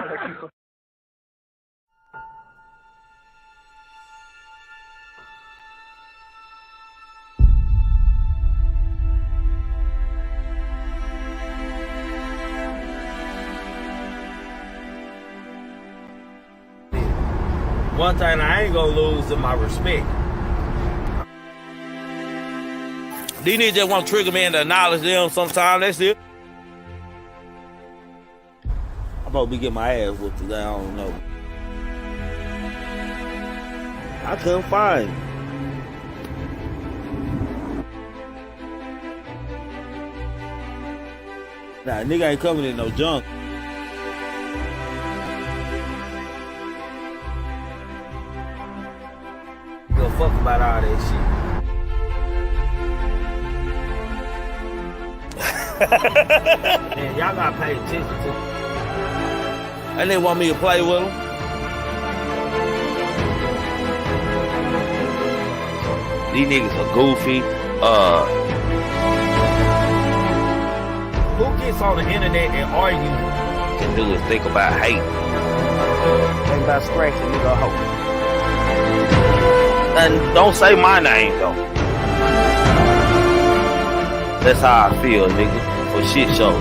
One thing I ain't gonna lose is my respect. These niggas just want Trigger Man to acknowledge them sometime. That's it. I'm about to be getting my ass whooped today. I don't know. I couldn't find him. Nah, nigga ain't coming in no junk. Go fuck about all that shit. Man, y'all gotta pay attention to them. And they want me to play with them. These niggas are goofy. Who gets on the internet and argue can do is think about hate. Think about scratching nigga hope. And don't say my name though. That's how I feel, nigga. For shit show.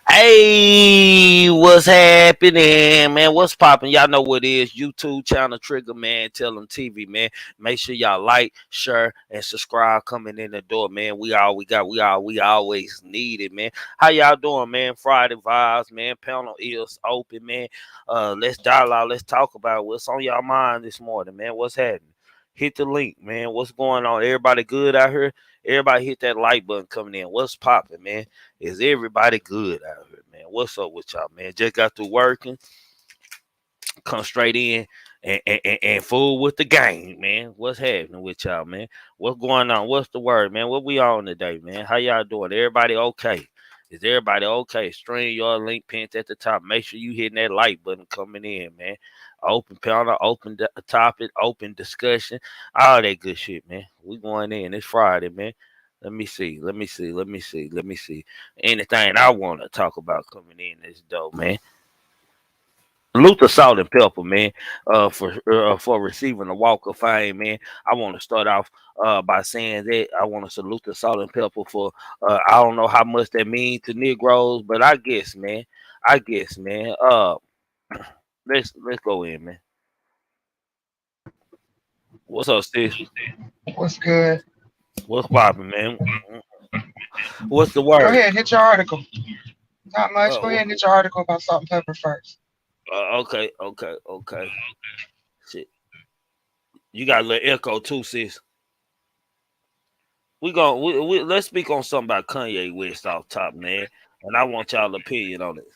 Hey, what's happening, man? What's popping? Y'all know what it is. YouTube channel Triggamantellemtv, man. Make sure y'all like, share, and subscribe coming in the door, man. We always need it, man. How y'all doing, man? Friday vibes, man. Panel is open, man. Let's dialogue. Let's talk about what's on y'all mind this morning, man. What's happening? Hit the link, man. What's going on? Everybody good out here? Everybody hit that like button coming in. What's popping, man? Is everybody good out here, man? What's up with y'all, man? Just got through working. Come straight in and fool with the game, man. What's happening with y'all, man? What's going on? What's the word, man? What we on today, man? How y'all doing? Everybody okay? Is everybody okay? Stream your link pinned at the top. Make sure you hitting that like button coming in, man. Open panel, open topic, open discussion, all that good shit, man. We going in. It's Friday, man. Let me see. Anything I want to talk about coming in this dope, man. Luther Salt and Pepper, man, for receiving the Walk of Fame, man. I want to start off by saying that I want to salute the Salt and Pepper for I don't know how much that means to Negroes, but I guess, man. Let's go in, man. What's up, sis? What's good? What's poppin', man? What's the word? Go ahead, hit your article. Not much. Go ahead and hit your article about salt and pepper first. Okay. Shit. You got a little echo too, sis. Let's speak on something about Kanye West off top, man. And I want y'all's opinion on it.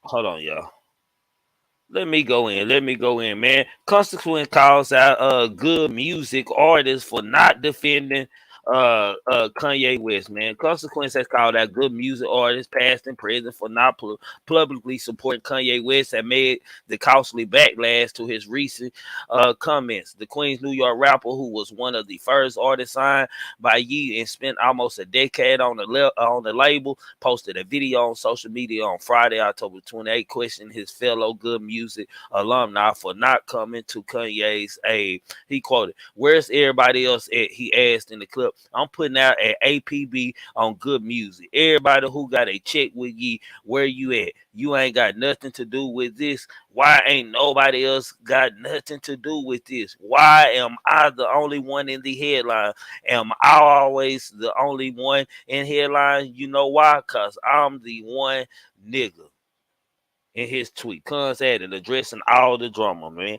Hold on, y'all. Let me go in, man. Consequence calls out good music artists for not defending Kanye West, man. Consequence has called out good music artists, past and present, for not publicly supporting Kanye West and made the costly backlash to his recent comments. The Queens, New York rapper, who was one of the first artists signed by Ye and spent almost a decade on the label, posted a video on social media on Friday, October 28th, questioning his fellow good music alumni for not coming to Kanye's aid. He quoted, "Where's everybody else at?" he asked in the clip. "I'm putting out an APB on good music. Everybody who got a check with Ye, where you at? You ain't got nothing to do with this. Why ain't nobody else got nothing to do with this? Why am I the only one in the headline? Am I always the only one in headline? You know why? Because I'm the one nigga." In his tweet, Cuz added, addressing all the drama, man.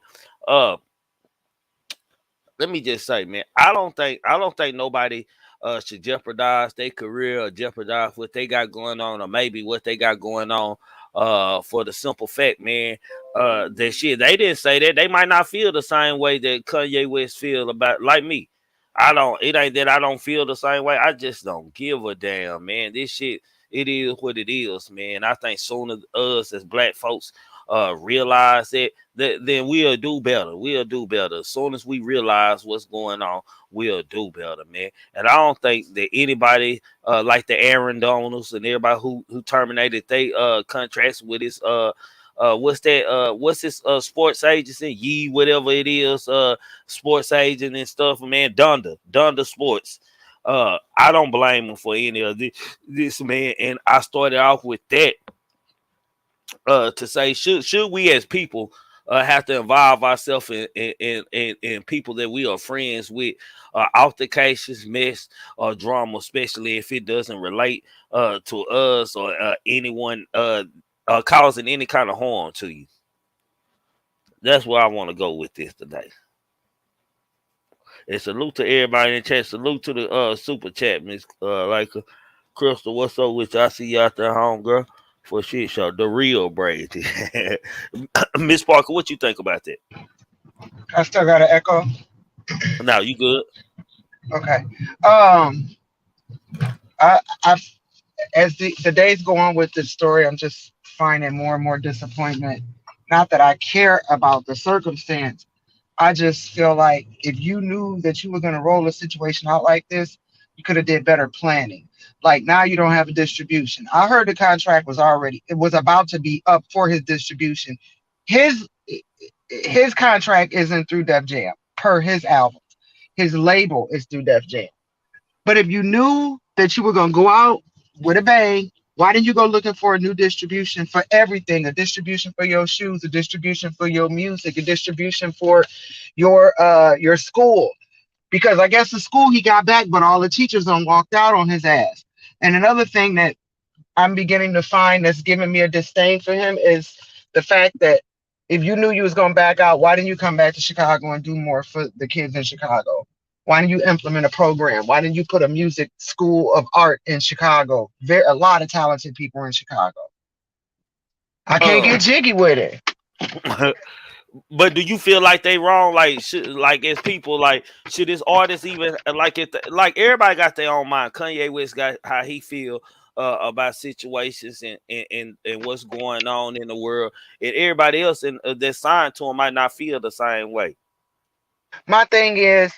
Let me just say, man, I don't think nobody should jeopardize their career or jeopardize what they got going on, or maybe what they got going on for the simple fact, man, that shit, they didn't say that. They might not feel the same way that Kanye West feel about, like me. It ain't that I don't feel the same way. I just don't give a damn, man. This shit, it is what it is, man. I think soon as us as black folks realize it, then we'll do better. We'll do better. As soon as we realize what's going on, we'll do better, man. And I don't think that anybody like the Aaron Donalds and everybody who terminated they contracts with his what's his sports agency, whatever it is, sports agent and stuff, man. Donda Sports. I don't blame him for any of this, man. And I started off with that to say, should we as people have to involve ourselves in people that we are friends with, altercations, mess, or drama, especially if it doesn't relate to us or anyone causing any kind of harm to you. That's where I want to go with this today. And salute to everybody in chat. Salute to the super chat, Miss like Crystal. What's up with you? I see you out there home, girl. For shit show, the real Brady. Miss Parker, what you think about that? I still got an echo. Now you good? Okay. I as the days go on with this story, I'm just finding more and more disappointment. Not that I care about the circumstance. I just feel like if you knew that you were going to roll a situation out like this, you could have did better planning. Like now you don't have a distribution. I heard the contract was about to be up for his distribution. His contract isn't through Def Jam per his album. His label is through Def Jam. But if you knew that you were going to go out with a bang, why didn't you go looking for a new distribution for everything? A distribution for your shoes, a distribution for your music, a distribution for your school. Because I guess the school he got back, but all the teachers done walked out on his ass. And another thing that I'm beginning to find that's giving me a disdain for him is the fact that if you knew you was going to back out, why didn't you come back to Chicago and do more for the kids in Chicago? Why didn't you implement a program? Why didn't you put a music school of art in Chicago? A lot of talented people in Chicago. I can't get jiggy with it. But do you feel like they wrong? Like, like as people, like, should this artist even like it? Like everybody got their own mind. Kanye West got how he feel about situations and what's going on in the world, and everybody else that's signed to him might not feel the same way. My thing is,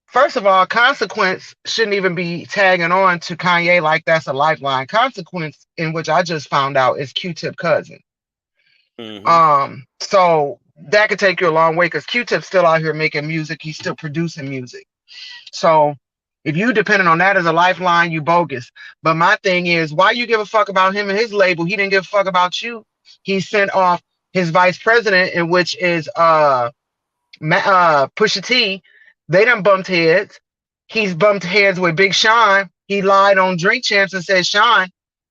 first of all, Consequence shouldn't even be tagging on to Kanye like that's a lifeline. Consequence, in which I just found out, is Q-Tip cousin. Mm-hmm. So that could take you a long way because Q-Tip's still out here making music. He's still producing music. So if you depending on that as a lifeline, you bogus. But my thing is, why you give a fuck about him and his label? He didn't give a fuck about you. He sent off his vice president, in which is Pusha T. They done bumped heads. He's bumped heads with Big Sean. He lied on Drink Champs and said Sean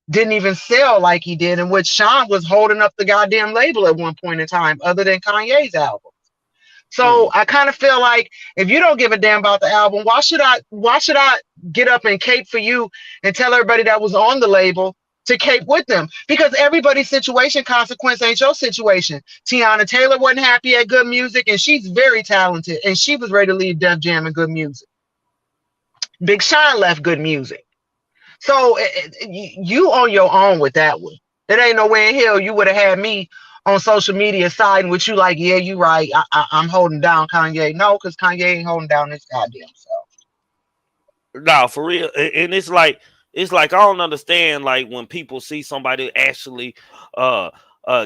didn't even sell like he did, in which Sean was holding up the goddamn label at one point in time, other than Kanye's album. So I kind of feel like if you don't give a damn about the album, why should I get up and cape for you and tell everybody that was on the label to cape with them? Because everybody's situation, Consequence, ain't your situation. Tiana Taylor wasn't happy at Good Music, and she's very talented, and she was ready to leave Def Jam and Good Music. Big Sean left Good Music. So you on your own with that one. There ain't no way in hell you would have had me on social media siding with you like, yeah, you right. I'm holding down Kanye. No, because Kanye ain't holding down his goddamn self. No, for real. And it's like I don't understand like when people see somebody actually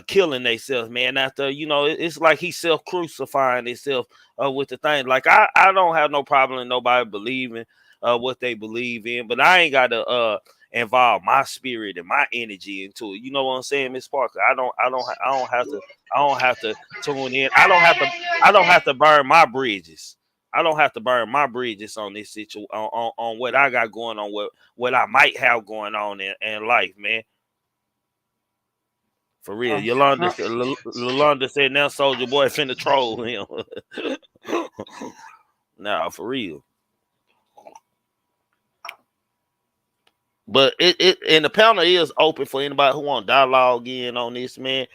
killing themselves, man. After it's like he's self-crucifying himself with the thing. Like I don't have no problem in nobody believing what they believe in, but I ain't gotta involve my spirit and my energy into it. You know what I'm saying, Miss Parker? I don't have to tune in. I don't have to burn my bridges. I don't have to burn my bridges on this situation, on what I got going on, what I might have going on in life, man. For real. Yolanda said now Soldier Boy finna troll him. Nah, for real. But it and the panel is open for anybody who want to dialogue in on this, man.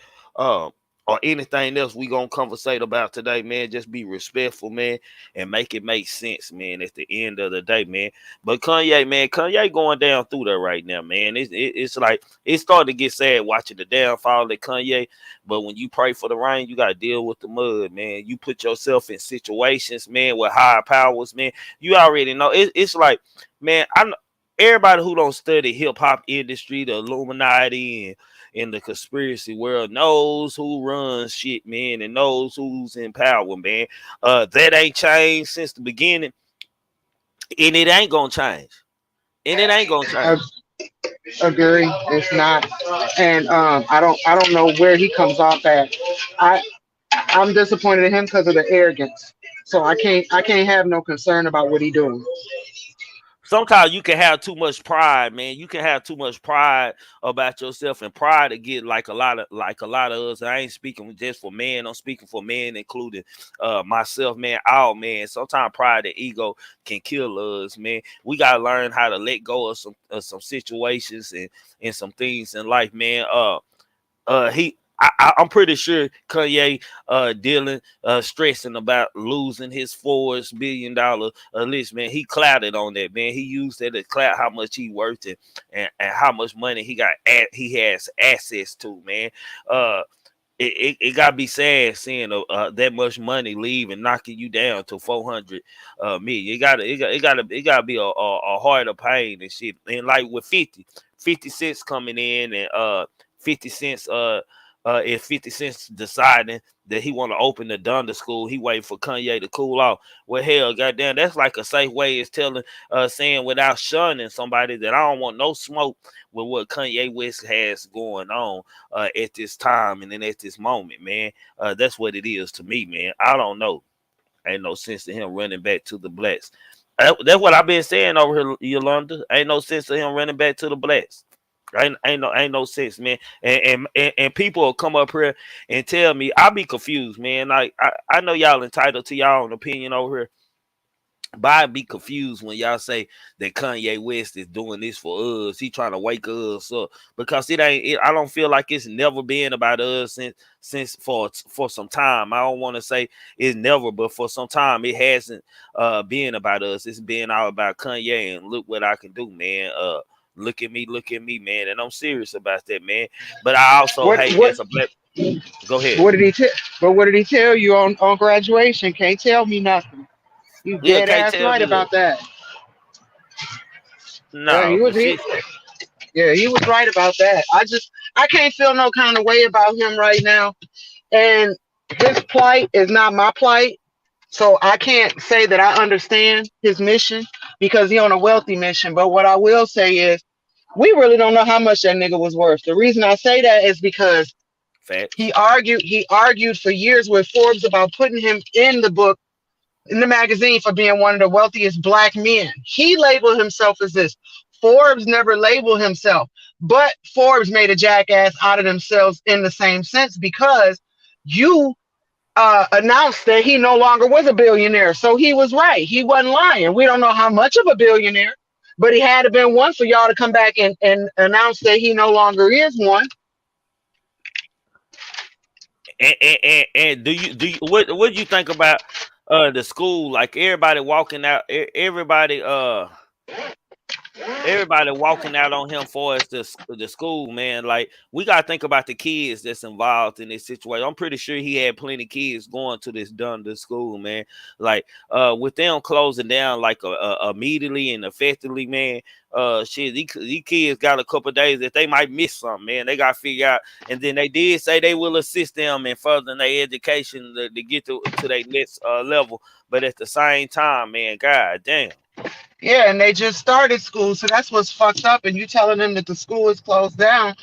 or anything else we gonna conversate about today, man, just be respectful, man, and make it make sense, man, at the end of the day, man. But Kanye, man, Kanye going down through there right now, man. It's like it's starting to get sad watching the downfall of Kanye. But when you pray for the rain, you gotta deal with the mud, man. You put yourself in situations, man, with higher powers, man. You already know it's like, man, I know everybody who don't study hip hop industry, the Illuminati and in the conspiracy world knows who runs shit, man, and knows who's in power, man. That ain't changed since the beginning, and it ain't gonna change. And it ain't gonna I change. agree, it's not, and I don't know where he comes off at. I I'm disappointed in him because of the arrogance. So I can't have no concern about what he doing. Sometimes you can have too much pride, man. You can have too much pride about yourself, and pride to get like a lot of us. I ain't speaking just for men. I'm speaking for men, including myself, man. All man. Sometimes pride and ego can kill us, man. We gotta learn how to let go of some situations and some things in life, man. I'm pretty sure Kanye dealing stressing about losing his $4 billion list, man. He clouded on that, man. He used that to cloud how much he worth and how much money he has access to, man. uh it gotta be sad seeing that much money leave and knocking you down to 400 million. It gotta be a heart of pain and shit. And like with 50 cents coming in, and 50 cents if 50 cents deciding that he want to open the Donda school, he waiting for Kanye to cool off. Well, hell, goddamn, that's like a safe way is telling, saying without shunning somebody that I don't want no smoke with what Kanye West has going on at this time and then at this moment, man. That's what it is to me, man. I don't know. Ain't no sense to him running back to the blacks. That's what I've been saying over here, Yolanda. Ain't no sense to him running back to the blacks. Ain't no sense, man. And people will come up here and tell me I'll be confused, man. Like I know y'all entitled to y'all own opinion over here, but I'd be confused when y'all say that Kanye West is doing this for us. He trying to wake us up because it ain't. I don't feel like it's never been about us since for some time. I don't want to say it's never, but for some time it hasn't been about us. It's been all about Kanye and look what I can do, man. Look at me, man, and I'm serious about that, man. But I also What hate what as a black. Go ahead. what did he tell? But what did he tell you on graduation? Can't tell me nothing. You Yeah, dead can't ass tell right me that. about that. Yeah, No, the shit. he was right about that. I can't feel no kind of way about him right now. And his plight is not my plight. So I can't say that I understand his mission because he on a wealthy mission. But what I will say is we really don't know how much that nigga was worth. The reason I say that is because Facts. he argued for years with Forbes about putting him in the book, in the magazine, for being one of the wealthiest black men. He labeled himself as this. Forbes never labeled himself, but Forbes made a jackass out of themselves in the same sense because you announced that he no longer was a billionaire. So he was right. He wasn't lying. We don't know how much of a billionaire, but he had to been one for y'all to come back and announce that he no longer is one. And do you what do you think about the school? Like everybody walking out, everybody walking out on him for us the school, man. Like we gotta think about the kids that's involved in this situation. I'm pretty sure he had plenty of kids going to this done to school, man. Like with them closing down like immediately and effectively, man. Shit, these kids got a couple of days that they might miss something, man. They gotta figure out, and then they did say they will assist them in furthering their education to get to their next level. But at the same time, man, god damn. Yeah, and they just started school, so that's what's fucked up. And you telling them that the school is closed down.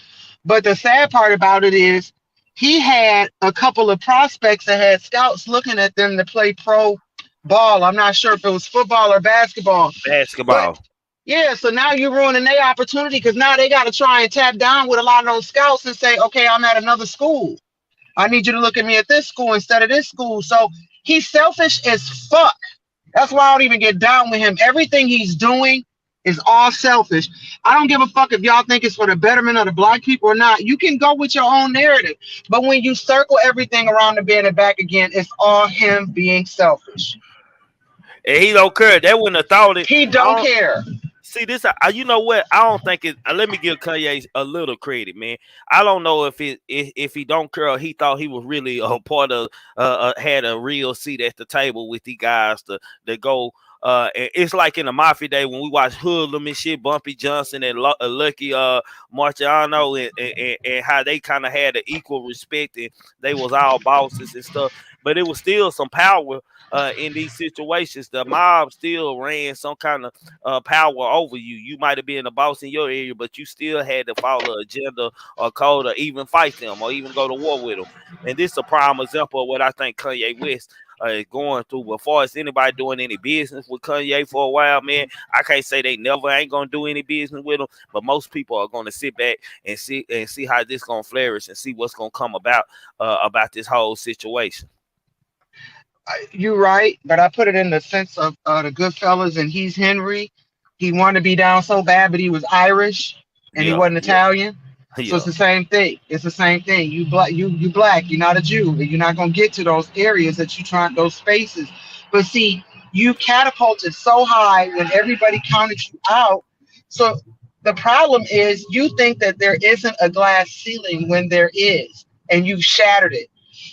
But the sad part about it is he had a couple of prospects that had scouts looking at them to play pro ball. I'm not sure if it was football or basketball. But Basketball. yeah, so now you're ruining their opportunity because now they got to try and tap down with a lot of those scouts and say, okay, I'm at another school. I need you to look at me at this school instead of this school. So he's selfish as fuck. That's why I don't even get down with him. Everything he's doing It's all selfish. I don't give a fuck if y'all think it's for the betterment of the black people or not. You can go with your own narrative. But when you circle everything around the bend and back again, it's all him being selfish. And he don't care. They wouldn't have thought it. He I don't don't care. see this. You know what? I don't think it. Let me give Kanye a little credit, man. I don't know if he don't care, or he thought he was really a part of had a real seat at the table with the guys to go. It's like in the Mafia day when we watch Hoodlum and shit, Bumpy Johnson and Lucky Marciano, and how they kind of had an equal respect, and they was all bosses and stuff. But it was still some power in these situations. The mob still ran some kind of power over you. You might have been the boss in your area, but you still had to follow agenda or code or even fight them or even go to war with them. And this is a prime example of what I think Kanye West is going through. But as far as anybody doing any business with Kanye for a while, man, I can't say they never ain't gonna do any business with him, but most people are gonna sit back and see how this gonna flourish and see what's gonna come about this whole situation. You're right, but I put it in the sense of the Goodfellas, and he's Henry. He wanted to be down so bad, but he was Irish and he Yeah, wasn't yeah, Italian. So it's yeah. the same thing. It's the same thing. You black, you black. You're not a Jew. You're not gonna get to those areas that you try, those spaces. But see, you catapulted so high when everybody counted you out. So the problem is you think that there isn't a glass ceiling when there is, and you've shattered it.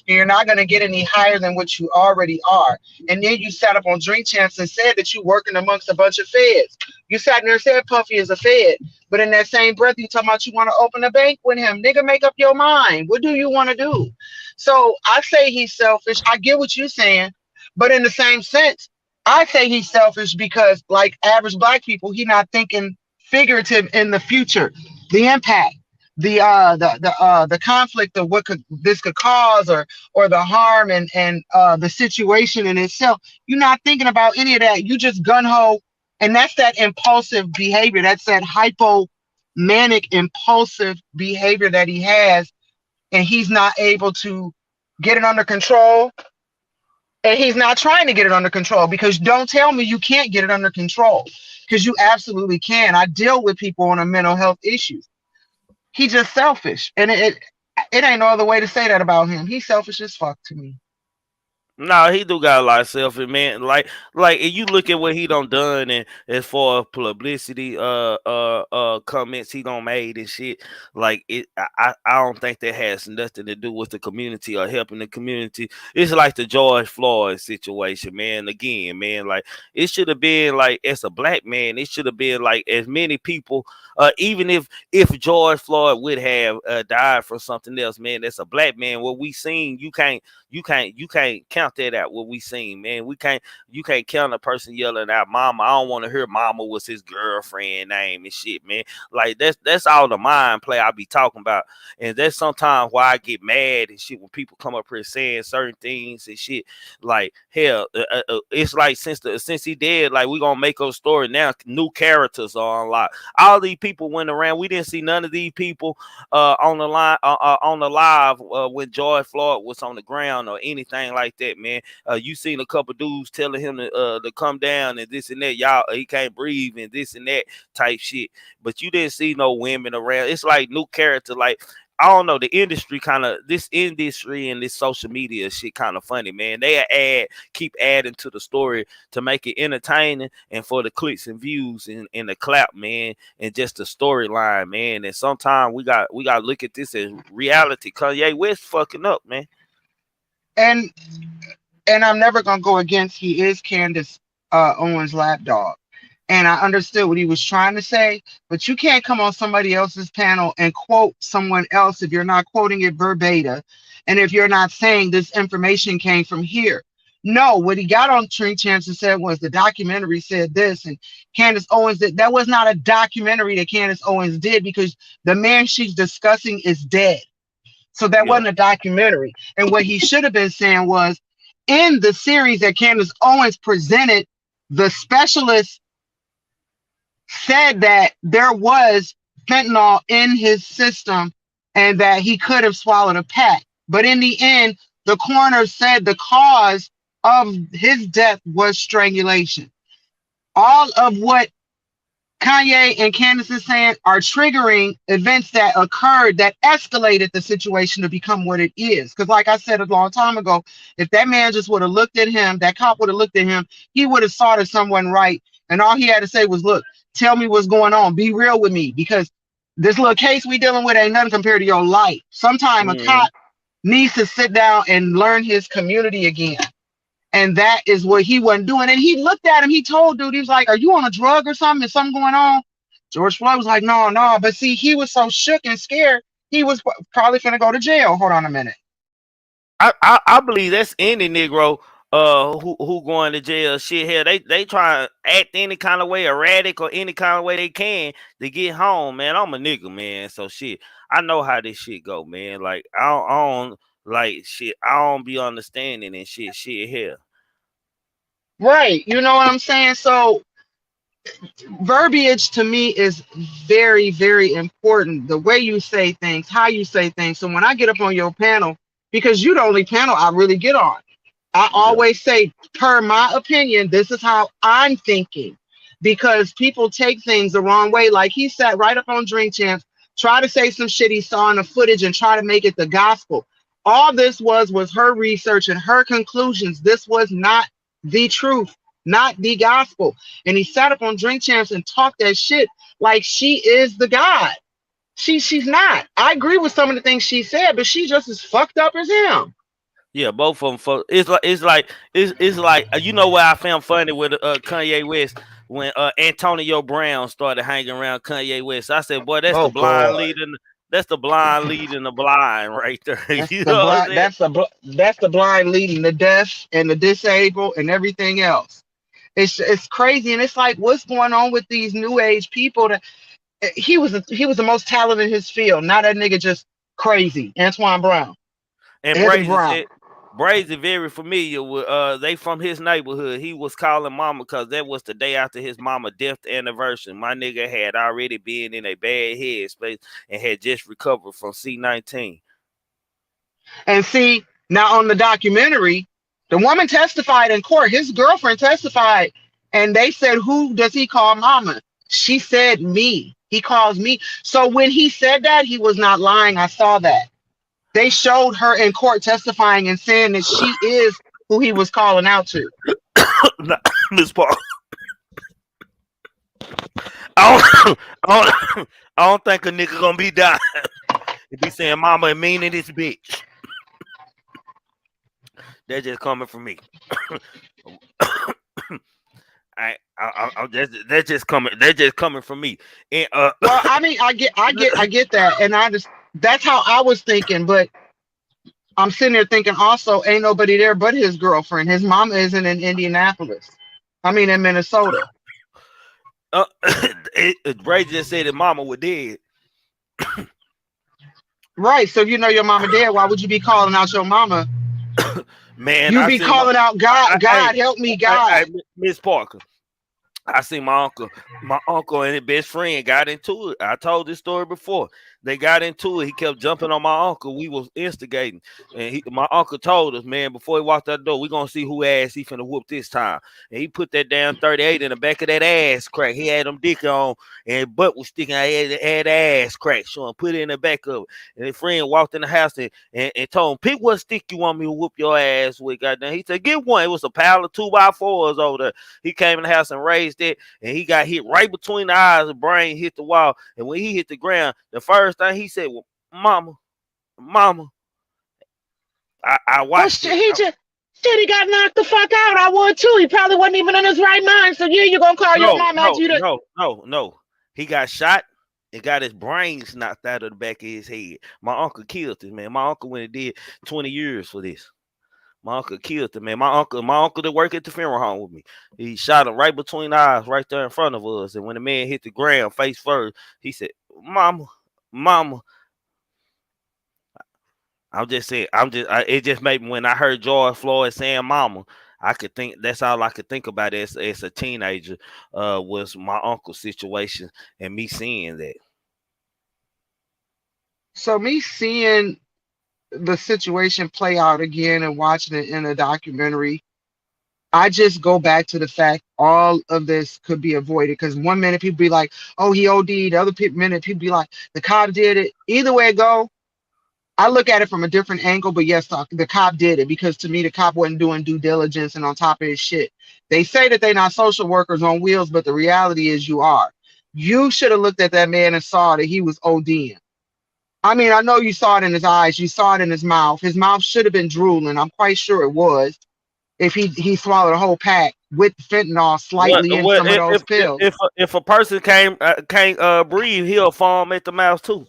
You're not going to get any higher than what you already are. And then you sat up on Drink Champs and said that you're working amongst a bunch of feds. You sat there and said Puffy is a fed. But in that same breath, you talking about you want to open a bank with him. Nigga, make up your mind. What do you want to do? So I say he's selfish. I get what you're saying. But in the same sense, I say he's selfish because, like average black people, he not thinking figurative in the future, the impact, the conflict of what could cause, or the harm, and the situation in itself. You're not thinking about any of that. You just gun ho, and that's that impulsive behavior. That's that hypomanic impulsive behavior that he has, and he's not able to get it under control. And he's not trying to get it under control, because don't tell me you can't get it under control, because you absolutely can. I deal with people on a mental health issues. He's just selfish, and it ain't no other way to say that about him. He's selfish as fuck to me. No, he do got a lot of selfish, man. Like if you look at what he done and as far as publicity, comments he made and shit. Like I don't think that has nothing to do with the community or helping the community. It's like the George Floyd situation, man. Again, man, like it should have been like as a black man, it should have been like as many people. Even if George Floyd would have died from something else, man, that's a black man. What we seen, you can't count that out. What we seen, man. You can't count a person yelling out mama. I don't want to hear mama was his girlfriend name and shit, man. Like that's all the mind play I be talking about. And that's sometimes why I get mad and shit when people come up here saying certain things and shit. Like hell, it's like since he dead, like we gonna make a story now. New characters are unlocked. All these people went around. We didn't see none of these people on the line on the live when George Floyd was on the ground or anything like that, man. You seen a couple dudes telling him to come down and this and that. Y'all, he can't breathe and this and that type shit. But you didn't see no women around. It's like new character. Like I don't know, this industry and this social media shit kind of funny, man. They keep adding to the story to make it entertaining and for the clicks and views and the clap, man, and just the storyline, man. And sometimes we got to look at this as reality. Kanye West fucking up, man. And I'm never gonna go against. He is Candace Owens' lapdog, and I understood what he was trying to say. But you can't come on somebody else's panel and quote someone else if you're not quoting it verbatim, and if you're not saying this information came from here. No, what he got on Drink Champs and said was the documentary said this, and Candace Owens did. That was not a documentary that Candace Owens did, because the man she's discussing is dead. So that Yeah. wasn't a documentary. And what he should have been saying was, in the series that Candace Owens presented, the specialist said that there was fentanyl in his system and that he could have swallowed a pack. But in the end, the coroner said the cause of his death was strangulation. All of what Kanye and Candace is saying are triggering events that occurred that escalated the situation to become what it is. Because, like I said a long time ago, if that man just would have looked at him, that cop would have looked at him, he would have saw that someone right. And all he had to say was, look, tell me what's going on. Be real with me. Because this little case we dealing with ain't nothing compared to your life. Sometime a Mm-hmm. cop needs to sit down and learn his community again. And that is what he wasn't doing. And he looked at him. He told dude, he was like, are you on a drug or something? Is something going on? George Floyd was like, no, no. But see, he was so shook and scared, he was probably finna go to jail. Hold on a minute. I believe that's any Negro who going to jail. Shit, hell, they try to act any kind of way erratic or any kind of way they can to get home, man. I'm a nigga, man. So shit, I know how this shit go, man. Like I don't like shit. I don't be understanding and shit here. Right. You know what I'm saying? So verbiage to me is very, very important. The way you say things, how you say things. So when I get up on your panel, because you the only panel I really get on, I Yeah. always say, per my opinion, this is how I'm thinking. Because people take things the wrong way. Like he sat right up on Drink Champs, try to say some shit he saw in the footage and try to make it the gospel. All this was her research and her conclusions. This was not the truth, not the gospel. And he sat up on Drink Champs and talked that shit like she is the God. She's not. I agree with some of the things she said, but she just as fucked up as him. Yeah, both of them. It's like you know what I found funny with Kanye West when Antonio Brown started hanging around Kanye West. I said, boy, that's the Oh blind God. leading. That's the blind leading the blind right there. That's You the know what I'm blind. saying? That's the blind leading the deaf and the disabled and everything else. It's crazy, and it's like, what's going on with these new age people? That he was the most talented in his field. Now that nigga just crazy. And Anthony Brazy Brown. said Brazy very familiar with they from his neighborhood. He was calling mama because that was the day after his mama death anniversary. My nigga had already been in a bad headspace and had just recovered from C-19. And see, now on the documentary, the woman testified in court. His girlfriend testified, and they said, "Who does he call mama?" She said, "Me. He calls me." So when he said that, he was not lying. I saw that. They showed her in court testifying and saying that she is who he was calling out to. Nah, Miss Park. I don't, I don't, I don't think a nigga gonna be dying. If he saying mama and meaning this bitch. That's just coming from me. That's just coming. That's just coming from me. And Well, I mean, I get that, and I just that's how I was thinking. But I'm sitting there thinking, also, ain't nobody there but his girlfriend. His mama isn't in Indianapolis. I mean, in Minnesota. Bray just said that mama was dead. Right. So if you know your mama dead, why would you be calling out your mama? Man, You I be seen my calling out God, hey, God, help me, God. Miss Parker. I see my uncle and his best friend got into it. I told this story before. They got into it. He kept jumping on my uncle. We was instigating, and my uncle told us, man, before he walked out the door, we gonna see who ass he finna whoop this time. And he put that damn 38 in the back of that ass crack. He had them dick on, and his butt was sticking out. Had ass crack, showing put it in the back of it. And his friend walked in the house and told him, pick what stick you want me to whoop your ass with. Goddamn, he said, get one. It was a pile of 2x4s over there. He came in the house and raised it, and he got hit right between the eyes. The brain hit the wall, and when he hit the ground, the first thing he said, "Well, mama, I Oh watched shit, it." he just shit, he got knocked the fuck out. I would too. He probably wasn't even in his right mind. So yeah, you gonna call your No, mom after no, you done. no, no, no. He got shot and got his brains knocked out of the back of his head. My uncle killed this man. My uncle went and did 20 years for this. My uncle killed him, man. My uncle that worked at the funeral home with me. He shot him right between the eyes, right there in front of us. And when the man hit the ground face first, he said, Mama. I'm just saying, it just made me, when I heard George Floyd saying mama, I could think, that's all I could think about as a teenager, was my uncle's situation and me seeing that. So me seeing the situation play out again and watching it in a documentary, I just go back to the fact all of this could be avoided because one minute people be like, "Oh, he OD'd," the other minute people be like, "The cop did it." Either way it go, I look at it from a different angle. But yes, the cop did it because to me the cop wasn't doing due diligence and on top of his shit. They say that they're not social workers on wheels, but the reality is you are. You should have looked at that man and saw that he was ODing. I mean, I know you saw it in his eyes, you saw it in his mouth. His mouth should have been drooling. I'm quite sure it was if he swallowed a whole pack with fentanyl slightly in What some of those pills. if a person can't breathe, he'll foam at the mouth too.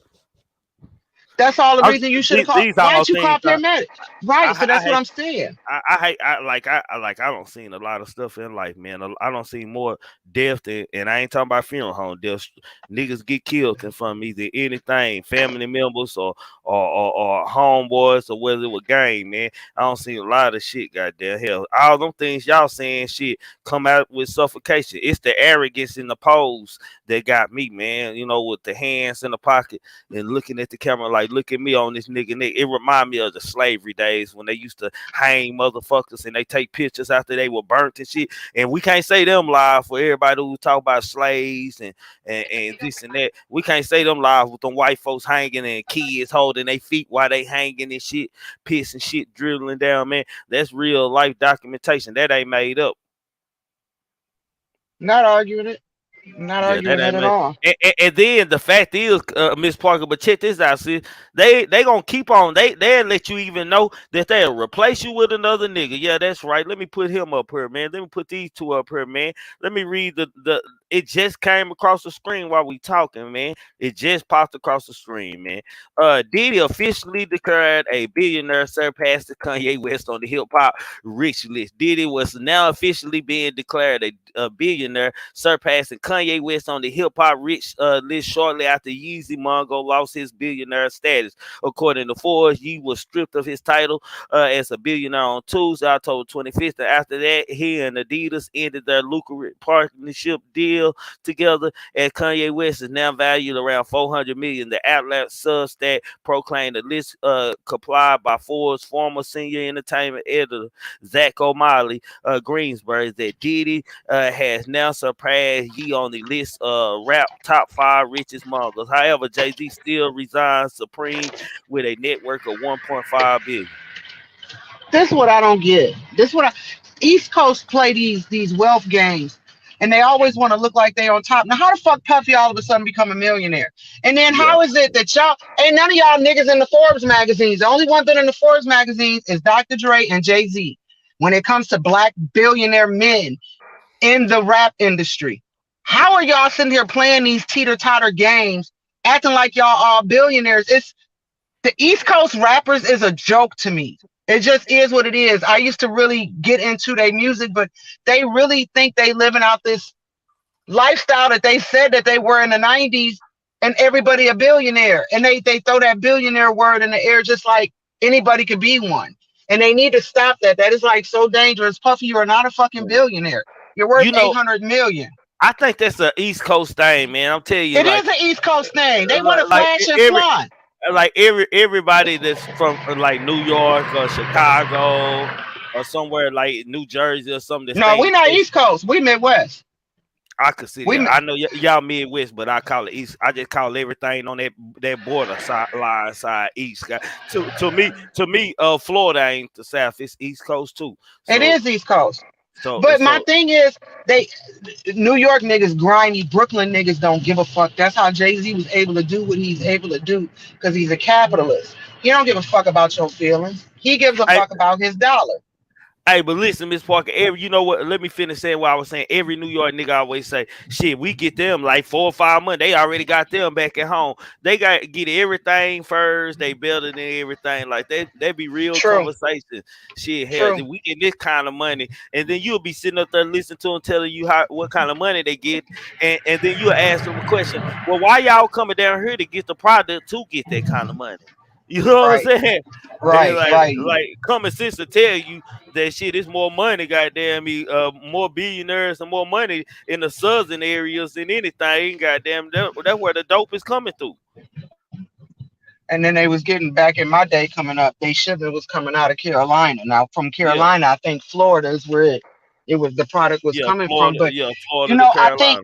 That's all the I'm, reason you should have called. these Why all didn't you call things paramedics? Right. So I that's what hate. I'm saying. I hate. I don't seen a lot of stuff in life, man. I don't see more death and I ain't talking about funeral home deaths. Niggas get killed in front of me than anything, family members or homeboys or whether it was gang, man. I don't see a lot of shit. Goddamn hell, all them things y'all saying shit come out with suffocation. It's the arrogance in the pose that got me, man. You know, with the hands in the pocket and looking at the camera like, look at me on this nigga neck. It remind me of the slavery days when they used to hang motherfuckers and they take pictures after they were burnt and shit. And we can't say them live for everybody who talk about slaves and this and that. We can't say them live with them white folks hanging and kids holding their feet while they hanging and shit, piss and shit dribbling down, man. That's real life documentation. That ain't made up. Not arguing it. Not Yeah, that arguing it ain't at me. all. And then the fact is, Miss Parker, but check this out, sis. They gonna keep on. They'll let you even know that they'll replace you with another nigga. Yeah, that's right. Let me put him up here, man. Let me put these two up here, man. Let me read the. It just came across the screen while we talking, man. It just popped across the screen, man. Diddy officially declared a billionaire, surpassed Kanye West on the hip hop rich list. Diddy was now officially being declared a billionaire, surpassing Kanye West on the hip hop rich list shortly after Yeezy Mongo lost his billionaire status. According to Forbes, he was stripped of his title as a billionaire on Tuesday, October 25th. And after that, he and Adidas ended their lucrative partnership deal together, as Kanye West is now valued around 400 million. The outlet Substack proclaimed the list complied by Forbes' former senior entertainment editor Zach O'Malley Greensburg that Diddy has now surpassed Ye on the list of rap top 5 richest moguls. However, Jay-Z still resigns supreme with a network of 1.5 billion. This is what I don't get. This is what I East Coast play these wealth games. And they always want to look like they on top. Now, how the fuck Puffy all of a sudden become a millionaire? And then Yeah. how is it that y'all ain't none of y'all niggas in the Forbes magazines? The only one that in the Forbes magazines is Dr. Dre and Jay-Z. When it comes to black billionaire men in the rap industry, how are y'all sitting here playing these teeter-totter games, acting like y'all all billionaires? It's the East Coast rappers is a joke to me. It just is what it is. I used to really get into their music, but they really think they living out this lifestyle that they said that they were in the 90s and everybody a billionaire. And they throw that billionaire word in the air just like anybody could be one. And they need to stop that. That is like so dangerous. Puffy, you are not a fucking billionaire. You're worth You know, 800 million. I think that's an East Coast thing, man. I'm telling you, It is an East Coast thing. They want to like flash and every flaunt. everybody that's from like New York or Chicago or somewhere like New Jersey or something that No, we stay. not East Coast. We Midwest. I could see We that. I know y'all Midwest, but I call it East. I just call everything on that border side line side East. To me, Florida ain't the South. It's East Coast too. It So is East Coast. so But my so thing is, they New York niggas grimy, Brooklyn niggas don't give a fuck. That's how Jay-Z was able to do what he's able to do because he's a capitalist. He don't give a fuck about your feelings. He gives a I fuck about his dollar. Hey, but listen, Miss Parker, you know what? Let me finish saying what I was saying. Every New York nigga always say, shit, we get them like 4 or 5 months. They already got them back at home. They got to get everything first. They better than everything. Like that be real True, conversation. Shit, hell, true. then we get this kind of money. And then you'll be sitting up there listening to them telling you what kind of money they get. And then you'll ask them a question. Well, why y'all coming down here to get the product to get that kind of money? You know what Right, I'm saying? And right, right. like common sense to tell you that shit is more money, goddamn me, more billionaires and more money in the southern areas than anything, goddamn. That's where the dope is coming through. And then they was getting back in my day coming up. They shipment was coming out of Carolina. Now from Yeah, Carolina, I think Florida is where it the product was Yeah, coming from. Florida. But Yeah, Florida to I think Carolina.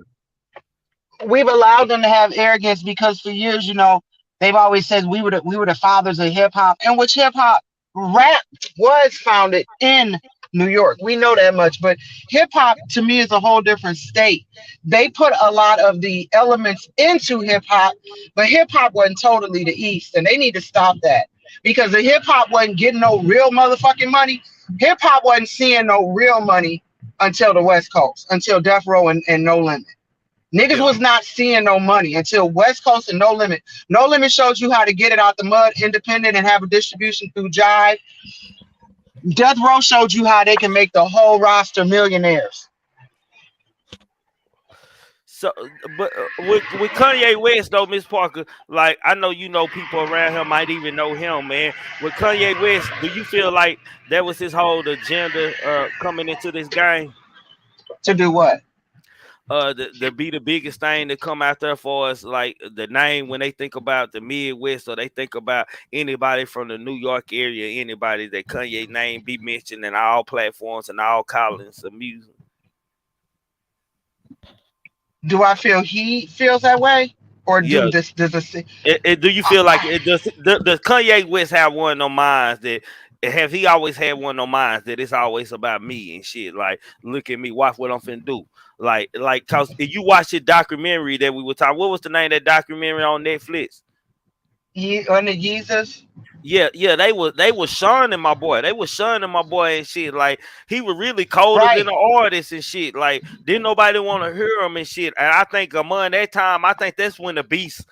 we've allowed them to have arrogance because for years, they've always said we were the fathers of hip hop, and which hip hop rap was founded in New York. We know that much, but hip hop to me is a whole different state. They put a lot of the elements into hip hop, but hip hop wasn't totally the East, and they need to stop that because the hip hop wasn't getting no real motherfucking money. Hip hop wasn't seeing no real money until the West Coast, until Death Row and No Limit. Niggas Yeah. was not seeing no money until West Coast and No Limit. No Limit showed you how to get it out the mud, independent, and have a distribution through Jive. Death Row showed you how they can make the whole roster millionaires. So, but with Kanye West though, Miss Parker, like I know people around here might even know him, man. With Kanye West, do you feel like that was his whole agenda coming into this game? To do what? The be the biggest thing to come out there for us, like the name when they think about the Midwest, or they think about anybody from the New York area, anybody that Kanye name be mentioned in all platforms and all callings of music. Do I feel he feels that way? Or Yeah. does this Do you feel like it does Kanye West have one of those minds that have he always had one of those minds that it's always about me and shit? Like, look at me, watch what I'm finna do. Like, cause if you watch the documentary that we were talking, what was the name of that documentary on Netflix? on the Jesus? Yeah, they were shunning my boy. They were shunning my boy and shit. Like he was really colder than Right. an artist and shit. Like didn't nobody want to hear him and shit. And I think among that time, I think that's when the beast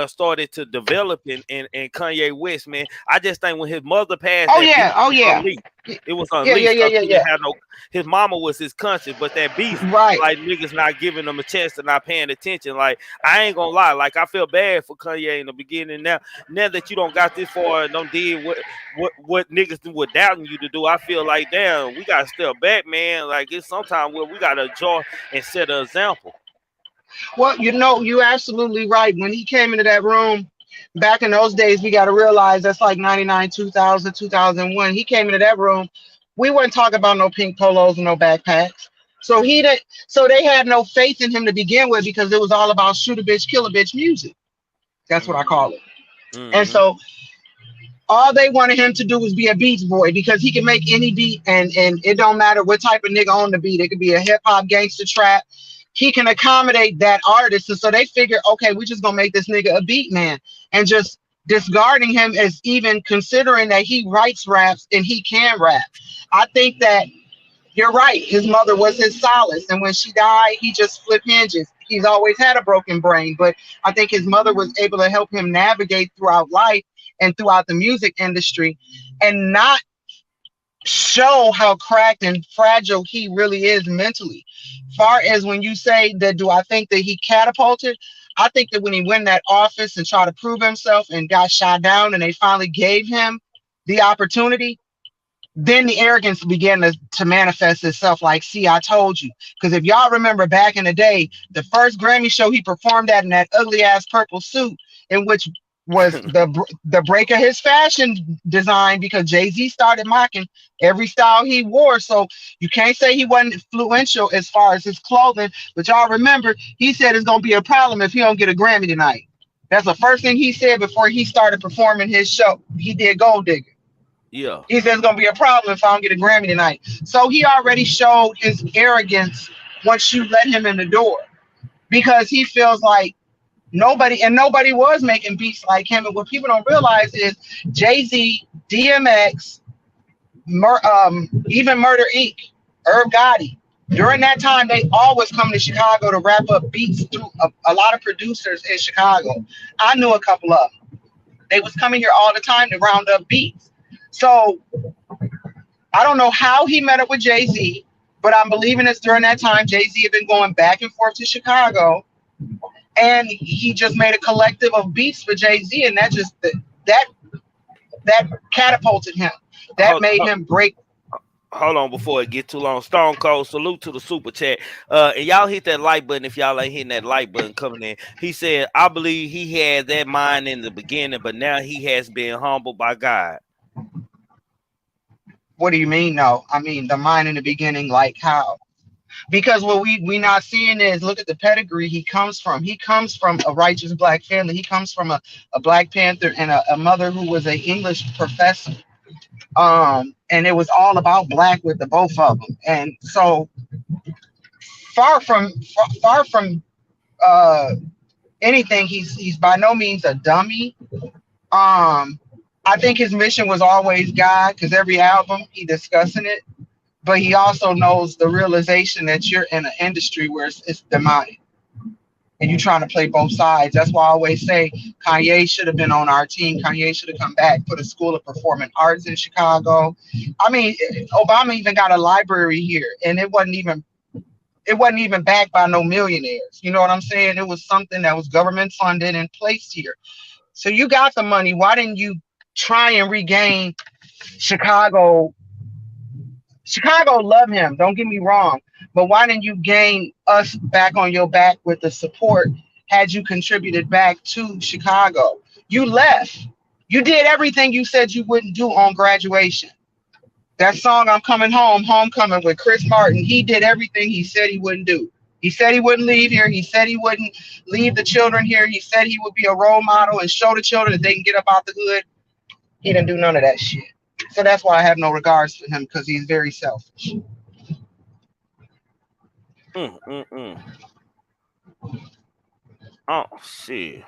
started to develop in Kanye West, man. I just think when his mother passed, Oh that beast yeah, oh was yeah. unleashed. It was Yeah, yeah, unleashed yeah, because yeah, he yeah. didn't have no. His mama was his conscience, but that beast, Right. like niggas not giving him a chance and not paying attention. Like I ain't gonna lie, like I feel bad for Kanye in the beginning. Now that you don't got this far and don't did what niggas were doubting you to do, I feel like damn, we gotta step back, man. Like it's sometimes where we gotta enjoy and set an example. Well, you're absolutely right. When he came into that room back in those days, we got to realize that's like 99, 2000, 2001. He came into that room. We weren't talking about no pink polos and no backpacks. So he Mm-hmm. did. So they had no faith in him to begin with because it was all about shoot a bitch, kill a bitch music. That's what I Mm-hmm. call it. And Mm-hmm. so all they wanted him to do was be a beats boy because he can make any beat, and it don't matter what type of nigga on the beat. It could be a hip hop, gangster, trap. He can accommodate that artist, and so they figure, okay, we're just gonna make this nigga a beat man, and just discarding him as even considering that he writes raps and he can rap. I think that you're right. His mother was his solace, and when she died, he just flipped hinges. He's always had a broken brain, but I think his mother was able to help him navigate throughout life and throughout the music industry, and not show how cracked and fragile he really is mentally. Far as when you say that, do I think that he catapulted? I think that when he went in that office and tried to prove himself and got shot down, and they finally gave him the opportunity, then the arrogance began to manifest itself like, see, I told you. Because if y'all remember back in the day, the first Grammy show he performed at in that ugly ass purple suit, in which was the break of his fashion design, because Jay-Z started mocking every style he wore. So you can't say he wasn't influential as far as his clothing. But y'all remember, he said it's gonna be a problem if he don't get a Grammy tonight. That's the first thing he said before he started performing his show. He did Gold Digger. Yeah. He says it's gonna be a problem if I don't get a Grammy tonight. So he already showed his arrogance once you let him in the door, because he feels like nobody was making beats like him. And what people don't realize is Jay-Z, DMX, even Murder Inc., Irv Gotti. During that time, they always come to Chicago to wrap up beats through a lot of producers in Chicago. I knew a couple of them. They was coming here all the time to round up beats. So I don't know how he met up with Jay-Z, but I'm believing it's during that time Jay-Z had been going back and forth to Chicago, and he just made a collective of beats for Jay-Z, and that that catapulted him. That Hold, made him break. hold on before it get too long. Stone Cold, salute to the super chat. And y'all hit that like button if y'all ain't hitting that like button coming in. He said, I believe he had that mind in the beginning, but now he has been humbled by God. What do you mean? No, I mean the mind in the beginning, like how? Because what we not seeing is look at the pedigree he comes from. He comes from a righteous black family. He comes from a Black Panther and a mother who was a English professor. And it was all about black with the both of them. And so far from uh anything, he's by no means a dummy. I think his mission was always God, because every album he discussing it, but he also knows the realization that you're in an industry where it's demonic and you're trying to play both sides. That's why I always say Kanye should have been on our team. Kanye should have come back, put a school of performing arts in Chicago. I mean, Obama even got a library here, and it wasn't even backed by no millionaires. You know what I'm saying? It was something that was government funded and placed here. So you got the money. Why didn't you try and regain Chicago? Chicago love him, don't get me wrong, but why didn't you gain us back on your back with the support had you contributed back to Chicago? You left. You did everything you said you wouldn't do on graduation. That song, I'm Coming Home, Homecoming with Chris Martin, he did everything he said he wouldn't do. He said he wouldn't leave here. He said he wouldn't leave the children here. He said he would be a role model and show the children that they can get up out the hood. He didn't do none of that shit. So that's why I have no regards for him, because he's very selfish. Oh shit.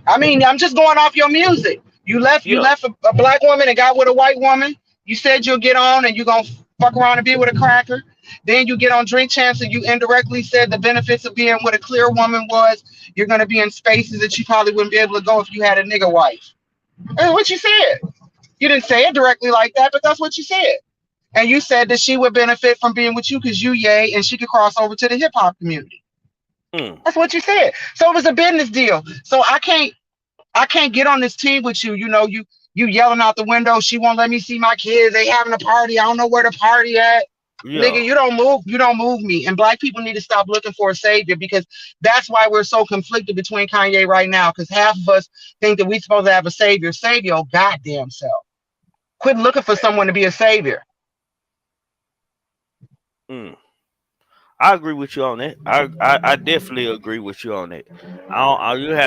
I mean, I'm just going off your music. You Yeah. left a black woman and got with a white woman. You said you'll get on and you're gonna fuck around and be with a cracker. Then you get on Drink Champs and you indirectly said the benefits of being with a clear woman was you're gonna be in spaces that you probably wouldn't be able to go if you had a nigga wife. That's what you said. You didn't say it directly like that, but that's what you said. And you said that she would benefit from being with you because you yay and she could cross over to the hip hop community. That's what you said. So it was a business deal. So I can't get on this team with you. You know, you yelling out the window. She won't let me see my kids. They having a party. I don't know where the party at. Yeah. Nigga, you don't move. You don't move me. And black people need to stop looking for a savior, because that's why we're so conflicted between Kanye right now. Because half of us think that we're supposed to have a savior. Save your goddamn self. Quit looking for someone to be a savior. Mm. I agree with you on that. I definitely agree with you on that.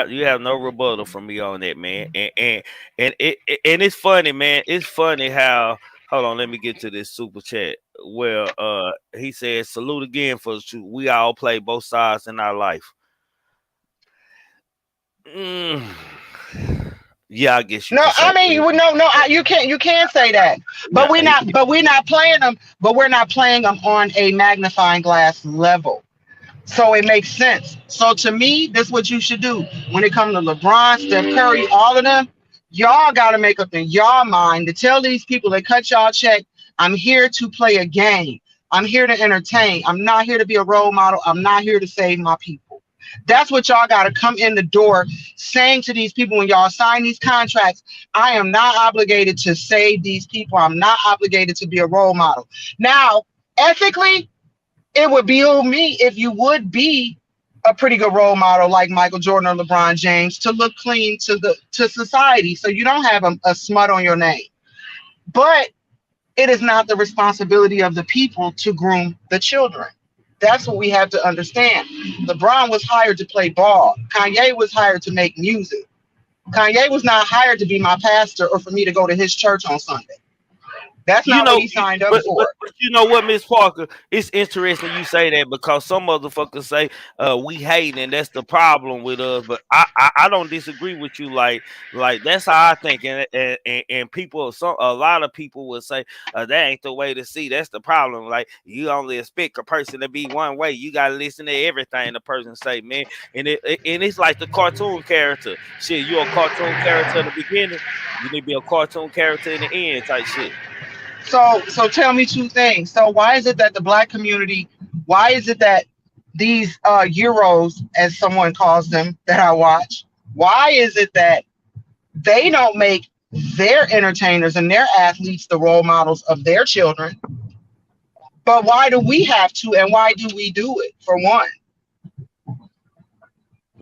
You have no rebuttal from me on that, man. And it's funny, man. It's funny how, hold on, let me get to this super chat. Well, he said salute again for we all play both sides in our life. Mm. Yeah, I guess you No, could I say mean, that. no, you can't say that. But Yeah, we're not playing them. But we're not playing them on a magnifying glass level. So it makes sense. So to me, this is what you should do. When it comes to LeBron, Steph Curry, all of them, y'all got to make up in y'all mind to tell these people that cut y'all check, I'm here to play a game. I'm here to entertain. I'm not here to be a role model. I'm not here to save my people. That's what y'all got to come in the door saying to these people when y'all sign these contracts. I am not obligated to save these people. I'm not obligated to be a role model. Now, ethically, it would behoove me if you would be a pretty good role model like Michael Jordan or LeBron James to look clean to society, so you don't have a smut on your name. But it is not the responsibility of the people to groom the children. That's what we have to understand. LeBron was hired to play ball. Kanye was hired to make music. Kanye was not hired to be my pastor or for me to go to his church on Sunday. That's You not what know, he signed up but, but for. but you know what, Miss Parker? It's interesting you say that, because some motherfuckers say we hating, and that's the problem with us. But I don't disagree with you. Like that's how I think, and people, a lot of people will say that ain't the way to see. That's the problem. Like, you only expect a person to be one way. You gotta listen to everything the person say, man. And it's like the cartoon character. Shit, you a cartoon character in the beginning, you need to be a cartoon character in the end, type shit. So tell me two things. So why is it that the black community, why is it that these Euros, as someone calls them, that I watch, why is it that they don't make their entertainers and their athletes the role models of their children? But why do we have to, and why do we do it? For one,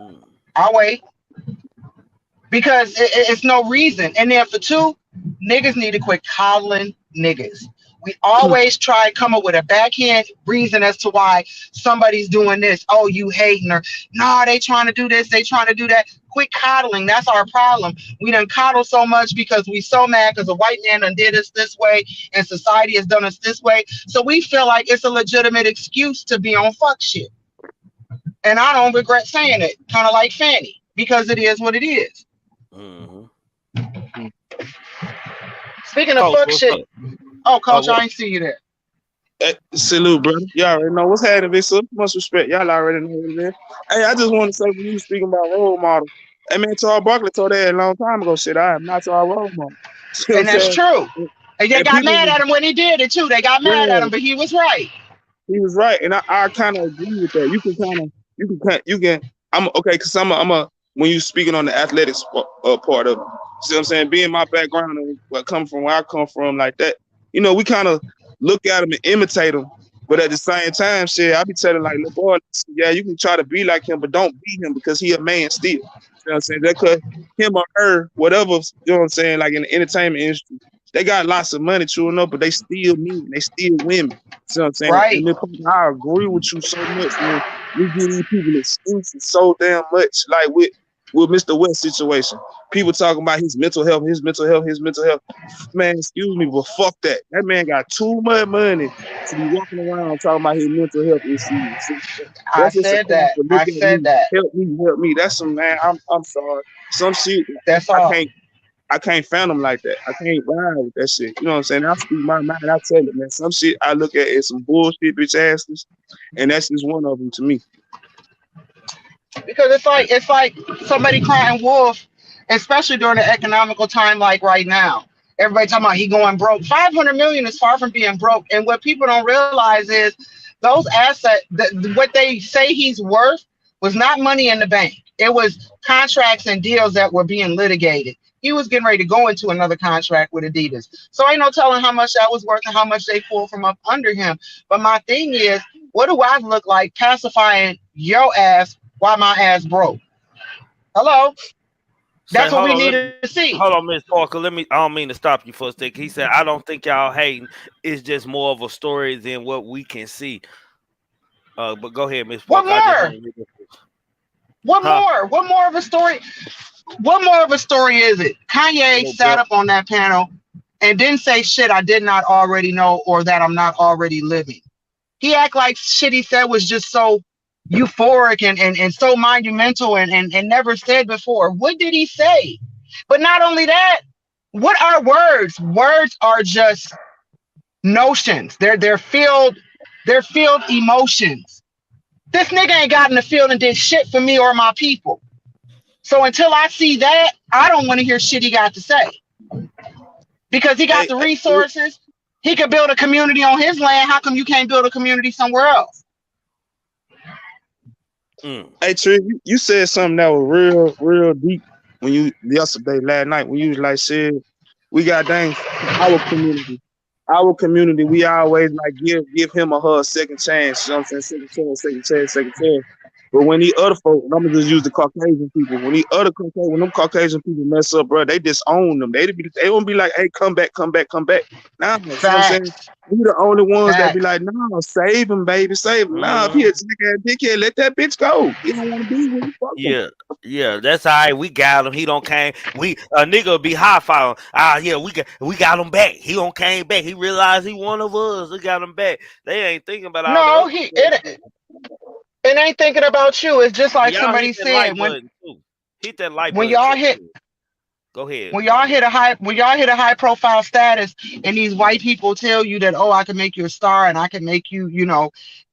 Mm. I'll wait. because it's no reason. And then for two, niggas need to quit coddling niggas. We always try to come up with a backhand reason as to why somebody's doing this. Oh, you hating her. Nah, they trying to do this. They trying to do that. Quit coddling. That's our problem. We done coddle so much because we so mad because a white man done did us this way and society has done us this way. So we feel like it's a legitimate excuse to be on fuck shit. And I don't regret saying it, kind of like Fanny, because it is what it is. Mm-hmm. Speaking of Coach, fuck what's up? shit, oh, Oh, coach, what? I ain't see you there. Hey, salute, brother. Y'all already know what's happening, big sis. Much respect. Y'all already know what it is. Hey, I just want to say when you speaking about role model, hey man, Charles Barkley told that a long time ago. Shit, I am not your role model. You know what I'm And that's saying? true. And they And got people, mad at him when he did it too. They got mad at yeah, him, but he was right. he was right, and I kind of agree with that. You can. I'm okay because I'm a when you speaking on the athletics part of it. See what I'm saying? Being my background and what come from where I come from, like that. You know, we kind of look at him and imitate him, but at the same time, shit, I be telling like, little boy, yeah, you can try to be like him, but don't be him because he a man still. You know what I'm saying? That could him or her, whatever. You know what I'm saying? Like in the entertainment industry, they got lots of money, true enough, but they still men, they still women. See what I'm saying? Right. And then I agree with you so much when we give these people excuses so damn much. Like with Mr. West situation, people talking about his mental health, his mental health, his mental health. Man, excuse me, but fuck that. That man got too much money to be walking around talking about his mental health issues. See, I that's just a said call that. for look I at said me, that. help me, help me. That's some man. I'm sorry. Some shit That's I all. can't. I can't fathom like that. I can't ride with that shit. You know what I'm saying? I speak my mind. I tell it, man. Some shit I look at as some bullshit bitch asses, and that's just one of them to me. Because it's like somebody crying wolf, especially during an economical time like right now. Everybody talking about he going broke. 500 million is far from being broke. And what people don't realize is those assets, what they say he's worth, was not money in the bank. It was contracts and deals that were being litigated. He was getting ready to go into another contract with Adidas. So ain't no telling how much that was worth and how much they pulled from up under him. But my thing is, what do I look like pacifying your ass while my ass broke? Hello? Say, That's what hold we on, need let me, to see. hold on, Miss Parker. Let me. I don't mean to stop you for a second. He said, "I don't think y'all hating. It's just more of a story than what we can see." But go ahead, Miss What Parker. I just more? want to. What Huh? more? What more of a story? What more of a story is it? Kanye No, sat bro. up on that panel and didn't say shit I did not already know or that I'm not already living. He act like shit he said was just so euphoric and so monumental and never said before. What did he say? But not only that, what are words? Words are just notions. They're filled emotions. This nigga ain't got in the field and did shit for me or my people. So until I see that, I don't want to hear shit he got to say. Because he got Hey, the resources. He could build a community on his land. How come you can't build a community somewhere else? Mm. hey, Trick, you said something that was real deep when you yesterday, last night, when you was like, shit, we got dang our community. Our community, we always like give him or her a second chance. You know what I'm saying? Second chance, second chance, second chance. But when the other folk, and I'm gonna just use the Caucasian people, when them Caucasian people mess up, bro, they disown them. They won't be like, hey, come back, come back, come back. Nah, you see what I'm saying? Facts. We the only ones that be Facts. like, nah, save him, baby, save him. Nah, if he Mm. a dickhead, let that bitch go. He don't want to be with you, fuck him. Yeah, yeah, that's all right. We got him. He don't came. We a nigga be high fiving. Ah, yeah, we got him back. He don't came back. He realized he one of us. We got him back. They ain't thinking about all the No, other he stuff it, too. it ain't thinking about you. It's just And like y'all hit somebody that like said button too. Hit that like when button y'all too. hit Go ahead, when my y'all bad. hit a high profile status and these white people tell you that, oh, I can make you a star and I can make you,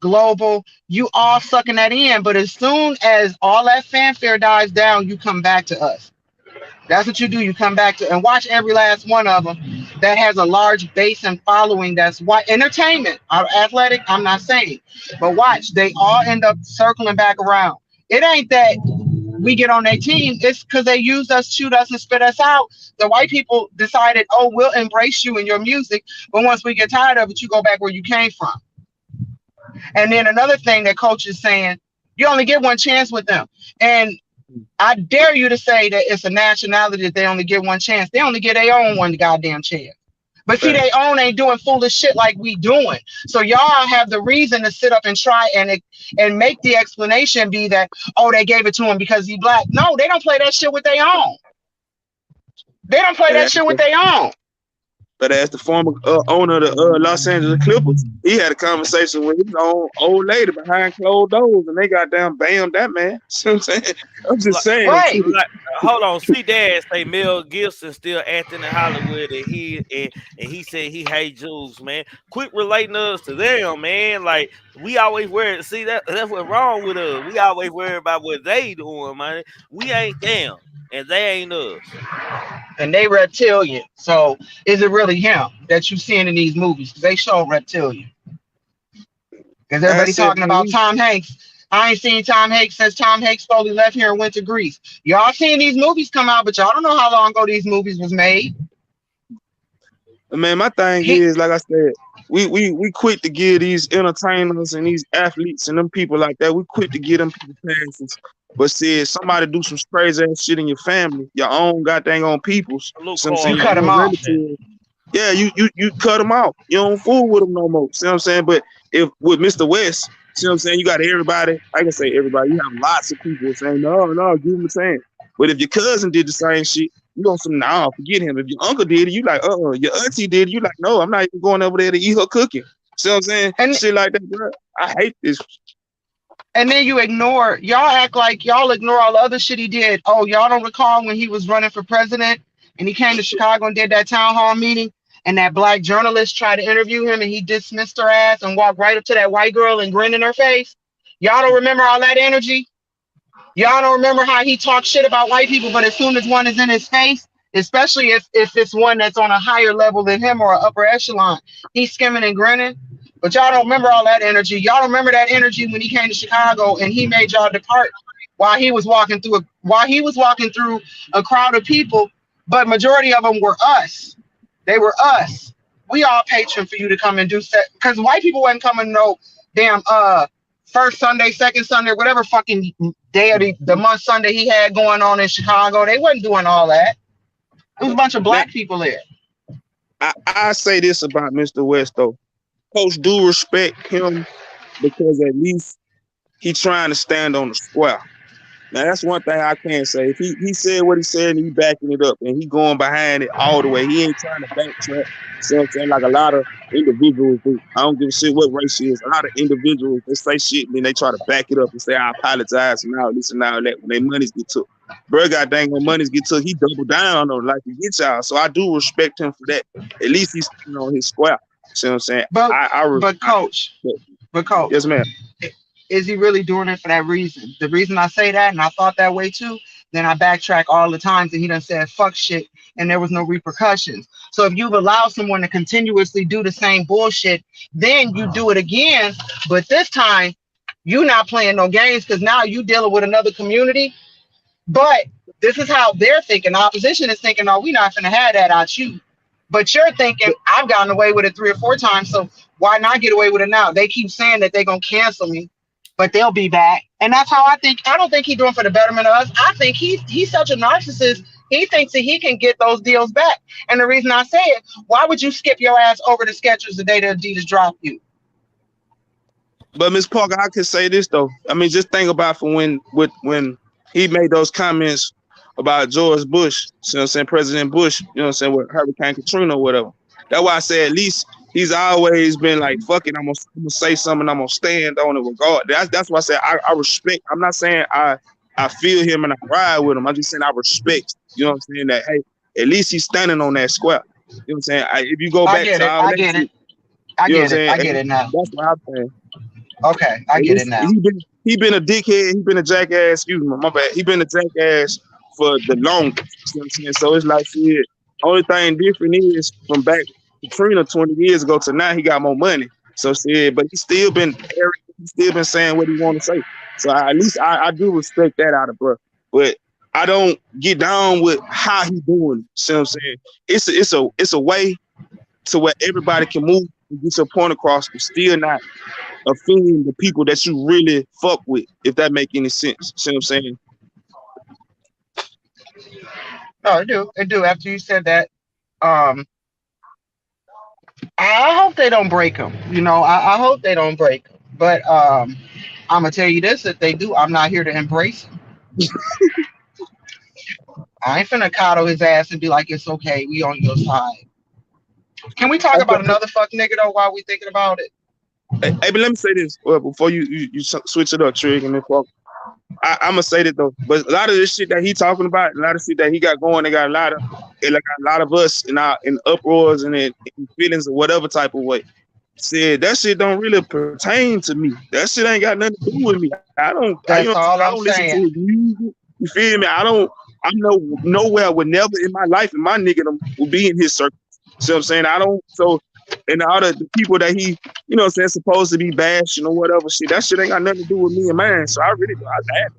global, you all sucking that in. But as soon as all that fanfare dies down, you come back to us. That's what you do. You come back to and watch every last one of them that has a large base and following. That's why entertainment, athletic. I'm not saying, but watch, they all end up circling back around. It ain't that we get on their team. It's because they used us, chewed us, and spit us out. The white people decided, oh, we'll embrace you and your music, but once we get tired of it, you go back where you came from. And then another thing that coach is saying, you only get one chance with them. And I dare you to say that it's a nationality that they only get one chance. They only get their own one goddamn chance. But see, they own ain't doing foolish shit like we doing. So y'all have the reason to sit up and try and make the explanation be that, oh, they gave it to him because he black. No, they don't play that shit with their own. They don't play that shit with their own. But as the former owner of the Los Angeles Clippers, he had a conversation with his own old lady behind closed doors, and they got down bammed that man. See what I'm saying? I'm just saying. Right. Like, hold on, see, Dad say Mel Gibson still acting in Hollywood, and he said he hate Jews, man. Quit relating us to them, man. Like we always worry. See that's what's wrong with us. We always worry about what they doing, man. We ain't them, and they ain't us. And they reptilian. So is it really him that you seeing in these movies? Because they show reptilian. Because everybody talking about Tom Hanks. I ain't seen Tom Hanks since Tom Hanks slowly left here and went to Greece. Y'all seen these movies come out, but y'all don't know how long ago these movies was made. Man, my thing is, like I said, we quit to give these entertainers and these athletes and them people like that. We quit to give them people passes. But see, somebody do some crazy ass shit in your family, your own goddamn own peoples. You cut them off. Yeah, you cut them out. You don't fool with them no more. See what I'm saying? But if with Mr. West, see what I'm saying, you got everybody. I can say everybody. You have lots of people saying no, give him a chance. But if your cousin did the same shit, you gonna say nah, forget him. If your uncle did it, you like your auntie did it, you like no, I'm not even going over there to eat her cooking. See what I'm saying? And shit like that, bro. I hate this. And then y'all act like y'all ignore all the other shit he did. Oh, y'all don't recall when he was running for president and he came to Chicago and did that town hall meeting and that black journalist tried to interview him and he dismissed her ass and walked right up to that white girl and grinned in her face. Y'all don't remember all that energy? Y'all don't remember how he talked shit about white people, but as soon as one is in his face, especially if it's one that's on a higher level than him or an upper echelon, he's skimming and grinning. But y'all don't remember all that energy. Y'all don't remember that energy when he came to Chicago and he made y'all depart while he was walking through a crowd of people. But majority of them were us. They were us. We all patron for you to come and do set because white people wasn't coming no damn first Sunday, second Sunday, whatever fucking day of the month Sunday he had going on in Chicago. They wasn't doing all that. It was a bunch of black people there. I say this about Mr. West though. Coach do respect him because at least he trying to stand on the square. Now that's one thing I can say. If he said what he said and he backing it up and he going behind it all the way, he ain't trying to backtrack. So I'm saying like a lot of individuals do. I don't give a shit what race she is. A lot of individuals they say shit and then they try to back it up and say I apologize and now this and now that when their monies get took. Bro, goddamn, when monies get took, he double down on like he get y'all. So I do respect him for that. At least he's on his square. See what I'm saying? But coach, yes, ma'am. Is he really doing it for that reason? The reason I say that, and I thought that way too, then I backtrack all the times that he done said fuck shit and there was no repercussions. So if you've allowed someone to continuously do the same bullshit, then you do it again, but this time you not playing no games because now you dealing with another community. But this is how they're thinking. The opposition is thinking, oh, we not finna have that out you. But you're thinking, I've gotten away with it 3 or 4 times, so why not get away with it now? They keep saying that they're going to cancel me, but they'll be back. And that's how I think. I don't think he's doing for the betterment of us. I think he's such a narcissist. He thinks that he can get those deals back. And the reason I say it, why would you skip your ass over the Skechers the day that Adidas dropped you? But Ms. Parker, I could say this, though. I mean, just think about for when he made those comments about George Bush, you know what I'm saying, President Bush, you know what I'm saying, with Hurricane Katrina or whatever. That's why I say at least he's always been like, fuck it, I'm gonna say something, I'm gonna stand on it regard. That's why I say I respect. I'm not saying I feel him and I ride with him. I'm just saying I respect, you know what I'm saying, that hey, at least he's standing on that square. You know what I'm saying? If you go back to all I get it. I get it now. That's what I'm saying. Okay, I get it now. He been a dickhead, he been a jackass, excuse me, my bad. He been a jackass for the longest. You know what I'm saying? So it's like shit. Only thing different is from back Katrina 20 years ago to now, he got more money. So shit, but he's still been saying what he want to say. So at least I do respect that out of bro. But I don't get down with how he doing it. See what I'm saying? It's a way to where everybody can move and get your point across, but still not offending the people that you really fuck with, if that make any sense. See what I'm saying? No, it do. It do. After you said that, um, I hope they don't break them. I hope they don't break them. But I'm gonna tell you this: if they do, I'm not here to embrace them. I ain't finna coddle his ass and be like, it's okay, we on your side. Can we talk about Okay. another fuck nigga though while we thinking about it? Hey, but let me say this before you switch it up, Trig, and then fuck. I'm gonna say that though, but a lot of this shit that he talking about, a lot of shit that he got going, they got a lot of us in uproars and in feelings or whatever type of way. Said that shit don't really pertain to me. That shit ain't got nothing to do with me. You know That's what I'm saying? all I I'm don't listen to saying. his music. You feel me? I'm nowhere would never in my life and my nigga will be in his circle. See what I'm saying? I don't so and all the people that he, you know what I'm saying, supposed to be bashing or whatever shit, that shit ain't got nothing to do with me and mine. So I really I laugh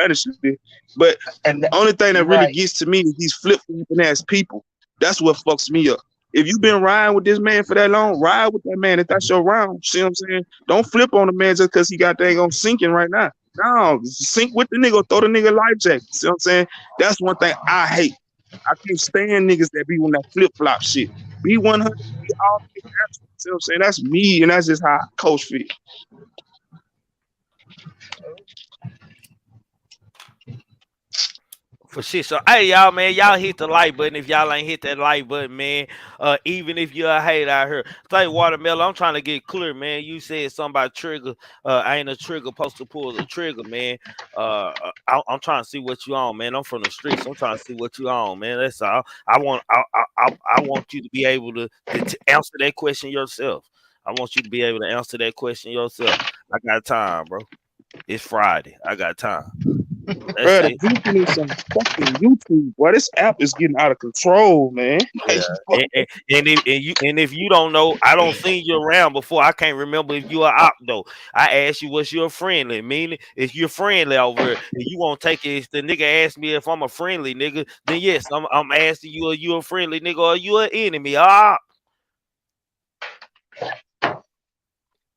honestly. But And only thing that you're really right. gets to me is these flip-flopping ass people. That's what fucks me up. If you've been riding with this man for that long, ride with that man if that's your round. See what I'm saying? Don't flip on the man just because he got dang on sinking right now. No, sink with the nigga, throw the nigga life jacket. See what I'm saying? That's one thing I hate. I can't stand niggas that be on that flip-flop shit. Be 100, be all natural. See what I'm saying? That's me, and that's just how coach feel. For shit. So hey y'all, man, y'all hit the like button if y'all ain't hit that like button, man. Even if you're a hater out here. Tell you watermelon, I'm trying to get clear, man. You said something about trigger. Ain't a trigger supposed to pull the trigger, man. I'm trying to see what you on, man. I'm from the streets. I'm trying to see what you on, man. That's all. I want you to be able to answer that question yourself. I want you to be able to answer that question yourself. I got time, bro. It's Friday. I got time. That's Bro, the it. beefing is some fucking YouTube. Boy, this app is getting out of control, man. Yeah, and if you don't know, I don't seen you around before. I can't remember if you are op though. I asked you what's your friendly, meaning if you're friendly over here, and you won't take it. If the nigga asked me if I'm a friendly nigga, then yes, I'm asking you, are you a friendly nigga or are you an enemy?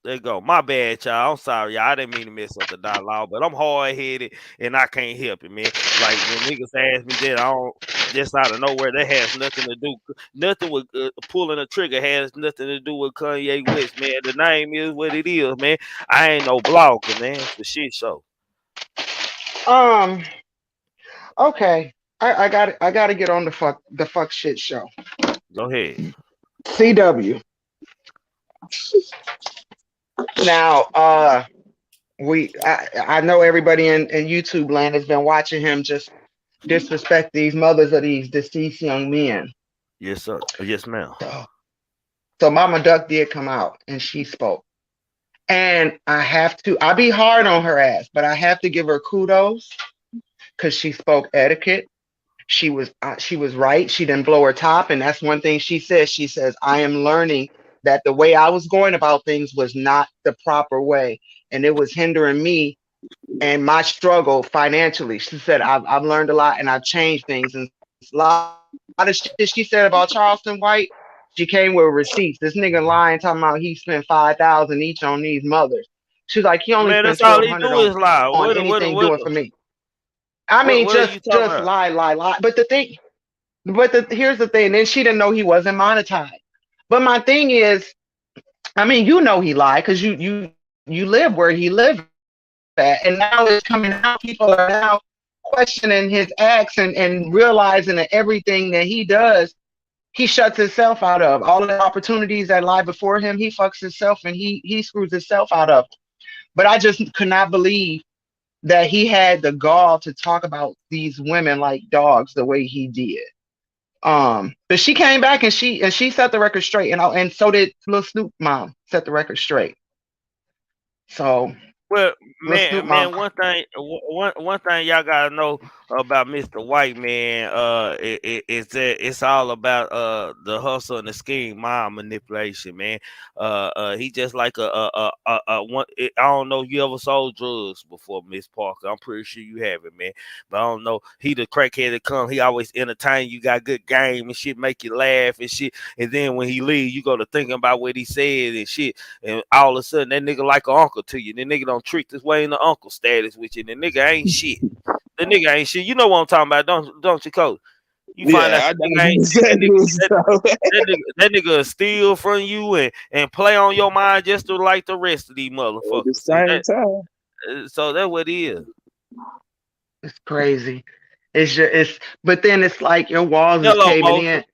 There you go. My bad, y'all. I'm sorry, y'all. I didn't mean to mess up the dialogue, but I'm hard headed and I can't help it, man. Like when niggas ask me that, I don't just out of nowhere. That has nothing to do, nothing with pulling a trigger has nothing to do with Kanye West, man. The name is what it is, man. I ain't no blogger, man. For shit show. Um. Okay. I got to get on the fuck shit show. Go ahead. CW. Now, I know everybody in YouTube land has been watching him just disrespect these mothers of these deceased young men. Yes, sir. Yes, ma'am. So Mama Duck did come out and she spoke. And I be hard on her ass, but I have to give her kudos because she spoke etiquette. She was right. She didn't blow her top, and that's one thing she says. She says, "I am learning that the way I was going about things was not the proper way, and it was hindering me and my struggle financially." She said, "I've learned a lot, and I've changed things." And a lot of shit she said about Charleston White, she came with receipts. This nigga lying, talking about he spent 5,000 each on these mothers. She's like, he only spent Man, that's twelve all he hundred do is lie. on anything doing for me. I mean, What are you talking just about? lie, lie, lie. But here's the thing. Then she didn't know he wasn't monetized. But my thing is, I mean, he lied because you live where he lived at, and now it's coming out. People are now questioning his acts and realizing that everything that he does, he shuts himself out of. All of the opportunities that lie before him, he fucks himself and he screws himself out of. But I just could not believe that he had the gall to talk about these women like dogs the way he did. But she came back and she set the record straight, and so did Lil Snoop mom set the record straight. So Well, Lil Snoop man, mom, one thing y'all gotta know about Mr. White, man, is that it's all about the hustle and the scheme, mind manipulation, man. He just like one. I don't know if you ever sold drugs before, Miss Parker. I'm pretty sure you haven't, man. But I don't know. He the crackhead that come. He always entertain you. Got good game and shit, make you laugh and shit. And then when he leave, you go to thinking about what he said and shit. And all of a sudden, that nigga like an uncle to you. The nigga don't treat this way in the uncle status with you. The nigga ain't shit. The nigga ain't shit. You know what I'm talking about, don't you, Coach? You find out Yeah, I that know nigga ain't exactly what you're talking about. that nigga steal from you and play on your mind just to like the rest of these At the motherfuckers. same time. So that's what it is. It's crazy. It's just it's but then it's like your walls is Hello, caving Moultrie. in.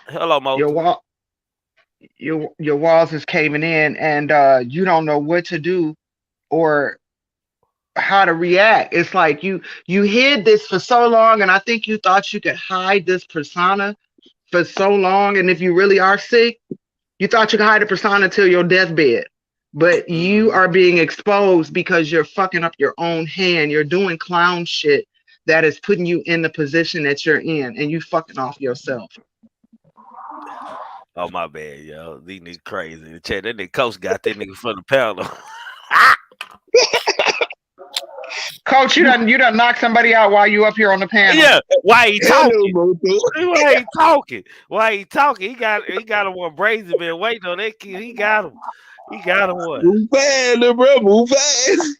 Hello, Your Moultrie. wall your walls is caving in and you don't know what to do or how to react. It's like you hid this for so long and I think you thought you could hide this persona for so long and if you really are sick, you thought you could hide a persona till your deathbed. But you Mm-hmm. are being exposed because you're fucking up your own hand. You're doing clown shit that is putting you in the position that you're in and you fucking off yourself. Oh my bad, yo. These niggas crazy. Check that nigga coach got that nigga from the panel. Coach, you done knock somebody out while you up here on the panel. Yeah, why he Hello, talking? Moto. Why he talking? Why he talking? He got him one brazen been waiting on that kid. He got him. He got him one. Move fast, little bro. Move fast.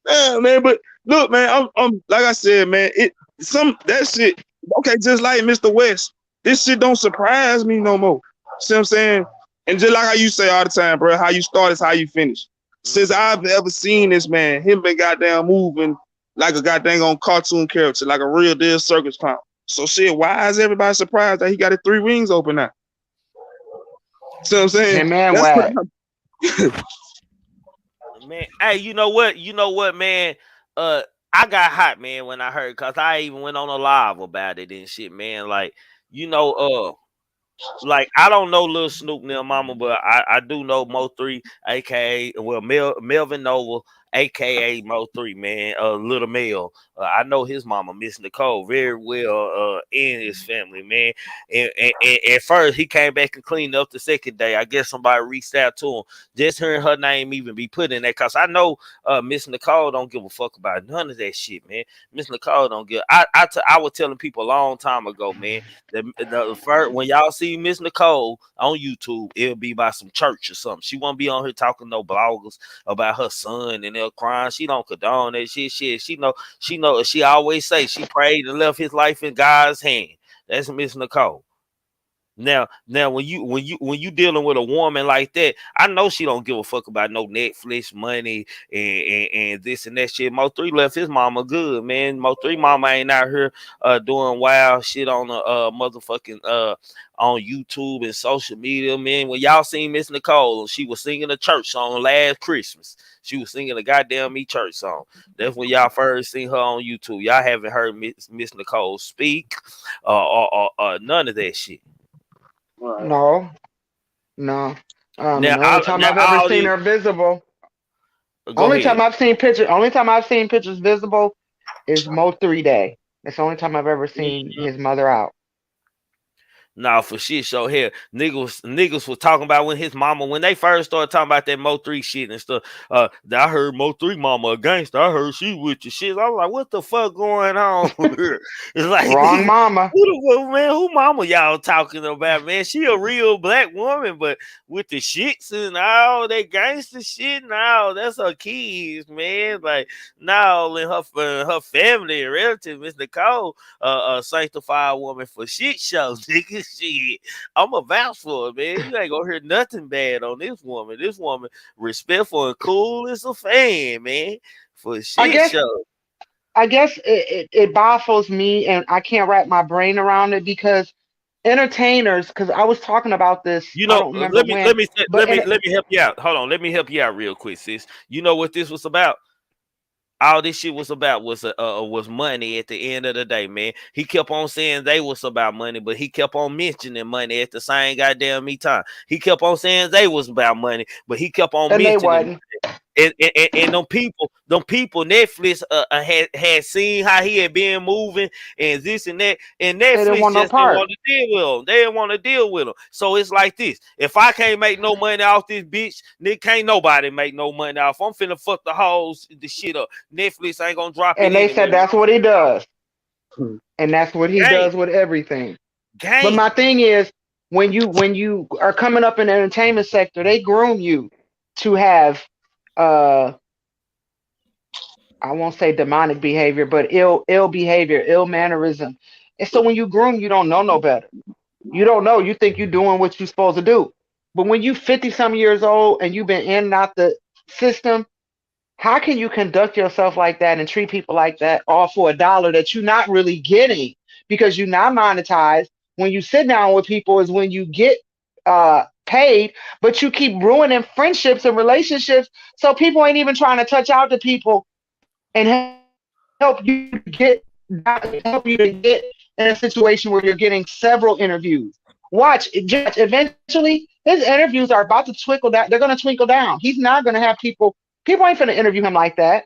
Yeah, man. But look, man, I'm like I said, man, that shit, okay, just like Mr. West, this shit don't surprise me no more. See what I'm saying? And just like how you say all the time, bro, how you start is how you finish. Since I've ever seen this man, him been goddamn moving like a goddamn on cartoon character, like a real deal circus clown. So shit, why is everybody surprised that he got his 3 rings open now? See what I'm saying? And man, That's what what? Man, hey, you know what? You know what, man? I got hot, man, when I heard, cause I even went on a live about it and shit, man. Like, you know, like I don't know Lil Snoop Lil Mama, but I do know Mo3, aka Melvin Noble, aka Mo3, man. Little Mel. I know his mama, Miss Nicole, very well. And his family, man. And at first he came back and cleaned up the second day. I guess somebody reached out to him. Just hearing her name even be put in there, cause I know Miss Nicole don't give a fuck about none of that shit, man. Miss Nicole don't give. I was telling people a long time ago, man. The first, when y'all see Miss Nicole on YouTube, it'll be by some church or something. She won't be on here talking no bloggers about her son and they're crying. She don't condone that shit. She know. She always say she prayed and left his life in God's hand. That's Miss Nicole. Now, when you dealing with a woman like that, I know she don't give a fuck about no Netflix money and this and that shit. Mo3 left his mama good, man. Mo3 mama ain't out here doing wild shit on the motherfucking on YouTube and social media, man. When y'all seen Miss Nicole, she was singing a church song last Christmas. She was singing a goddamn me church song. That's when y'all first seen her on YouTube. Y'all haven't heard Miss Nicole speak or none of that shit. right. No, no. Now, The only time I've ever all seen these, her visible, go ahead. only time I've seen pictures visible is Mo3 Day. That's the only time I've ever seen his mother out. Nah, for shit show here. Niggas was talking about when his mama, when they first started talking about that Mo3 shit and stuff. I heard Mo3 mama a gangster. I heard she with your shit. I was like, what the fuck going on here? It's like, Wrong nigga, mama. who mama y'all talking about, man? She a real black woman, but with the shits and all that gangster shit, no, that's her kids, man. Like, no, and her family and relatives, Miss Nicole, a sanctified woman for shit shows, nigga. Shit, I'm a vouch for it, man. You ain't gonna hear nothing bad on this woman. This woman respectful and cool as a fan, man. For I shit guess show. it baffles me and I can't wrap my brain around it because entertainers, because I was talking about this, You I know, don't remember when, but let me help you out. Hold on, let me help you out real quick, sis. You know what this was about? All this shit was about was money at the end of the day, man. He kept on saying they was about money, but he kept on mentioning money at the same goddamn time. He kept on saying they was about money, but he kept on and they mentioning. wasn't. And them people, Netflix had seen how he had been moving and this and that, and They didn't Netflix want no just didn't part. want to deal with him. They didn't want to deal with him. So it's like this: if I can't make no money off this bitch, Nick can't nobody make no money off. I'm finna fuck the shit up. Netflix ain't gonna drop it And they said anyway. that's what he does. And that's what he Gang, does with everything. But gang. my thing is, when you are coming up in the entertainment sector, they groom you to have uh I won't say demonic behavior, but ill behavior, ill mannerism. And so when you groom, you don't know no better. You don't know. You think you're doing what you're supposed to do. But when you 50 some years old and you've been in and out the system, how can you conduct yourself like that and treat people like that all for $1 that you're not really getting because you're not monetized? When you sit down with people is when you get paid, but you keep ruining friendships and relationships. So people ain't even trying to touch out to people and help you to help you to get in a situation where you're getting several interviews. Watch, Judge, eventually his interviews are about to twinkle down. They're going to twinkle down. He's not going to have people ain't finna interview him like that.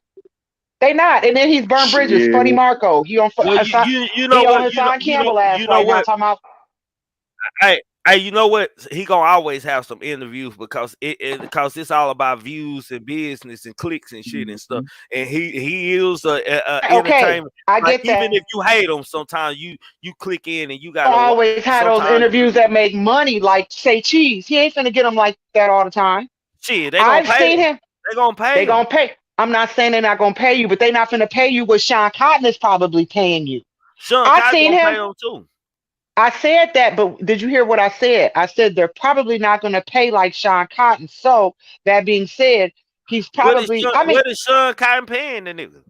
They not. And then he's burned bridges. Shit. Funny Marco. He on Well, he on Hassan Campbell ass right now talking about. Hey, you know what? He gonna always have some interviews because because it's all about views and business and clicks and shit and stuff. And he is a Okay, entertainment. I Like, get that. even if you hate him, sometimes you click in and you You gotta always have those interviews that make money, like say Cheese. He ain't finna get them like that all the time. shit. They gonna I've pay seen him. him. They gonna pay. They him. gonna pay. I'm not saying they're not gonna pay you, but they not finna pay you what Sean Cotton is probably paying you. Sean I Cotton seen gonna him. pay him too. I said that, but did you hear what I said? I said they're probably not going to pay like Sean Cotton. So that being said, he's probably. I mean, What is Sean Cotton paying the nigga?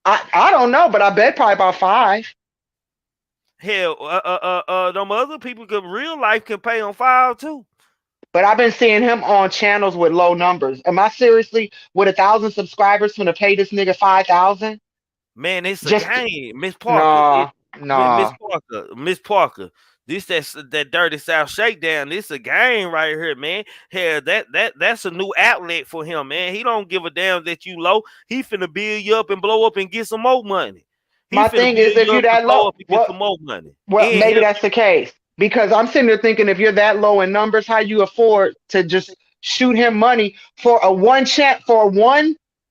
I don't know, but I bet probably about 5. Hell, them other people can real life can pay on 5 too. But I've been seeing him on channels with low numbers. Am I seriously with 1,000 subscribers going to pay this nigga 5,000? Man, it's a Just game, Miss Parker. nah. Miss Parker. This that dirty South shakedown. This a game right here, man. Hell, that's a new outlet for him, man. He don't give a damn that you low. He finna build you up and blow up and get some more money. He My finna thing build is, if you you're up and that blow low, up and get some more money. well, And maybe him, that's the case. Because I'm sitting there thinking, if you're that low in numbers, how you afford to just shoot him money for one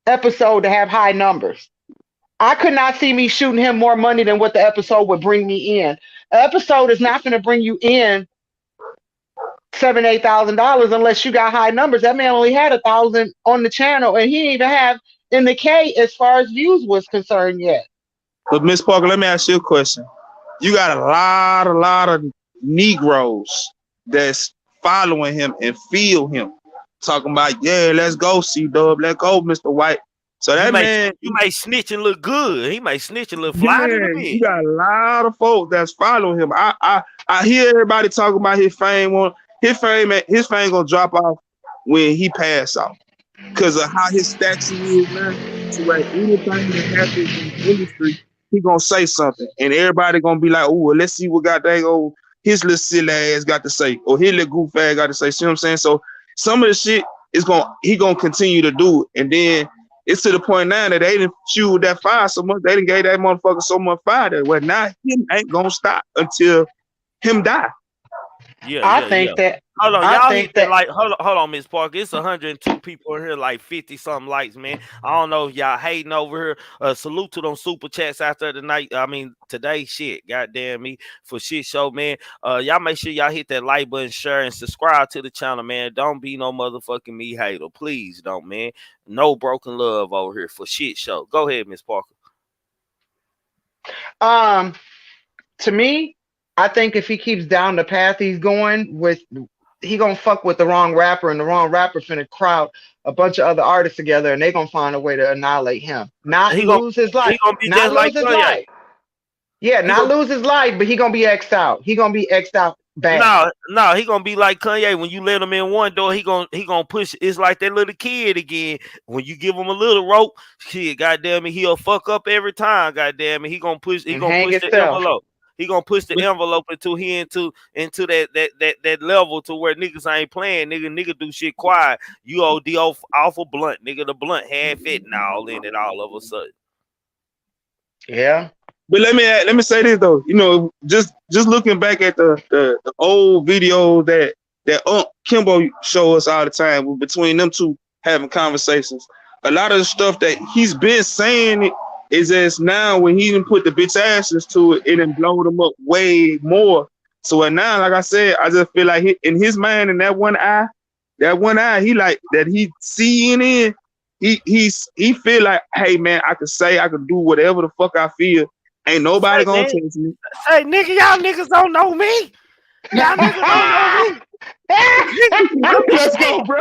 episode to have high numbers? I could not see me shooting him more money than what the episode would bring me in. An episode is not going to bring you in $7,000-8,000 unless you got high numbers. That man only had 1,000 on the channel, and he didn't even have in the K as far as views was concerned yet. But Miss Parker, let me ask you a question. You got a lot of Negroes that's following him and feel him, talking about, yeah, let's go, C-Dub, let's go, Mr. White. So that you may snitch and look good. He may snitch and look fly to the bed. You got a lot of folks that's following him. I hear everybody talking about his fame. His fame gonna drop off when he pass off because of how his stacks is now. So like anything that happens in the industry, he gonna say something, and everybody gonna be like, "Oh, well, let's see what his little silly ass got to say, or his little goof ass got to say." See what I'm saying? So some of the shit he gonna continue to do, and then it's to the point now that they didn't chew that fire so much, they didn't gave that motherfucker so much fire that well now him ain't gonna stop until him die. I think that. Hold on, I y'all think hit that that. like hold on, Miss Parker. It's 102 people in here, like 50 something likes, man. I don't know if y'all hating over here. Salute to them super chats out there tonight. I mean today, shit, goddamn me for shit show, man. Y'all make sure y'all hit that like button, share, and subscribe to the channel, man. Don't be no motherfucking me hater, please don't, man. No broken love over here for shit show. Go ahead, Miss Parker. To me, I think if he keeps down the path he's going with, he gonna fuck with the wrong rapper, and the wrong rapper finna crowd a bunch of other artists together, and they gonna find a way to annihilate him, not lose his life, He gonna be not just lose like his Kanye. life. Yeah, not lose his life, but he gonna be X'd out. He gonna be X'd out bad. No, he gonna be like Kanye. When you let him in one door, he gonna push. It's like that little kid again. When you give him a little rope, shit, goddamn it, he'll fuck up every time. Goddamn it, he gonna push. He gonna push the envelope. He gonna push the envelope into that level to where niggas ain't playing. Nigga do shit quiet. You OD off a blunt, nigga. The blunt had fentanyl in it all of a sudden. Yeah. But let me say this though, you know, just looking back at the old video that Kimbo show us all the time between them two having conversations. A lot of the stuff that he's been saying is as now when he didn't put the bitch asses to it, it didn't blow them up way more. So now, like I said, I just feel like in his mind, in that one eye, he like that he seeing in, he feel like, hey man, I could do whatever the fuck I feel. Ain't nobody gonna man, touch me. Hey, nigga, y'all niggas don't know me. Y'all niggas don't know me. I'm the Let's go, shit. bro.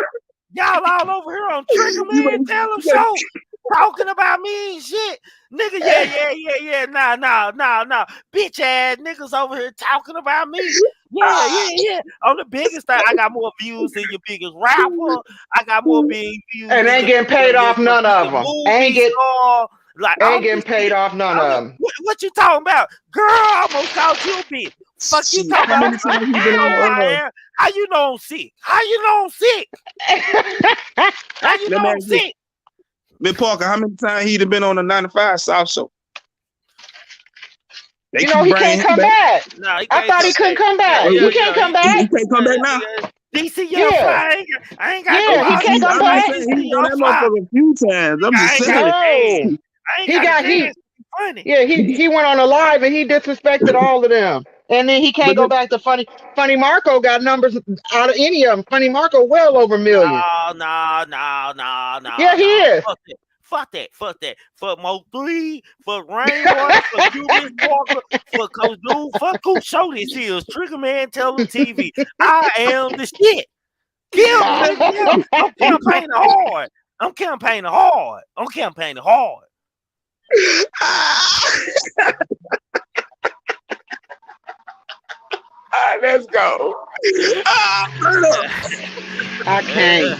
Y'all all over here on Triggamantellemtv You show talking about me and shit. Nigga, yeah. Nah. Bitch ass niggas over here talking about me. Yeah. I'm the biggest thing. I got more views than your biggest rapper. I got more big views And than ain't getting paid off none of them. movie star. Like, Ain't getting paid off none of them. What you talking about? Girl, I almost called you a bitch. Fuck you talking How about? many times you been I know who on? I am. How you know I'm sick? How you know I'm sick? How you Let know me I'm ask you, sick? Miss Parker, how many times he done been on the 95 South Show? They You keep know he bringing can't him come back. Nah, he I can't thought he couldn't come back. Yeah, He can't come back. He can't come back now. DC, you're Yeah. fine. I ain't got Yeah, no he can't come I'm just back. saying he's on that motherfucker a few times. I'm I just ain't saying. got a chance. No. I ain't He got a got chance. Funny. Yeah, he went on a live and he disrespected all of them. And then he can't But go back to Funny Marco got numbers out of any of them. Funny Marco well over millions. No. Yeah, he is. Fuck that. Fuck Mo 3, fuck Rainwater, fuck you, Miss Walker, fuck Coach Dude, fuck who show this is. Triggamantellemtv. I am the shit. Kill me, nigga. Kill. I'm campaigning hard. I'm campaigning hard. Let's go. I can't.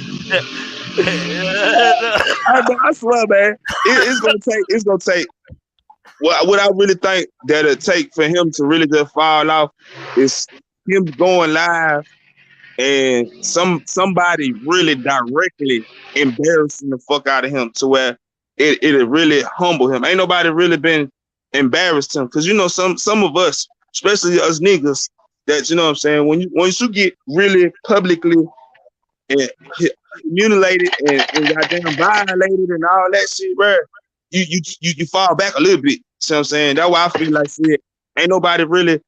I swear, man, it's gonna take. What I really think that it take for him to really just fall off is him going live and somebody really directly embarrassing the fuck out of him to where it really humble him. Ain't nobody really been embarrassed him, because you know some of us, especially us niggas, that you know what I'm saying, once you get really publicly and humiliated and goddamn violated and all that shit, bro, you fall back a little bit. See what I'm saying? That's why I feel like shit. Ain't nobody really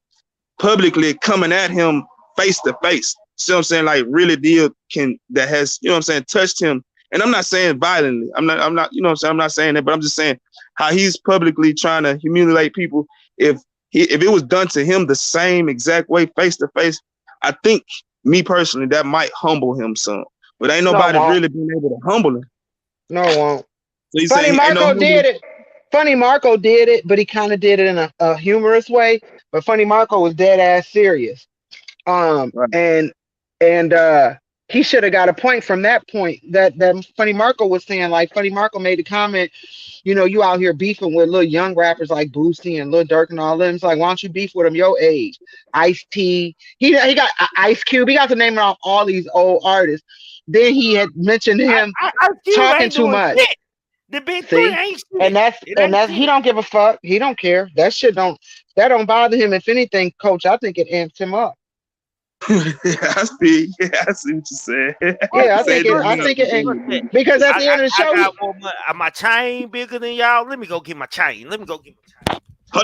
publicly coming at him face to face. See what I'm saying? Like really that has, you know what I'm saying, touched him. And I'm not saying violently. I'm not, you know what I'm saying? I'm not saying that, but I'm just saying how he's publicly trying to humiliate people. If it was done to him the same exact way, face to face, I think, me personally, that might humble him some. But ain't nobody really been able to humble him. No, it won't. So Funny Marco did it. Funny Marco did it, but he kind of did it in a humorous way. But Funny Marco was dead ass serious. Right. And he should have got a point from that point. That Funny Marco was saying, like, Funny Marco made the comment, you know, you out here beefing with little young rappers like Boosie and Lil Durk and all them. It's like, why don't you beef with them your age? Ice-T. He got Ice Cube. He got to name off all these old artists. Then he had mentioned him talking too much. Shit. The big three ain't shit. And that's he don't give a fuck. He don't care. That shit don't bother him. If anything, coach, I think it amps him up. I see what you're saying. Yeah, I think it because at the end of the show, I got more money. My chain bigger than y'all. Let me go get my chain. Hold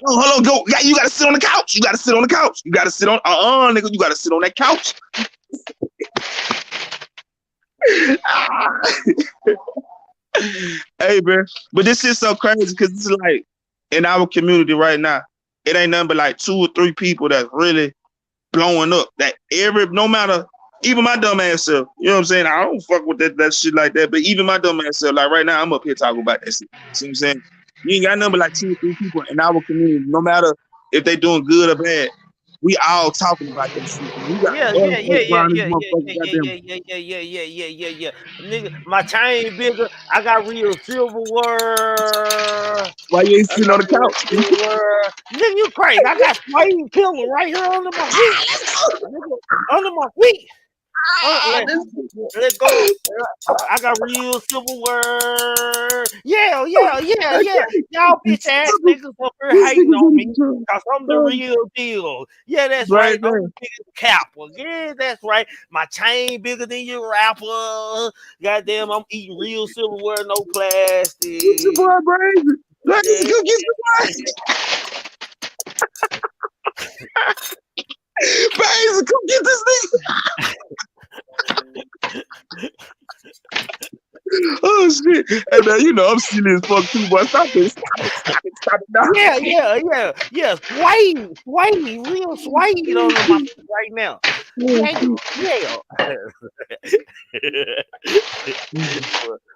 on, go. You gotta sit on the couch. You gotta sit on. Nigga, you gotta sit on that couch. Hey, man, but this is so crazy because it's like in our community right now, it ain't nothing but like 2 or 3 people that's really blowing up. That no matter, even my dumb ass self, you know what I'm saying? I don't fuck with that shit like that. But even my dumb ass self, like right now, I'm up here talking about that shit. See what I'm saying? You ain't got nothing but like 2 or 3 people in our community, no matter if they doing good or bad. We all talking about that shit. Yeah. Nigga, my chain bigger. I got real silverware. Why you ain't sitting on the couch? Nigga, you crazy. I got swing pillow right here under my feet. Under my feet. Let's go. I got real silverware. Yeah. Y'all bitch ass niggas up here hating on me because I'm the real deal. Yeah, that's right. I'm the biggest capper. Yeah, that's right. My chain bigger than your rapper. Goddamn, I'm eating real silverware, no plastic. Get your boy Brazy. Go get your boy. Brazy, come get this nigga. Oh shit! And you know I'm silly as fuck too, boy. Stop it now. Yeah. Sway, real sway on my right now. Yeah.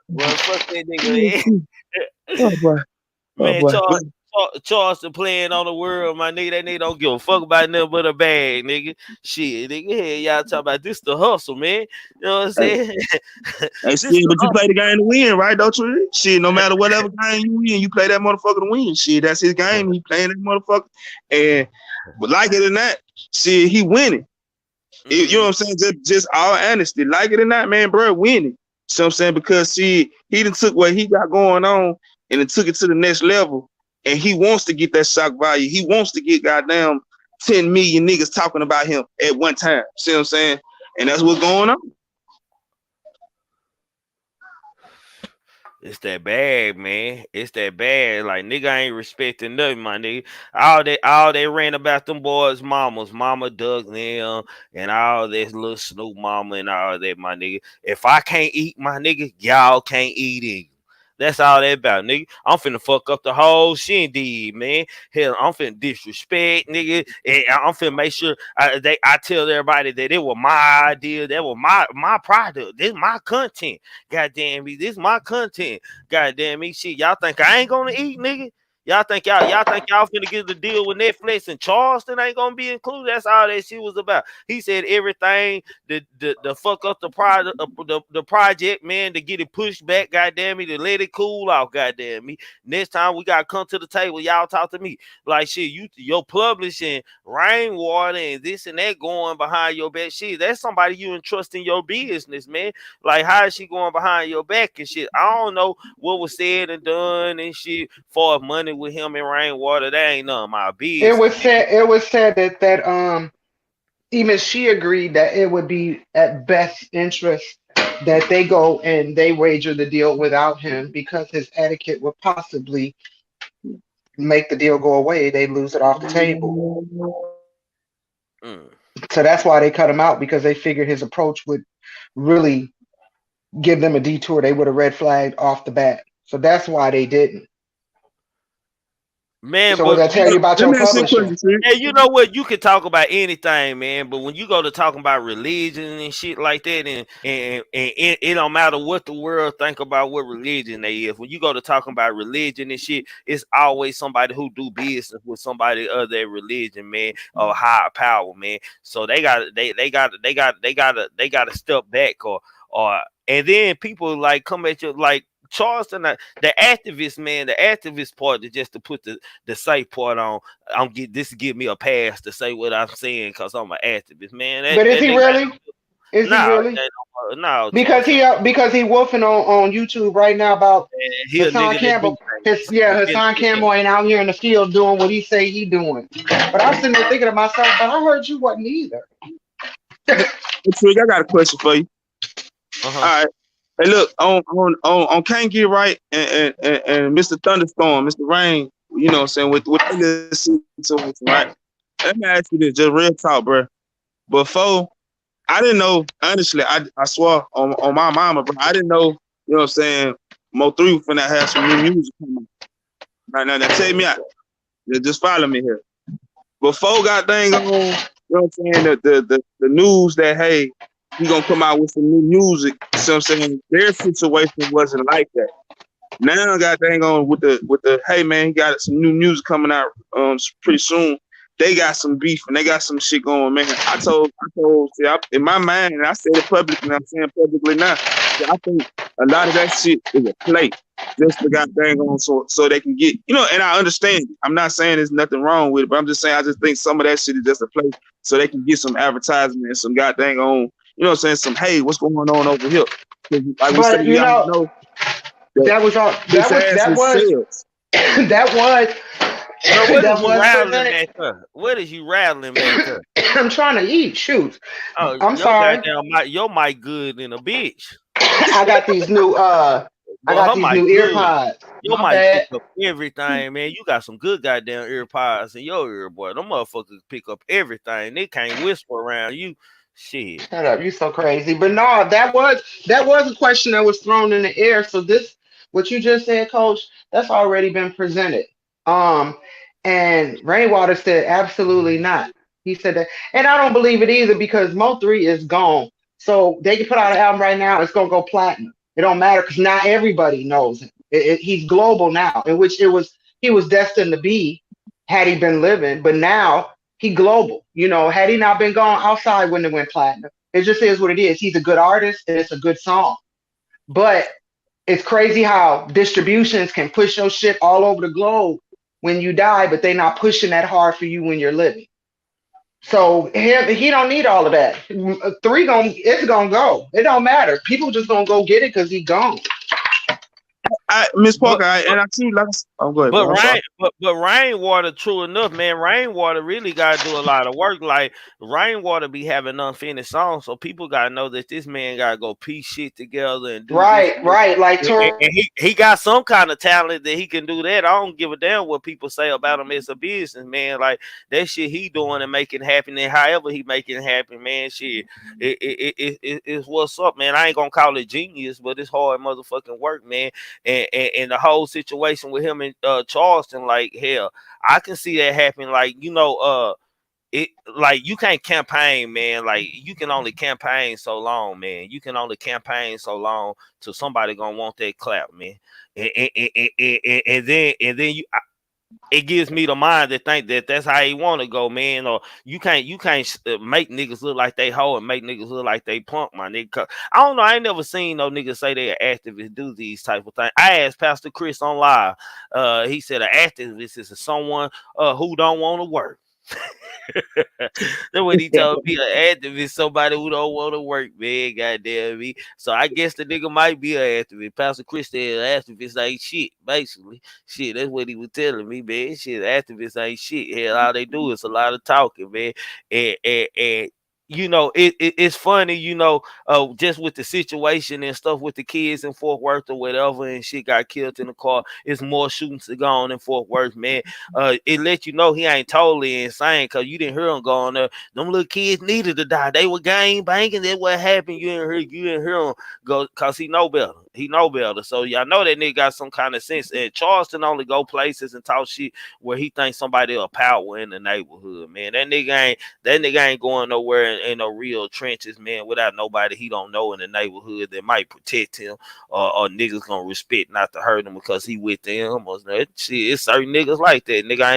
well, fuck that nigga, man. Oh boy. Man, Charleston playing on the world, my nigga. That nigga don't give a fuck about nothing but a bag, nigga. Shit, nigga. Hey, y'all talking about this the hustle, man. You know what I'm saying? Hey, shit, but you play the game to win, right? Don't you? Shit, no matter whatever game you win, you play that motherfucker to win. Shit, that's his game. He playing that motherfucker. And but like it or not, shit, he winning. You know what I'm saying? Just all honesty. Like it or not, man, bro, winning. So I'm saying, because he done took what he got going on and then took it to the next level. And he wants to get that shock value. He wants to get goddamn 10 million niggas talking about him at one time. See what I'm saying? And that's what's going on. It's that bad, man. It's that bad. Like, nigga ain't respecting nothing, my nigga. All they ran about them boys' mamas, Mama Doug them, and all this little Snoop mama and all that, my nigga. If I can't eat, my nigga, y'all can't eat it. That's all that about, nigga. I'm finna fuck up the whole shindig, man. Hell, I'm finna disrespect, nigga. And I'm finna make sure I tell everybody that it was my idea. That was my product. This my content. Goddamn me. This my content. Goddamn me. Shit, y'all think I ain't gonna eat, nigga? Y'all think y'all finna get the deal with Netflix and Charleston ain't gonna be included? That's all that shit was about. He said everything the fuck up the project, man, to get it pushed back, goddamn me, to let it cool off, goddamn me. Next time we gotta come to the table, y'all talk to me. Like shit, your publishing, rainwater and this and that going behind your back. Shit, that's somebody you entrust in your business, man. Like, how is she going behind your back and shit? I don't know what was said and done and shit for money with him and rainwater. That ain't none of my business. It was said that even she agreed that it would be at best interest that they go and they wager the deal without him, because his etiquette would possibly make the deal go away. They lose it off the table. So that's why they cut him out, because they figured his approach would really give them a detour. They would have red flagged off the bat. So that's why they didn't. Man, so what I tell you about your publisher? Yeah, you know what? You can talk about anything, man. But when you go to talking about religion and shit like that, and it don't matter what the world think about what religion they is. When you go to talking about religion and shit, it's always somebody who do business with somebody other than religion, man, or higher power, man. So they got to step back, or and then people like come at you like Charleston, the activist, man, the activist part is just to put the safe part on. Give me a pass to say what I'm saying because I'm an activist, man. But is he really? Is he really? No, because he woofing on YouTube right now about Hassan Campbell. Hassan Campbell ain't out here in the field doing what he say he doing. But I'm sitting there thinking to myself, but I heard you wasn't either. Trig, I got a question for you. All right. Hey, look, on Can't Get Right and Mr. Thunderstorm, Mr. Rain, you know what I'm saying, with this situation, right? Let me ask you this, just real talk, bro. Before, I didn't know, honestly, I swear on my mama, bro, I didn't know, you know what I'm saying, Mo3 was finna have some new music coming. Now, check me out. Just follow me here. Before got thing on, you know what I'm saying, the news that, hey, he gonna come out with some new music. So I'm saying their situation wasn't like that. Now I got thing on with the hey man, he got some new music coming out pretty soon. They got some beef and they got some shit going, man. I told see, in my mind, and I said it publicly, and I'm saying publicly now. I think a lot of that shit is a play, just to got dang on so they can get, you know. And I understand. I'm not saying there's nothing wrong with it, but I'm just saying I just think some of that shit is just a play, so they can get some advertisement and some goddamn on. You know what I'm saying? Some, hey, what's going on over here? Like we said, you know that was all. What is you rattling, man? I'm trying to eat. Shoot. Oh, I'm sorry. Your mic good in a bitch. I got these new ear pods. Your mic pick up everything, man. You got some good goddamn ear pods in your ear, boy. Them motherfuckers pick up everything. They can't whisper around you. Shit. Shut up, you so crazy. But no, that was a question that was thrown in the air. So this, what you just said, Coach, that's already been presented. Um, and Rainwater said absolutely not. He said that, and I don't believe it either because Mo3 is gone. So they can put out an album right now, it's gonna go platinum. It don't matter because not everybody knows him. He's global now, in which he was destined to be had he been living, but now he global. You know, had he not been gone outside, wouldn't have went platinum. It just is what it is. He's a good artist and it's a good song. But it's crazy how distributions can push your shit all over the globe when you die, but they not pushing that hard for you when you're living. So he don't need all of that. It's gonna go. It don't matter. People just gonna go get it because he gone. Miss But Parker, and I see like go ahead, But bro. I'm sorry. rainwater, true enough, man. Rainwater really gotta do a lot of work. Like rainwater be having unfinished songs, so people gotta know that this man gotta go piece shit together and do this. Right, right. Like And he got some kind of talent that he can do that. I don't give a damn what people say about him as a business, man. Like that shit he doing and making happen, and however he making happen, man. Shit, it's what's up, man. I ain't gonna call it genius, but it's hard motherfucking work, man. And the whole situation with him in Charleston, like hell, I can see that happen. Like it like you can't campaign, man. Like you can only campaign so long, man. You can only campaign so long till somebody gonna want that clap, man. And then it gives me the mind to think that that's how he want to go, man. Or you can't make niggas look like they hoe and make niggas look like they punk, my nigga. I don't know. I ain't never seen no niggas say they an activist do these type of things. I asked Pastor Chris on live. He said an activist is someone who don't want to work. That's what he told me. An activist, somebody who don't want to work, man. Goddamn me. So I guess the nigga might be an activist. Pastor Chris said activists ain't shit, basically. Shit, that's what he was telling me, man. Shit, activists ain't shit. Hell, all they do is a lot of talking, man. And you know, it's funny, you know, just with the situation and stuff with the kids in Fort Worth or whatever, and shit got killed in the car. It's more shootings to go on in Fort Worth, man. It let you know he ain't totally insane because you didn't hear him going there. Them little kids needed to die. They were gang banging. That's what happened. You didn't hear him go because he know better. He know better. So y'all know that nigga got some kind of sense. And Charleston only go places and talk shit where he thinks somebody a power in the neighborhood, man. That nigga ain't going nowhere in no real trenches, man, without nobody he don't know in the neighborhood that might protect him or niggas gonna respect not to hurt him because he with them or shit. It's certain niggas like that. Nigga, I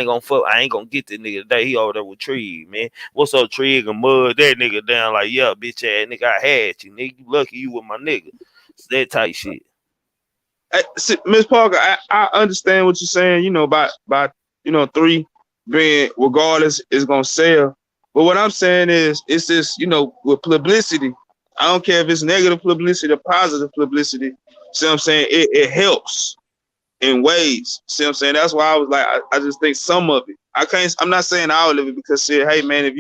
ain't gonna get this nigga today. He over there with Trig, man. What's up, Trig, and mud that nigga down like, yeah, bitch ass nigga, I had you, nigga. You lucky you with my nigga. It's that type shit. Miss Parker, I understand what you're saying, you know, about 3 being regardless is gonna sell. But what I'm saying is it's just, you know, with publicity, I don't care if it's negative publicity or positive publicity. See what I'm saying? It helps in ways. See what I'm saying? That's why I was like, I just think some of it. I'm not saying all of it because shit, hey man, if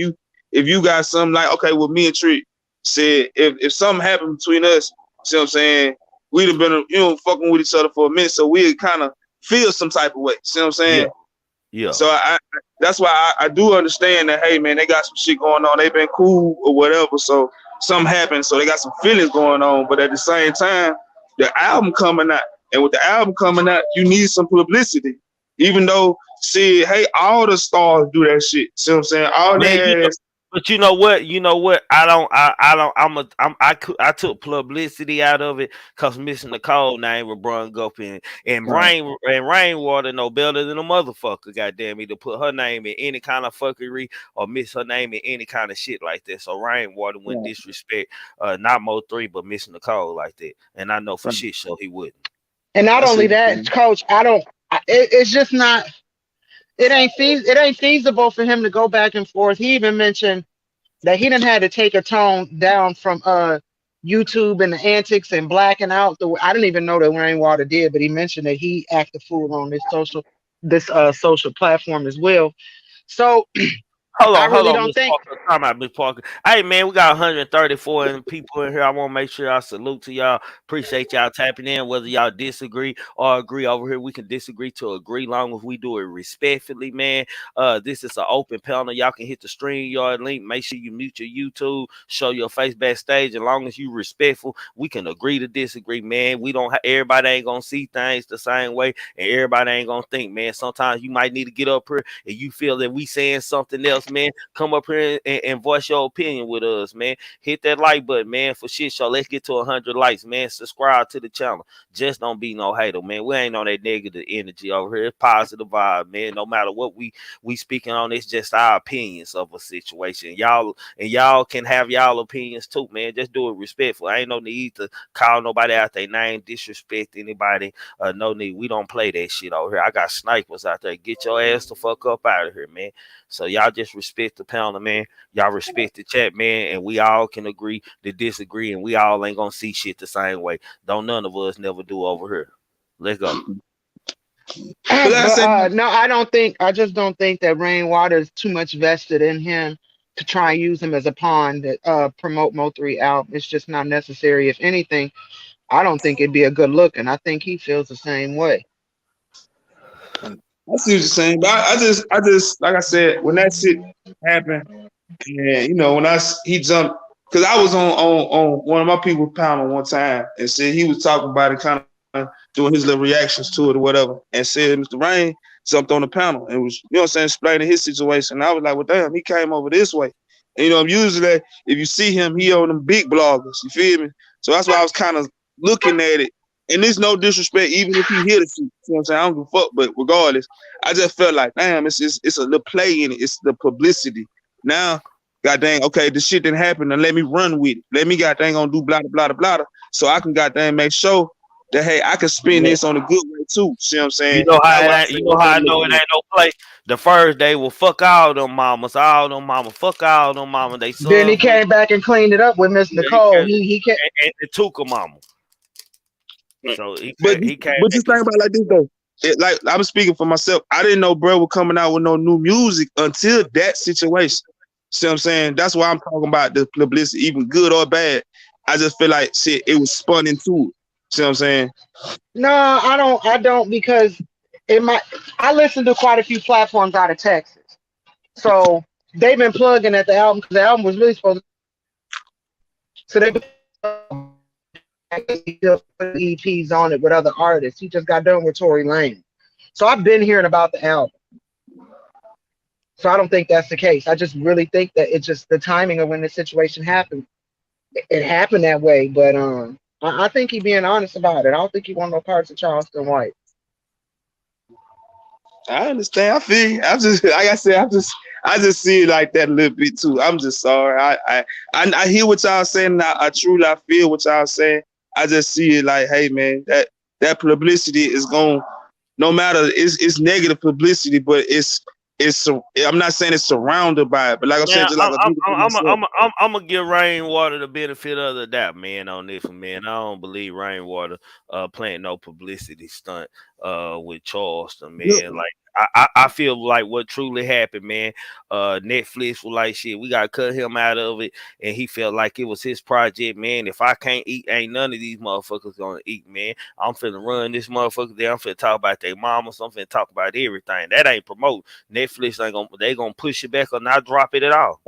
you got something like, okay, with me and Tree, said if something happened between us, see what I'm saying? We'd have been, you know, fucking with each other for a minute, so we'd kind of feel some type of way. See what I'm saying? Yeah. So that's why I do understand that, hey man, they got some shit going on. They've been cool or whatever. So something happened. So they got some feelings going on. But at the same time, the album coming out. And with the album coming out, you need some publicity. Even though, see, hey, all the stars do that shit. See what I'm saying? All that. But you know what? I took publicity out of it because Miss Nicole name was brung up and Rainwater no better than a motherfucker, goddamn me, to put her name in any kind of fuckery or miss her name in any kind of shit like that. So Rainwater wouldn't disrespect not Mo3 but Miss Nicole like that. And I know for shit so he wouldn't. And not only that, Coach, it's just not. It ain't feasible for him to go back and forth. He even mentioned that he didn't had to take a tone down from YouTube and the antics and blacking out. I didn't even know that Rainwater did, but he mentioned that he acted fool on this social platform as well. So I Hold really on, don't Miss think. Parker. Time out, Miss Parker. Hey, man, we got 134 people in here. I want to make sure I salute to y'all. Appreciate y'all tapping in. Whether y'all disagree or agree over here, we can disagree to agree. Long as we do it respectfully, man. This is an open panel. Y'all can hit the StreamYard link. Make sure you mute your YouTube. Show your face backstage. As long as you respectful, we can agree to disagree, man. We don't. Everybody ain't gonna see things the same way, and everybody ain't gonna think, man. Sometimes you might need to get up here and you feel that we saying something else, man, come up here and voice your opinion with us, man. Hit that like button, man, for shit show. Let's get to 100 likes, man. Subscribe to the channel. Just don't be no hater, man. We ain't on that negative energy over here. It's positive vibe, man. No matter what we speaking on, it's just our opinions of a situation. Y'all can have y'all opinions too, man. Just do it respectful. I ain't no need to call nobody out their name, disrespect anybody. No need. We don't play that shit over here. I got snipers out there. Get your ass the fuck up out of here, man. So y'all just respect the panel, man. Y'all respect the chat, man, and we all can agree to disagree, and we all ain't gonna see shit the same way. Don't none of us never do over here. Let's go. But like I said, But no, I don't think. I just don't think that Rainwater is too much vested in him to try and use him as a pawn to promote Mo3 album. It's just not necessary. If anything, I don't think it'd be a good look, and I think he feels the same way. I see what you're saying, but I just, like I said, when that shit happened, and you know, he jumped, because I was on one of my people's panel one time and said he was talking about it, kind of doing his little reactions to it or whatever, and said Mr. Rain jumped on the panel and was, you know what I'm saying, explaining his situation. And I was like, well, damn, he came over this way. And, you know, usually if you see him, he on them big bloggers, you feel me? So that's why I was kind of looking at it. And there's no disrespect, even if he hear the shit. You know what I'm saying? I don't give a fuck, but regardless, I just felt like, damn, it's a little play in it. It's the publicity. Now, god dang, okay, the shit didn't happen, and let me run with it. Let me god dang on do blah blah blah blah, so I can god dang make sure that hey, I can spin Yeah. this on a good way too. See what I'm You saying? know how That's it why I ain't, say you know let how I that look know it good. ain't no play. The first day will fuck all them mamas, fuck all them mamas. They Then he sons with came back and cleaned it up with Miss yeah, he Nicole. came He can. and the Tuka mama. So But he came but back just and think about it like this though. Like I'm speaking for myself. I didn't know bro was coming out with no new music until that situation. See what I'm saying? That's why I'm talking about the publicity, even good or bad. I just feel like shit, it was spun into it. See what I'm saying? No, I don't. I don't because it might. I listen to quite a few platforms out of Texas, so they've been plugging at the album because the album was really supposed. So they've been put EPs on it with other artists. He just got done with Tory Lane, so I've been hearing about the album. So I don't think that's the case. I just really think that it's just the timing of when the situation happened. It happened that way, but I think he being honest about it. I don't think he want no parts of Charleston White. I understand. I feel you. I'm just like I said. I just see it like that a little bit too. I'm just sorry. I hear what y'all saying. And I truly I feel what y'all saying. I just see it like, hey man, that publicity is going. No matter it's negative publicity, but it's. I'm not saying it's surrounded by it, but like I said, now just like a nigga for myself. I'm gonna give Rainwater the benefit of the doubt, man, on this one, man. I don't believe Rainwater playing no publicity stunt with Charleston, man. Like I feel like what truly happened, man. Netflix was like shit, we gotta cut him out of it, and he felt like it was his project, man. If I can't eat, ain't none of these motherfuckers gonna eat, man. I'm finna run this motherfucker there. I'm finna talk about their mamas. I'm finna talk about everything. That ain't promote. Netflix ain't gonna push it back or not drop it at all.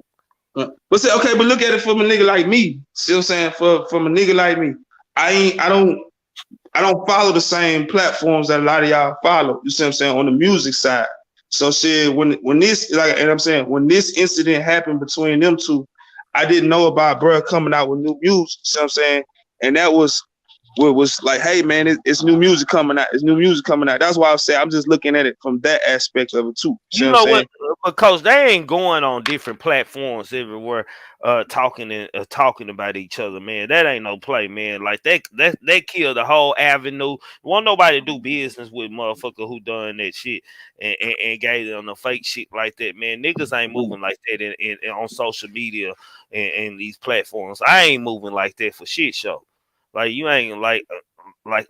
But say, okay, but look at it from a nigga like me. See what I'm saying? From a nigga like me, I don't follow the same platforms that a lot of y'all follow. You see what I'm saying? On the music side. So shit, when this like, and I'm saying when this incident happened between them two, I didn't know about bro coming out with new music. See what I'm saying? And that was what was like, hey man, it's new music coming out. It's new music coming out. That's why I say I'm just looking at it from that aspect of it too. See You what I'm know what? saying? Because they ain't going on different platforms everywhere, talking about each other, man. That ain't no play, man. Like they killed the whole avenue. Won't nobody do business with motherfucker who done that shit and gave them the fake shit like that, man. Niggas ain't moving like that on social media and these platforms. I ain't moving like that for shit show. Like you ain't like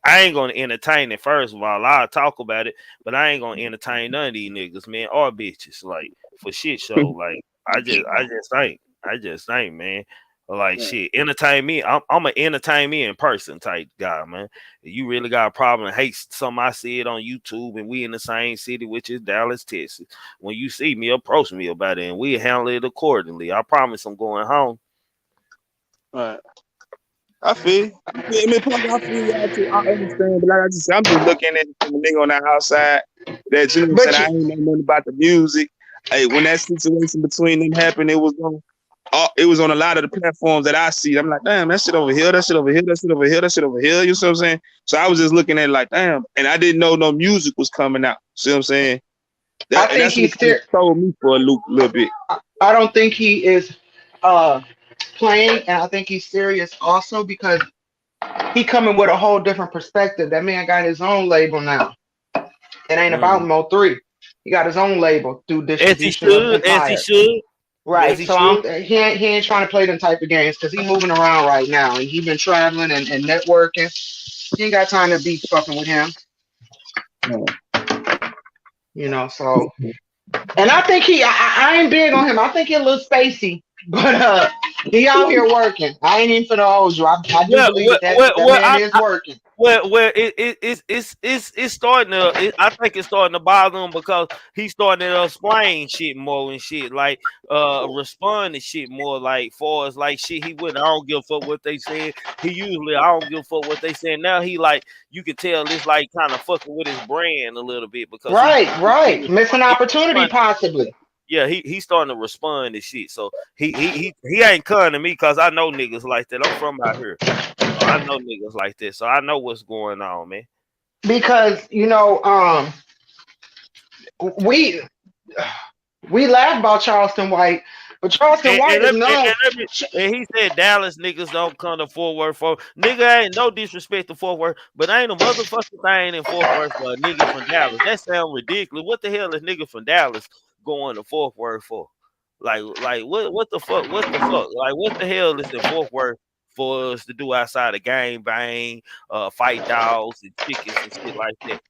I ain't gonna entertain it. First of all, I'll talk about it, but I ain't gonna entertain none of these niggas, man, or bitches. Like for shit show. Like I just think, man. Like shit, entertain me. I'm an entertain me in person type guy, man. If you really got a problem, hate something I see it on YouTube, and we in the same city, which is Dallas, Texas. When you see me, approach me about it, and we handle it accordingly. I promise I'm going home. Right. I feel. I mean, I feel y'all too. I understand, but like I just said, I'm just looking at it from a nigga on the outside. That you know, what I'm saying, I ain't know nothing about the music. Hey, when that situation between them happened, it was on a lot of the platforms that I see. I'm like, damn, that shit over here, that shit over here, that shit over here, that shit over here. You see what I'm saying? So I was just looking at it like, damn, and I didn't know no music was coming out. See what I'm saying? I think he's still told me for a little bit. I don't think he is playing, and I think he's serious also because he coming with a whole different perspective. That man got his own label now. It ain't about Mo3. He got his own label through distribution of as he should. Right. So he ain't trying to play them type of games because he's moving around right now and he been traveling and networking. He ain't got time to be fucking with him. You know, so and I think I ain't big on him. I think he a little spacey, but he out here working. I ain't even finna hold you. I do believe that man is working. It's starting to. I think it's starting to bother him because he's starting to explain shit more and shit, like respond to shit more, like far as like shit he wouldn't. I don't give a fuck what they said. He usually I don't give a fuck what they said. Now he like you can tell it's like kind of fucking with his brand a little bit because right, missing opportunity possibly. Yeah, he's starting to respond to shit. So he ain't coming to me because I know niggas like that. I'm from out here. I know niggas like this, so I know what's going on, man. Because you know, we laugh about Charleston White, but Charleston White is known. And he said Dallas niggas don't come to Fort Worth for nigga. Ain't no disrespect to Fort Worth, but ain't a motherfucking thing in Fort Worth for a nigga from Dallas. That sounds ridiculous. What the hell is nigga from Dallas going to Fort Worth for? Like what the fuck? What the fuck? Like what the hell is in Fort Worth for us to do outside of gang bang, fight dogs and chickens and shit like that?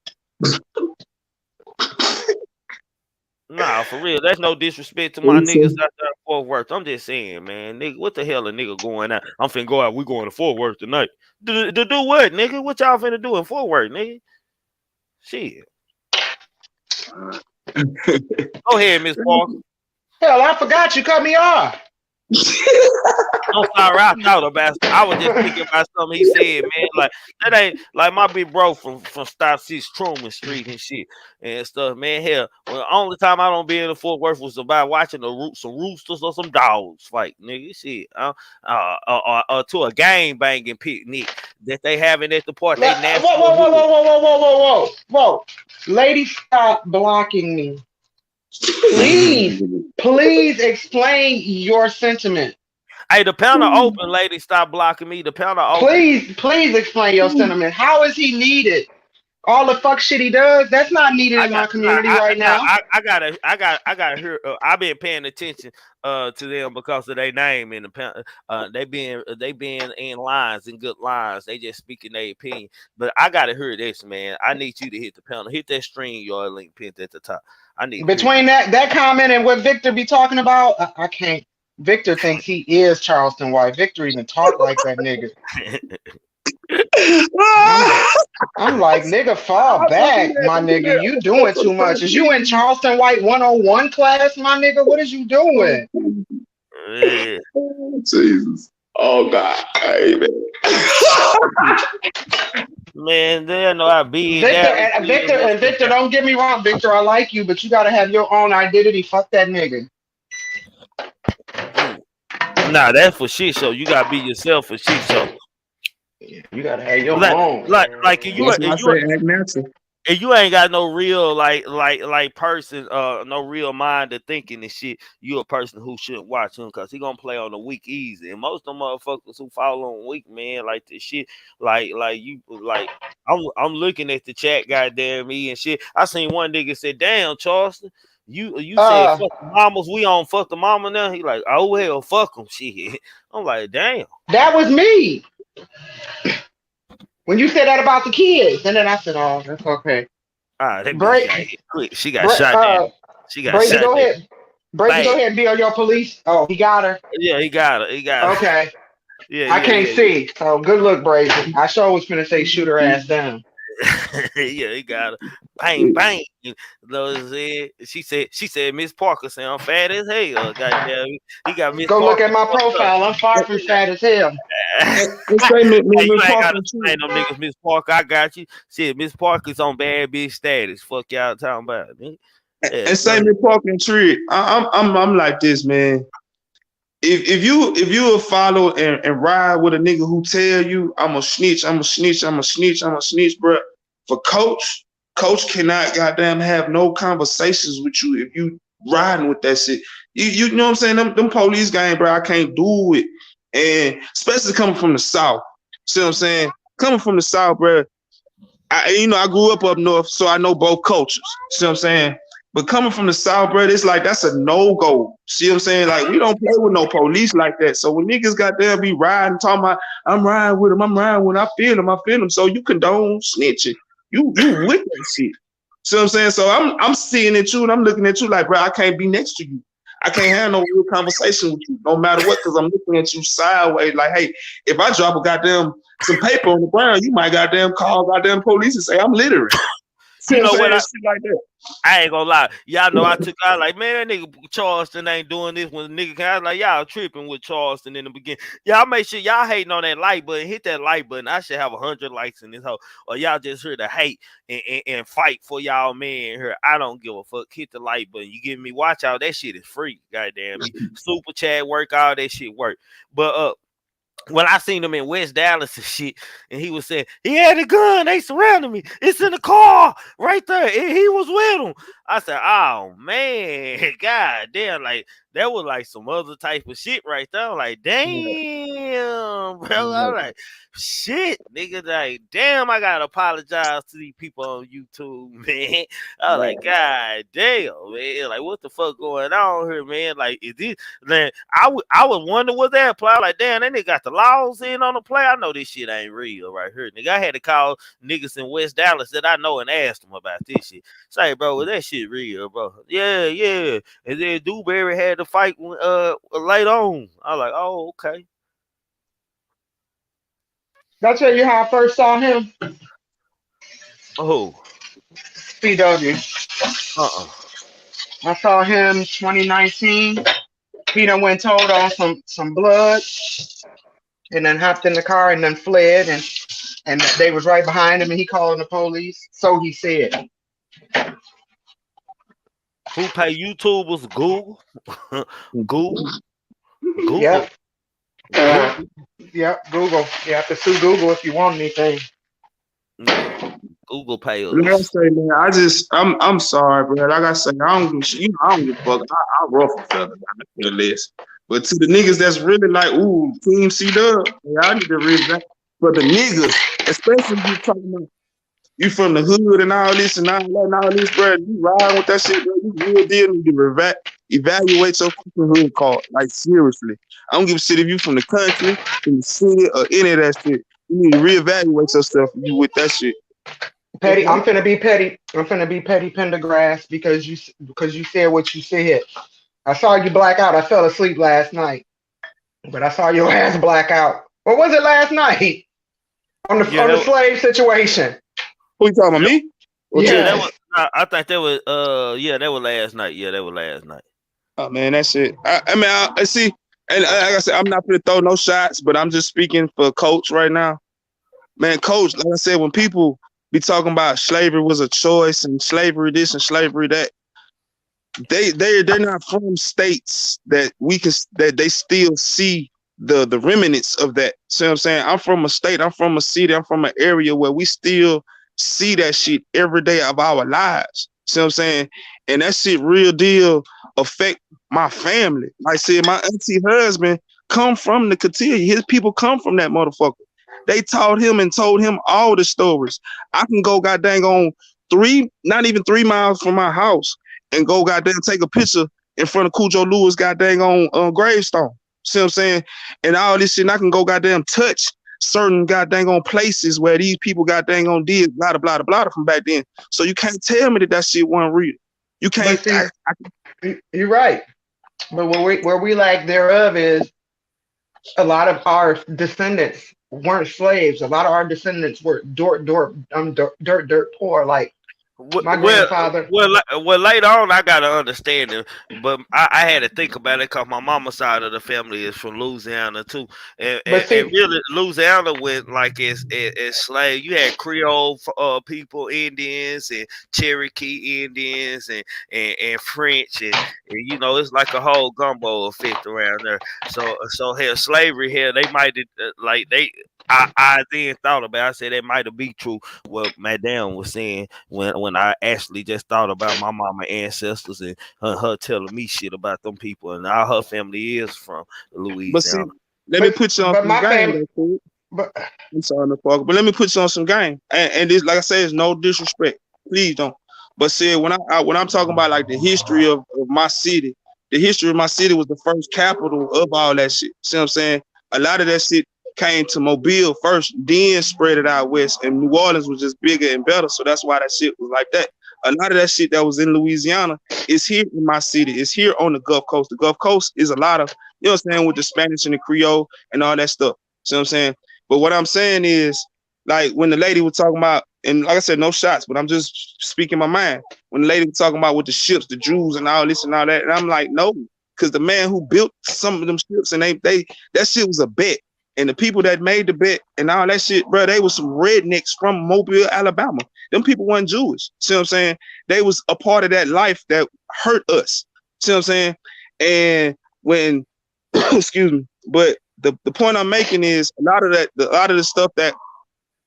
Nah, for real. That's no disrespect to my niggas out there in Fort Worth. I'm just saying, man, nigga, what the hell a nigga going out? I'm finna go out. We going to Fort Worth tonight. To do what, nigga? What y'all finna do in Fort Worth, nigga? Shit. Go ahead, Miss Parker. Hell, I forgot you cut me off. I'm sorry, I thought about it. I was just thinking about something he said, man. Like that ain't like my big bro from Stop 6 Truman Street and shit and stuff, man. Hell, well, the only time I don't be in the Fort Worth was about watching some roosters or some dogs fight, nigga. Shit, to a gang banging picnic that they having at the park. Whoa! Lady, stop blocking me. Please explain your sentiment. Hey, the panel open, lady. Stop blocking me. The panel open. Please explain your sentiment. How is he needed? All the fuck shit he does, that's not needed in my community right now. I gotta hear. I've been paying attention to them because of their name in the panel. They been in lines and good lines. They just speaking their opinion. But I gotta hear this, man. I need you to hit the panel. Hit that stream yard link pinned at the top. I need between that comment and what Victor be talking about. I can't. Victor thinks he is Charleston White. Victor even talk like that nigga. I'm like, nigga, fall back, my nigga. You doing too much. Is you in Charleston White 101 class, my nigga? What is you doing? Jesus. Oh God. Hey, man, they know I be Victor, don't get me wrong, Victor. I like you, but you gotta have your own identity. Fuck that nigga. Nah, that's for shit show. You gotta be yourself for shit show. You gotta have your own. Like if you ain't got no real like person, no real mind of thinking and shit, you a person who shouldn't watch him because he gonna play on the weak easy. And most of them motherfuckers who fall on weak, man, like this shit, like I'm looking at the chat, goddamn me and shit. I seen one nigga say, "Damn, Charleston, you said fuck the mamas, we on fuck the mama now." He like, "Oh hell, fuck them." Shit. I'm like, damn. That was me. When you said that about the kids, and then I said, "Oh, that's okay." She got shot down. She got shot down. Brady, go Bad. ahead and be on your police. Oh, he got her. Yeah, he got it. He got it. Okay. Yeah, I yeah, can't yeah, see. So good look, Brady. I sure was finna say shoot her ass down. yeah. Yeah, he got it. Bang, bang. You know what I'm saying? She said Miss Parker said I'm fat as hell. Goddamn, he got Miss Go look Parker at my fucked up. profile. I'm far from fat as hell. Let's say Hey, you Miss ain't Parker gotta too. explain them niggas, Miss Parker. I got you. Shit, Miss Parker's on bad bitch status. Fuck y'all talking about. Nigga. Yeah, And go say ahead. Miss Parker and Trick. I'm like this, man. If you will follow and ride with a nigga who tell you I'm a snitch, I'm a snitch, I'm a snitch, I'm a snitch, bro. For coach cannot goddamn have no conversations with you if you riding with that shit. You know what I'm saying? Them police gang, bro, I can't do it. And especially coming from the South. See what I'm saying? Coming from the South, bro. I grew up north, so I know both cultures. See what I'm saying? But coming from the South, bro, it's like that's a no-go. See what I'm saying? Like, we don't play with no police like that. So when niggas got there be riding, talking about, I'm riding with him, I feel him. So you condone snitching. You with that shit. See what I'm saying? So I'm seeing at you and I'm looking at you like, bro, I can't be next to you. I can't have no real conversation with you, no matter what, because I'm looking at you sideways. Like, hey, if I drop a goddamn some paper on the ground, you might goddamn call goddamn police and say I'm littering. See You what I'm know what? saying? Shit like that. I ain't gonna lie. Y'all know I like, man, that nigga Charleston ain't doing this when the nigga I was like, y'all tripping with Charleston in the beginning. Y'all make sure y'all hating on that like button. Hit that like button. I should have 100 likes in this hole. Or y'all just here to hate and fight for y'all man here. I don't give a fuck. Hit the like button. You give me watch out. That shit is free. Goddamn. Super chat work, all that shit work. But when I seen him in West Dallas and shit, and he was saying, he had a gun, they surrounded me. It's in the car right there. And he was with him. I said, oh man, god damn, like that was like some other type of shit right there. I'm like, damn, bro. I'm like, shit, nigga, like, damn, I gotta apologize to these people on YouTube, man. I was like, god damn, man. Like, what the fuck going on here, man? Like, is this man? I would wonder what that apply. Like, damn, that nigga got the laws in on the play. I know this shit ain't real right here, nigga. I had to call niggas in West Dallas that I know and ask them about this shit. Say, bro, was that shit real, bro? Yeah, yeah. And then Dewberry had to fight later on. I was like, oh, okay. Did I tell you how I first saw him? Oh, PW. I saw him 2019. He done went told on some blood and then hopped in the car and then fled and they was right behind him and he called the police. So he said. Who pay YouTubers? Google. Google. Google. Yep. Google. Yep. Google. You have to sue Google if you want anything. Google pay us. Like I say, man, I'm sorry, bro. Like I say, I don't give a fuck. I ruffle feathers on the list. But to the niggas that's really like, ooh, Team C-Dub, yeah, I need to read that. But the niggas, especially if you talking about you from the hood and all this and all that and all this, bro, you ride with that shit, bro. You real deal need to evaluate your fucking hood card. Like, seriously. I don't give a shit if you from the country, from the city, or any of that shit. You need to reevaluate yourself if you with that shit. Petty, I'm finna be petty. I'm finna be petty Pendergrass because you said what you said. I saw you black out. I fell asleep last night, but I saw your ass black out. What was it last night? On the slave situation. Who you talking about, me? Yeah, that was. I think that was. That was last night. Yeah, that was last night. Oh man, that shit. I mean, I see, and like I said, I'm not gonna throw no shots, but I'm just speaking for Coach right now. Man, Coach, like I said, when people be talking about slavery was a choice and slavery this and slavery that, they're not from states that they still see the remnants of that. See what I'm saying? I'm from a state, I'm from a city, I'm from an area where we still see that shit every day of our lives. See what I'm saying? And that shit real deal affect my family. Like I said, my auntie husband come from the Cotillion. His people come from that motherfucker. They taught him and told him all the stories. I can go goddamn on not even 3 miles from my house and go goddamn take a picture in front of Cujo Lewis goddamn on gravestone. See what I'm saying? And all this shit, and I can go goddamn touch certain goddamn on places where these people goddamn on did blah blah blah blah from back then. So you can't tell me that shit wasn't real. You can't. you're right. But where we lack thereof is a lot of our descendants weren't slaves. A lot of our descendants were dirt poor. Like my Well, grandfather. well, later on, I got to understand it, but I had to think about it because my mama's side of the family is from Louisiana too, and, But and, and see, really Louisiana went like it's slave. You had Creole people, Indians, and Cherokee Indians, and French, and it's like a whole gumbo effect around there. So hell, slavery here, they might like they. I then thought about. I said that might have been true. What Madame was saying when I actually just thought about my mama ancestors and her telling me shit about them people and all her family is from But see, Louisiana. let me but put you on but some my game, family. though, fool. But I'm sorry, no fuck, but let me put you on some game. And this, like I say, is no disrespect. Please don't. But see, when I'm talking about like the history of my city, the history of my city was the first capital of all that shit. See what I'm saying? A lot of that shit came to Mobile first, then spread it out west, and New Orleans was just bigger and better. So that's why that shit was like that. A lot of that shit that was in Louisiana is here in my city. It's here on the Gulf Coast. The Gulf Coast is a lot of, you know what I'm saying, with the Spanish and the Creole and all that stuff. See what I'm saying? But what I'm saying is, like when the lady was talking about, and like I said, no shots, but I'm just speaking my mind. When the lady was talking about with the ships, the Jews and all this and all that, and I'm like, no, because the man who built some of them ships and they that shit was a bet. And the people that made the bet and all that shit, bro, they was some rednecks from Mobile, Alabama. Them people weren't Jewish. See what I'm saying? They was a part of that life that hurt us. See what I'm saying? And when excuse me, but the point I'm making is a lot of the stuff that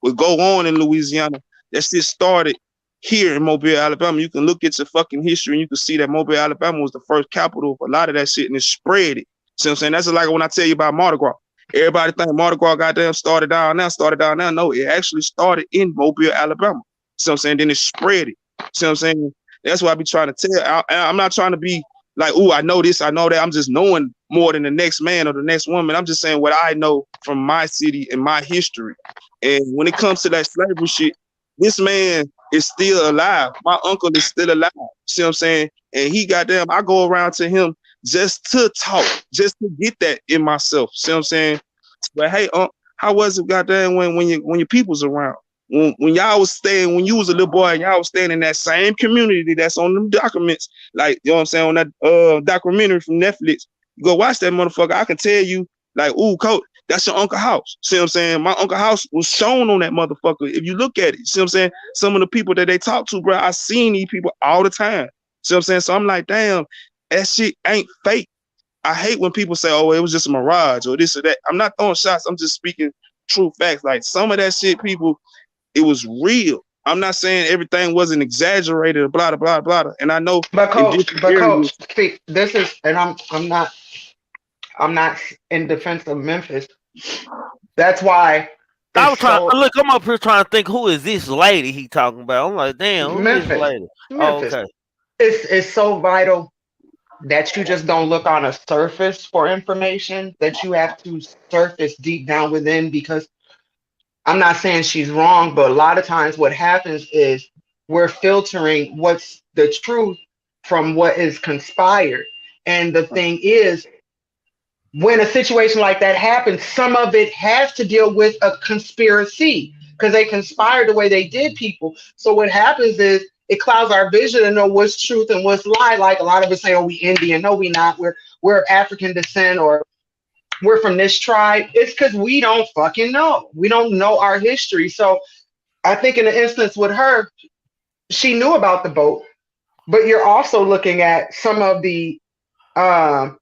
would go on in Louisiana, that shit started here in Mobile, Alabama. You can look at your fucking history and you can see that Mobile, Alabama was the first capital of a lot of that shit and it spread it. See what I'm saying? That's like when I tell you about Mardi Gras. Everybody think Mardi Gras goddamn started down now. No, it actually started in Mobile, Alabama. See what I'm saying? Then it spread it. See what I'm saying? That's what I be trying to tell. I'm not trying to be like, oh, I know this, I know that. I'm just knowing more than the next man or the next woman. I'm just saying what I know from my city and my history. And when it comes to that slavery shit, this man is still alive. My uncle is still alive. See what I'm saying? And he goddamn, I go around to him just to talk, just to get that in myself. See what I'm saying? But hey, how was it goddamn when your people's around? When y'all was staying, when you was a little boy and y'all was staying in that same community that's on them documents, like, you know what I'm saying, on that documentary from Netflix, you go watch that motherfucker. I can tell you, like, ooh, coach, that's your uncle house. See what I'm saying? My uncle house was shown on that motherfucker. If you look at it, see what I'm saying? Some of the people that they talk to, bro, I seen these people all the time. See what I'm saying? So I'm like, damn, that shit ain't fake. I hate when people say, oh, it was just a mirage or this or that. I'm not throwing shots. I'm just speaking true facts. Like some of that shit, people, it was real. I'm not saying everything wasn't exaggerated, blah, blah, blah, blah. And I know but in coach, different but areas, coach, see, this is, and I'm not in defense of Memphis. That's why I it's was trying. so Look, I'm up here trying to think who is this lady he talking about. I'm like, damn, who this Memphis, lady? Oh, Memphis. okay. It's so vital that you just don't look on a surface for information, that you have to surface deep down within, because I'm not saying she's wrong, but a lot of times what happens is we're filtering what's the truth from what is conspired. And the thing is, when a situation like that happens, some of it has to deal with a conspiracy because they conspired the way they did people. So what happens is it clouds our vision to know what's truth and what's lie. Like a lot of us say, "Oh, we Indian." No, we not. We're of African descent, or we're from this tribe. It's because we don't fucking know. We don't know our history. So I think in the instance with her, she knew about the boat, but you're also looking at some of um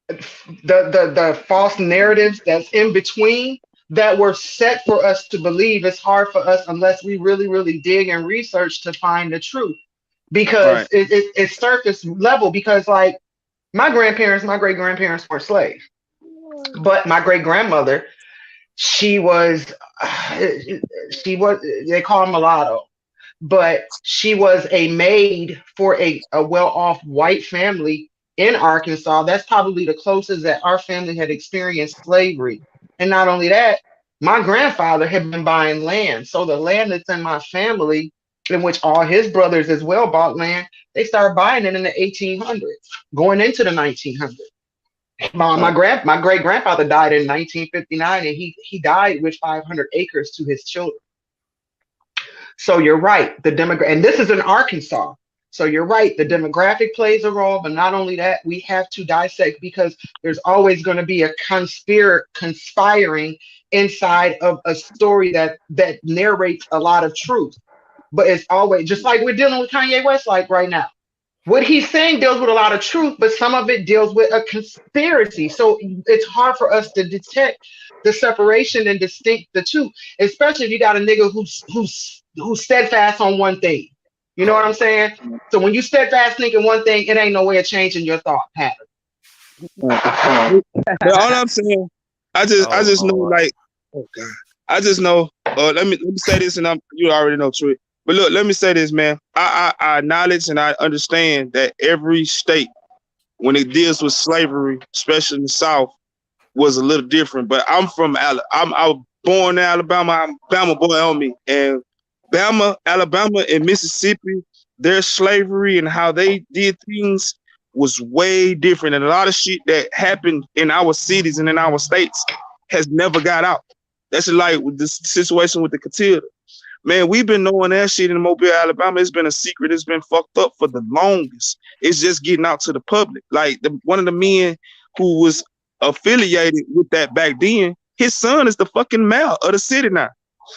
the false narratives that's in between that were set for us to believe. It's hard for us unless we really really dig and research to find the truth, because right, it's surface level. Because like my grandparents, my great grandparents weren't slaves, but my great grandmother, she was she was, they call her mulatto, but she was a maid for a well-off white family in Arkansas. That's probably the closest that our family had experienced slavery. And not only that, my grandfather had been buying land. So the land that's in my family, in which all his brothers as well bought land. They started buying it in the 1800s, going into the 1900s. My great grandfather died in 1959, and he died with 500 acres to his children. So you're right, the demographic, and this is in Arkansas. So you're right, the demographic plays a role, but not only that, we have to dissect because there's always going to be a conspiring inside of a story that narrates a lot of truth. But it's always just like we're dealing with Kanye West like right now. What he's saying deals with a lot of truth, but some of it deals with a conspiracy. So it's hard for us to detect the separation and distinct the two, especially if you got a nigga who's steadfast on one thing. You know what I'm saying? So when you steadfast thinking one thing, it ain't no way of changing your thought pattern. But all I'm saying, I just know, like, oh God, I just know. Let me say this, and you already know, Troy. But look, let me say this, man. I acknowledge and I understand that every state, when it deals with slavery, especially in the South, was a little different. But I'm from I was born in Alabama. I'm Bama boy on me. And Alabama, and Mississippi, their slavery and how they did things was way different. And a lot of shit that happened in our cities and in our states has never got out. That's like with the situation with the Catilda. Man, we've been knowing that shit in Mobile, Alabama. It's been a secret. It's been fucked up for the longest. It's just getting out to the public. Like one of the men who was affiliated with that back then, his son is the fucking mayor of the city now.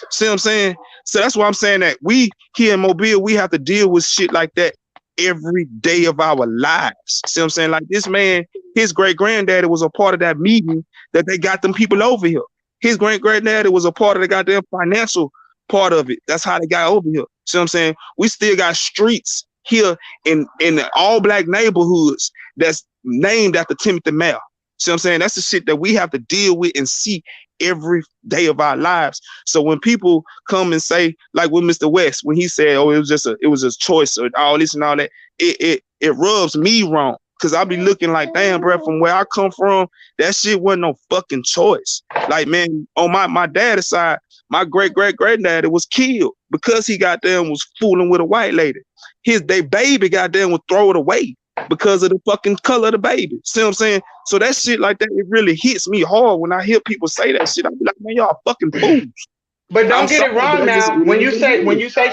See what I'm saying? So that's why I'm saying that we here in Mobile, we have to deal with shit like that every day of our lives. See what I'm saying? Like this man, his great granddaddy was a part of that meeting that they got them people over here. His great granddaddy was a part of the goddamn financial part of it. That's how they got over here. See what I'm saying? We still got streets here in all black neighborhoods that's named after Timothy Mare. See what I'm saying? That's the shit that we have to deal with and see every day of our lives. So when people come and say, like with Mr. West, when he said, "Oh, it was just choice," or all this and all that, it rubs me wrong. Cause I be looking like, damn, bro, from where I come from, that shit wasn't no fucking choice. Like, man, on my dad's side, my great-great-granddaddy was killed because he goddamn was fooling with a white lady. They baby goddamn would throw it away because of the fucking color of the baby. See what I'm saying? So that shit like that, it really hits me hard when I hear people say that shit. I be like, man, y'all fucking fools. But don't get it wrong now. When you say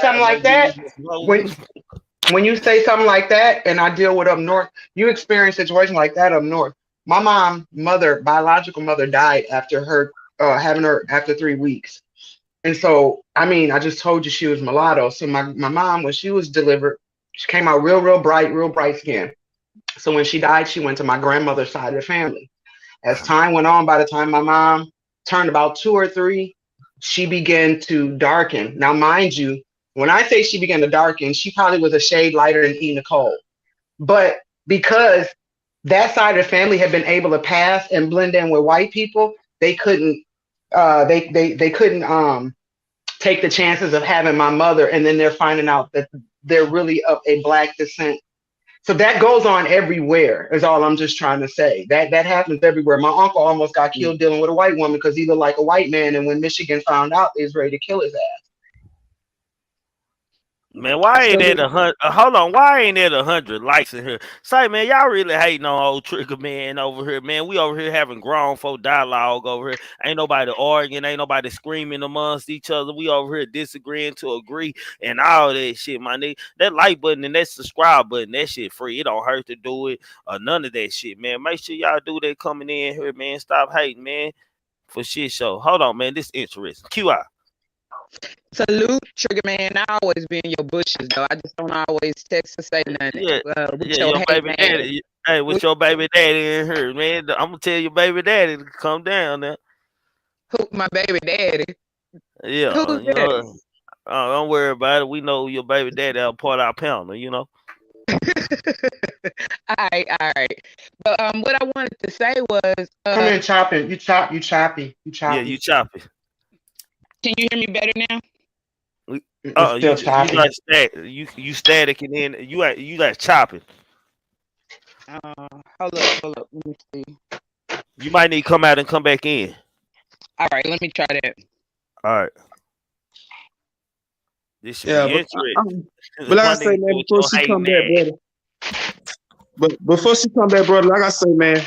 something like that, when you say something like that, and I deal with up north, you experience situations like that up north. My biological mother, died after her having her after 3 weeks. And so, I mean, I just told you she was mulatto. So my mom, when she was delivered, she came out real bright skin. So when she died, she went to my grandmother's side of the family. As time went on, by the time my mom turned about 2 or 3, she began to darken. Now, mind you, when I say she began to darken, she probably was a shade lighter than E. Nicole. But because that side of the family had been able to pass and blend in with white people, they couldn't they couldn't take the chances of having my mother, and then they're finding out that they're really of a black descent. So that goes on everywhere, is all I'm just trying to say. That happens everywhere. My uncle almost got killed dealing with a white woman because he looked like a white man, and when Michigan found out, they was ready to kill his ass. Man, why ain't it 100? Hold on, why ain't it 100 likes in here? Say, man, y'all really hating on old Trigger man over here, man. We over here having grown folk dialogue over here. Ain't nobody arguing, ain't nobody screaming amongst each other. We over here disagreeing to agree and all that shit, my nigga. That like button and that subscribe button, that shit free. It don't hurt to do it or none of that shit, man. Make sure y'all do that coming in here, man. Stop hating, man. For shit show. Hold on, man. This interesting. QI. Salute, Trigger Man. I always be in your bushes, though. I just don't always text or say nothing. Yeah, your baby daddy. Hey, with your baby daddy in here, man. I'm gonna tell your baby daddy to come down now. Who, my baby daddy? Yeah, Who's you that? know. Don't worry about it. We know your baby daddy are part of our pounder, you know. all right. But what I wanted to say was, come in chopping. You choppy. Yeah, you choppy. Can you hear me better now? You static and then you like chopping. Hold up. Let me see. You might need to come out and come back in. All right, let me try that. All right. This should Yeah, be interesting. but like I One say, nigga man, with before your she hate, come back, man. brother. But before she come back, brother, like I say, man,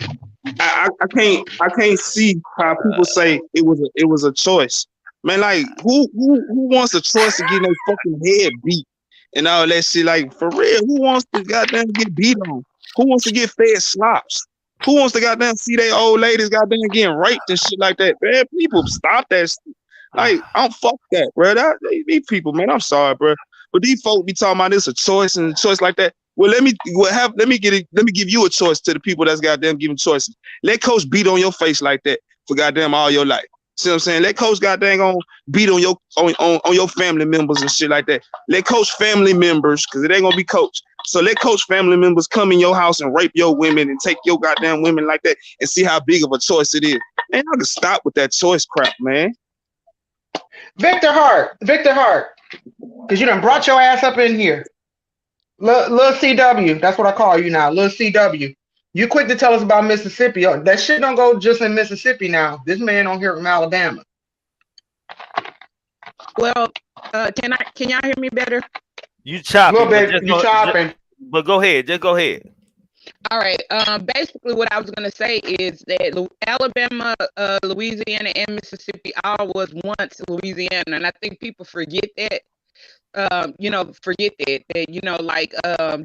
I can't see how people say it was a choice. Man, like who wants a choice to get their fucking head beat and all that shit? Like for real, who wants to goddamn get beat on? Who wants to get fed slops? Who wants to goddamn see their old ladies goddamn getting raped and shit like that? Man, people stop that shit. Like, I don't fuck that, bro. These people, man, I'm sorry, bro. But these folk be talking about this a choice and a choice like that. Well, let me give you a choice to the people that's goddamn giving choices. Let coach beat on your face like that for goddamn all your life. See what I'm saying? Let coach goddamn on beat on your family members and shit like that. Let coach family members, because it ain't gonna be coach. So let coach family members come in your house and rape your women and take your goddamn women like that and see how big of a choice it is. Man, y'all can stop with that choice crap, man. Victor Hart, because you done brought your ass up in here. Lil CW, that's what I call you now, Lil CW. You quick to tell us about Mississippi. Oh, that shit don't go just in Mississippi now. This man on here from Alabama. Well, can y'all hear me better? You chopping, You chopping. But go ahead, just go ahead. All right. Basically, what I was gonna say is that Alabama, Louisiana, and Mississippi all was once Louisiana, and I think people forget that. Forget that like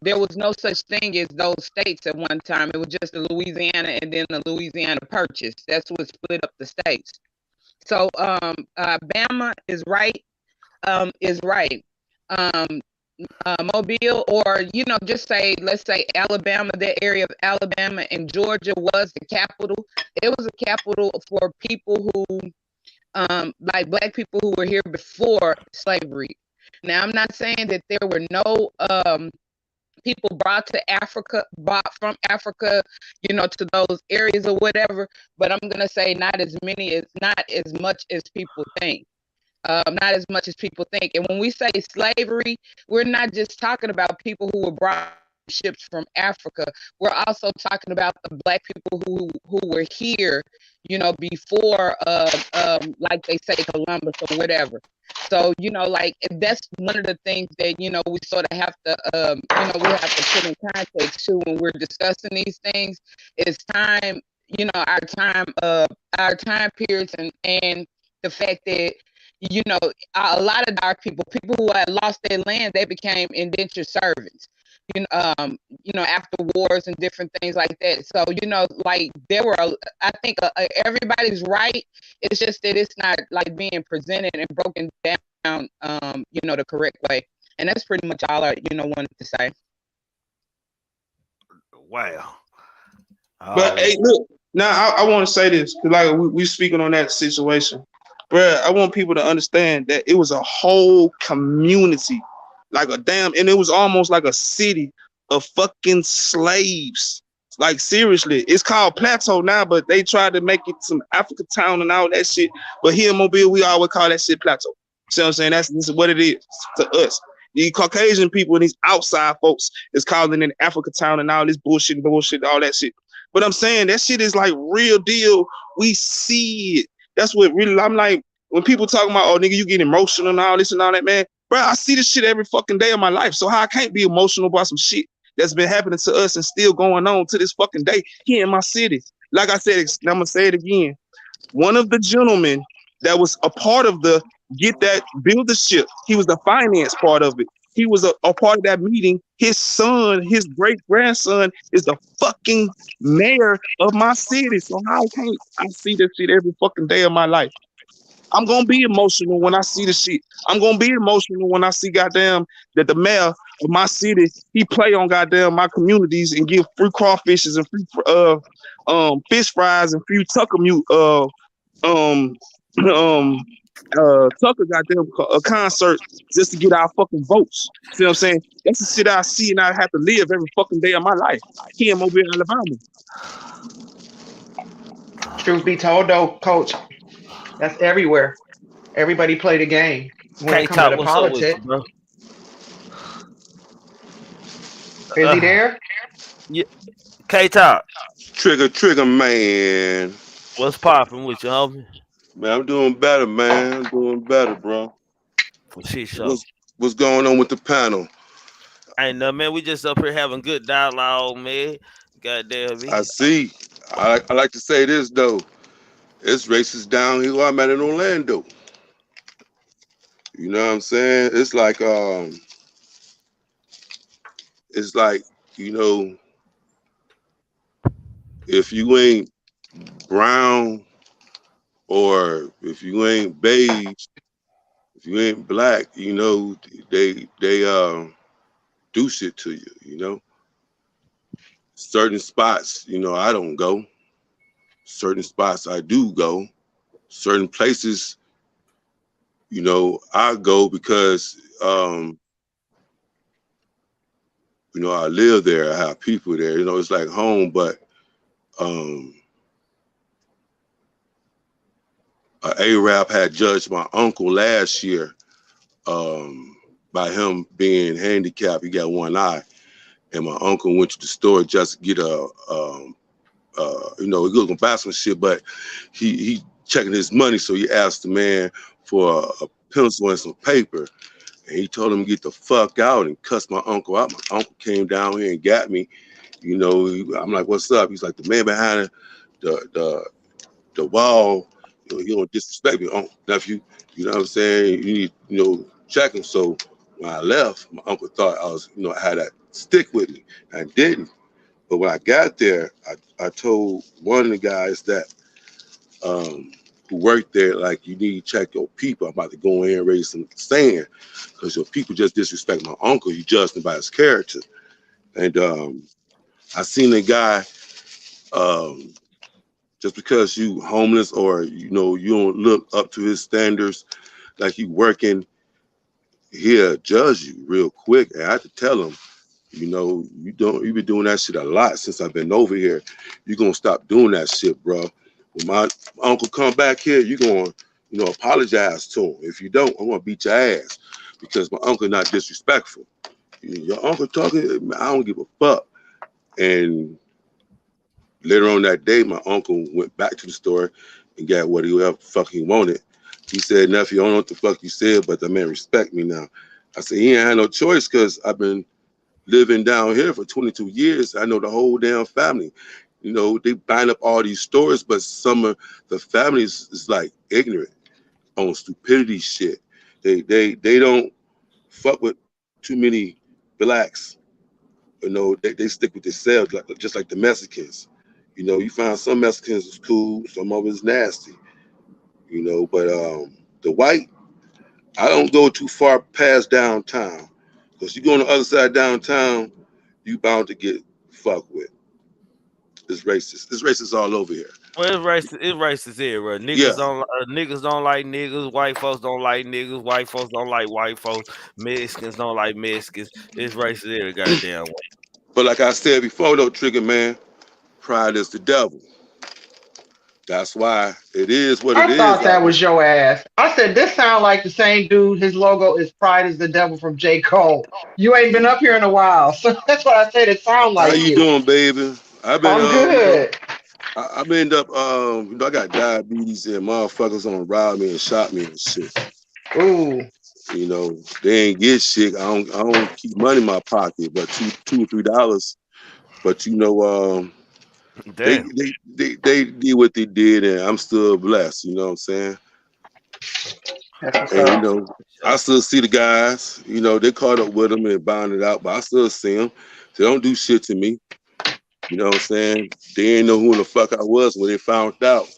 there was no such thing as those states at one time. It was just the Louisiana and then the Louisiana Purchase. That's what split up the states. So Bama is right. Mobile, or just let's say Alabama, that area of Alabama and Georgia was the capital. It was a capital for people who like black people who were here before slavery. Now, I'm not saying that there were no people brought from Africa, to those areas or whatever, but I'm gonna say not as much as people think. Not as much as people think. And when we say slavery, we're not just talking about people who were brought ships from Africa. We're also talking about the black people who were here, before like they say Columbus or whatever. So, like that's one of the things that, we sort of have to we have to put in context too when we're discussing these things. Is time, our time periods and the fact that a lot of our people who had lost their land, they became indentured servants, after wars and different things like that. So, like there were, I think everybody's right. It's just that it's not like being presented and broken down, the correct way. And that's pretty much all I, wanted to say. Wow. But hey, look, now I want to say this, because like we speaking on that situation. Bruh, I want people to understand that it was a whole community, like and it was almost like a city of fucking slaves. Like seriously, it's called Plateau now, but they tried to make it some Africa town and all that shit. But here in Mobile, we always call that shit Plateau. See what I'm saying? This is what it is to us. The Caucasian people and these outside folks is calling it Africa town and all this bullshit, all that shit. But I'm saying that shit is like real deal. We see it. That's what really, I'm like, when people talking about, oh, nigga, you get emotional and all this and all that, man, bro, I see this shit every fucking day of my life. So how I can't be emotional about some shit that's been happening to us and still going on to this fucking day here in my city. Like I said, I'm going to say it again. One of the gentlemen that was a part of the build the ship, he was the finance part of it. He was a part of that meeting. His son, his great-grandson is the fucking mayor of my city. So how can't I see this shit every fucking day of my life? I'm going to be emotional when I see the shit. I'm going to be emotional when I see goddamn that the mayor of my city, he play on goddamn my communities and give free crawfishes and free fish fries and free Tucker Tucker got them a concert just to get our fucking votes. See what I'm saying? That's the shit I see and I have to live every fucking day of my life here in Mobile, Alabama. Truth be told, though, Coach, that's everywhere. Everybody play the game when it comes to the politics. Bro? Is he there? Yeah. K-Top. Trigger, man. What's popping with you, homie? Man, I'm doing better, man. I'm doing better, bro. For shit show. What's going on with the panel? Ain't no man. We just up here having good dialogue, man. Goddamn I me. see. I like to say this though. It's racist down here. I'm at in Orlando. You know what I'm saying? It's like, you know, if you ain't brown or if you ain't beige, if you ain't black, you know, they do shit to you, you know. Certain spots, you know, I don't go. Certain spots I do go. Certain places, you know, I go because you know, I live there, I have people there, you know, it's like home, but um Arab had judged my uncle last year by him being handicapped. He got one eye, and my uncle went to the store just to get you know, he was gonna buy some shit, but he checking his money, so he asked the man for a pencil and some paper, and he told him to get the fuck out and cussed my uncle out. My uncle came down here and got me. You know, I'm like, "What's up?" He's like, "The man behind the wall, you know, he don't disrespect me, uncle, nephew. You know what I'm saying? You need, you know, check him." So when I left, my uncle thought I was, you know, I had that stick with me. I didn't. But when I got there, I told one of the guys that who worked there, like, you need to check your people. I'm about to go in and raise some sand because your people just disrespect my uncle. You judged him by his character. And I seen a guy, um, just because you homeless or, you know, you don't look up to his standards, like you working, he'll judge you real quick. And I had to tell him, you know, you been doing that shit a lot since I've been over here. You're gonna stop doing that shit, bro. When my uncle come back here, you gonna, you know, apologize to him. If you don't, I'm gonna beat your ass because my uncle not disrespectful. Your uncle talking, I don't give a fuck. And later on that day, my uncle went back to the store and got what he ever fucking wanted. He said, "Nephew, I don't know what the fuck you said, but the man respect me now." I said, "He ain't had no choice because I've been living down here for 22 years. I know the whole damn family. You know, they bind up all these stores, but some of the families is like ignorant on stupidity shit. They don't fuck with too many blacks. You know, they stick with themselves, like, just like the Mexicans. You know, you find some Mexicans is cool, some of it's nasty. You know, but the white, I don't go too far past downtown. Because you go on the other side of downtown, you bound to get fucked with. It's racist. It's racist all over here. Well, it's racist everywhere. Yeah, Niggas don't like niggas. White folks don't like niggas. White folks don't like white folks. Mexicans don't like Mexicans. It's racist every goddamn way. but like I said before, though, Trigger man, pride is the devil. That's why it is what it I is thought out that here. was your ass. I said, this sound like the same dude. His logo is Pride is the Devil from J. Cole. You ain't been up here in a while. So that's what I said. It sound How like you you. doing, baby? I've been, I'm you know, good. I've been up, you know, I got diabetes and motherfuckers on rob me and shot me and shit. Ooh. You know, they ain't get shit. I don't keep money in my pocket, but two or $3. But you know, they Damn. they they did what they did, and I'm still blessed. You know what I'm saying? That's what's And you up. know, I still see the guys. You know, they caught up with them and bound it out, but I still see them. They don't do shit to me. You know what I'm saying? They didn't know who the fuck I was when they found out.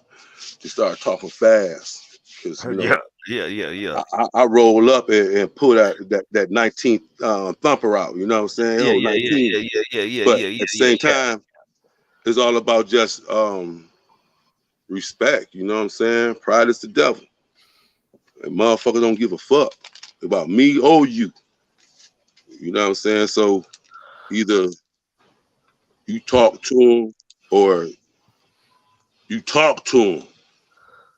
They started talking fast because you Yeah, know yeah. I roll up and pull that 19th thumper out. You know what I'm saying? Yeah, Oh, yeah, yeah, 19. yeah, yeah, yeah, yeah, But yeah, yeah, at the yeah, same yeah. time, it's all about just respect. You know what I'm saying? Pride is the devil. And motherfuckers don't give a fuck about me or you. You know what I'm saying? So either you talk to them or you talk to them.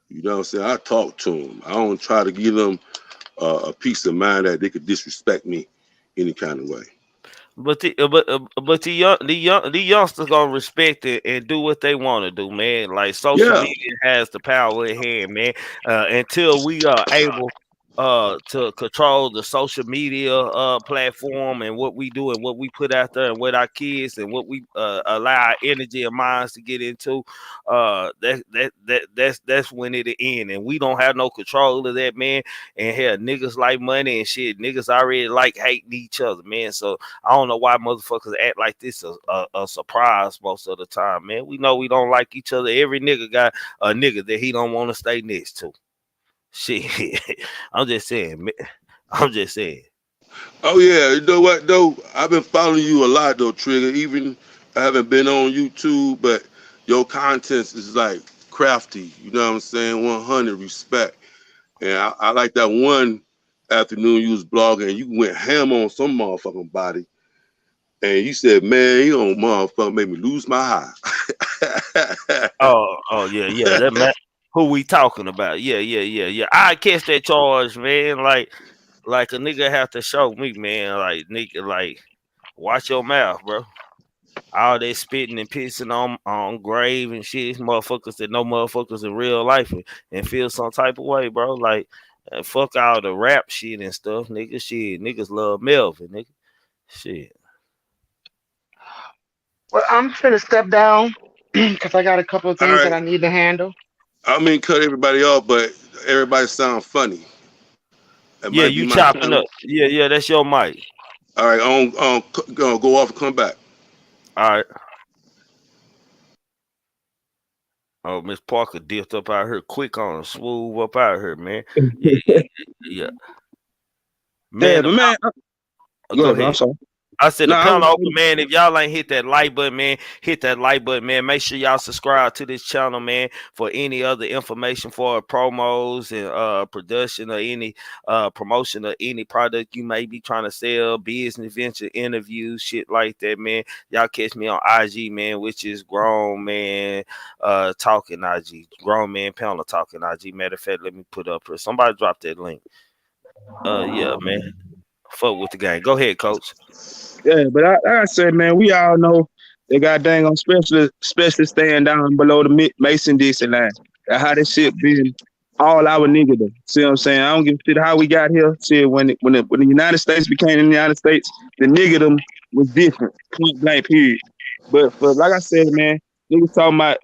You know what I'm saying? I talk to them. I don't try to give them a peace of mind that they could disrespect me any kind of way. But the youngsters gonna respect it and do what they want to do, man. Like social Yeah. media has the power in hand, man. Until we are able. to control the social media platform and what we do and what we put out there and what our kids and what we allow our energy and minds to get into, that's when it'll end. And we don't have no control of that, man. And hell, niggas like money and shit. Niggas already like hating each other, man. So I don't know why motherfuckers act like this a surprise most of the time, man. We know we don't like each other. Every nigga got a nigga that he don't want to stay next to. Shit, I'm just saying, man. I'm just saying. Oh yeah, you know what though? I've been following you a lot though, Trigger. Even I haven't been on YouTube, but your content is like crafty. You know what I'm saying? 100 respect. And I like that one afternoon you was blogging and you went ham on some motherfucking body. And you said, man, you don't motherfucker make me lose my high. Oh yeah. That man, who we talking about? Yeah. I catch that charge, man. Like a nigga have to show me, man. Like nigga, like watch your mouth, bro. All that spitting and pissing on grave and shit, motherfuckers that know motherfuckers in real life and feel some type of way, bro. Like fuck all the rap shit and stuff, nigga. Shit, niggas love Melvin, nigga. Shit. Well, I'm finna step down because I got a couple of All things that right. I need to handle. I mean, cut everybody off, but everybody sound funny. It Yeah, might be you my chopping channel. up. Yeah, that's your mic. All right, go off and come back. All right. Oh, Miss Parker dipped up out here quick on swoop up out here, man. Yeah. Yeah, Man, but man, go go ahead, man. I'm ahead. sorry. I said No, the I panel was, open, man. If y'all ain't hit that like button, man, hit that like button, man. Make sure y'all subscribe to this channel, man, for any other information for promos and production or any promotion of any product you may be trying to sell, business venture, interviews, shit like that, man. Y'all catch me on IG, man, which is grown man talking IG. Grown man panel talking IG. Matter of fact, let me put up here. Somebody drop that link. Yeah, man. Fuck with the game. Go ahead, coach. yeah, but like I said, man, we all know they got dang on especially staying down below the Mason Dixon line. That's how this shit been all our nigga though. See what I'm saying? I don't give a shit how we got here. See, when the United States became the United States, the nigga them was different. Point blank period. But for like I said, man, niggas talking about,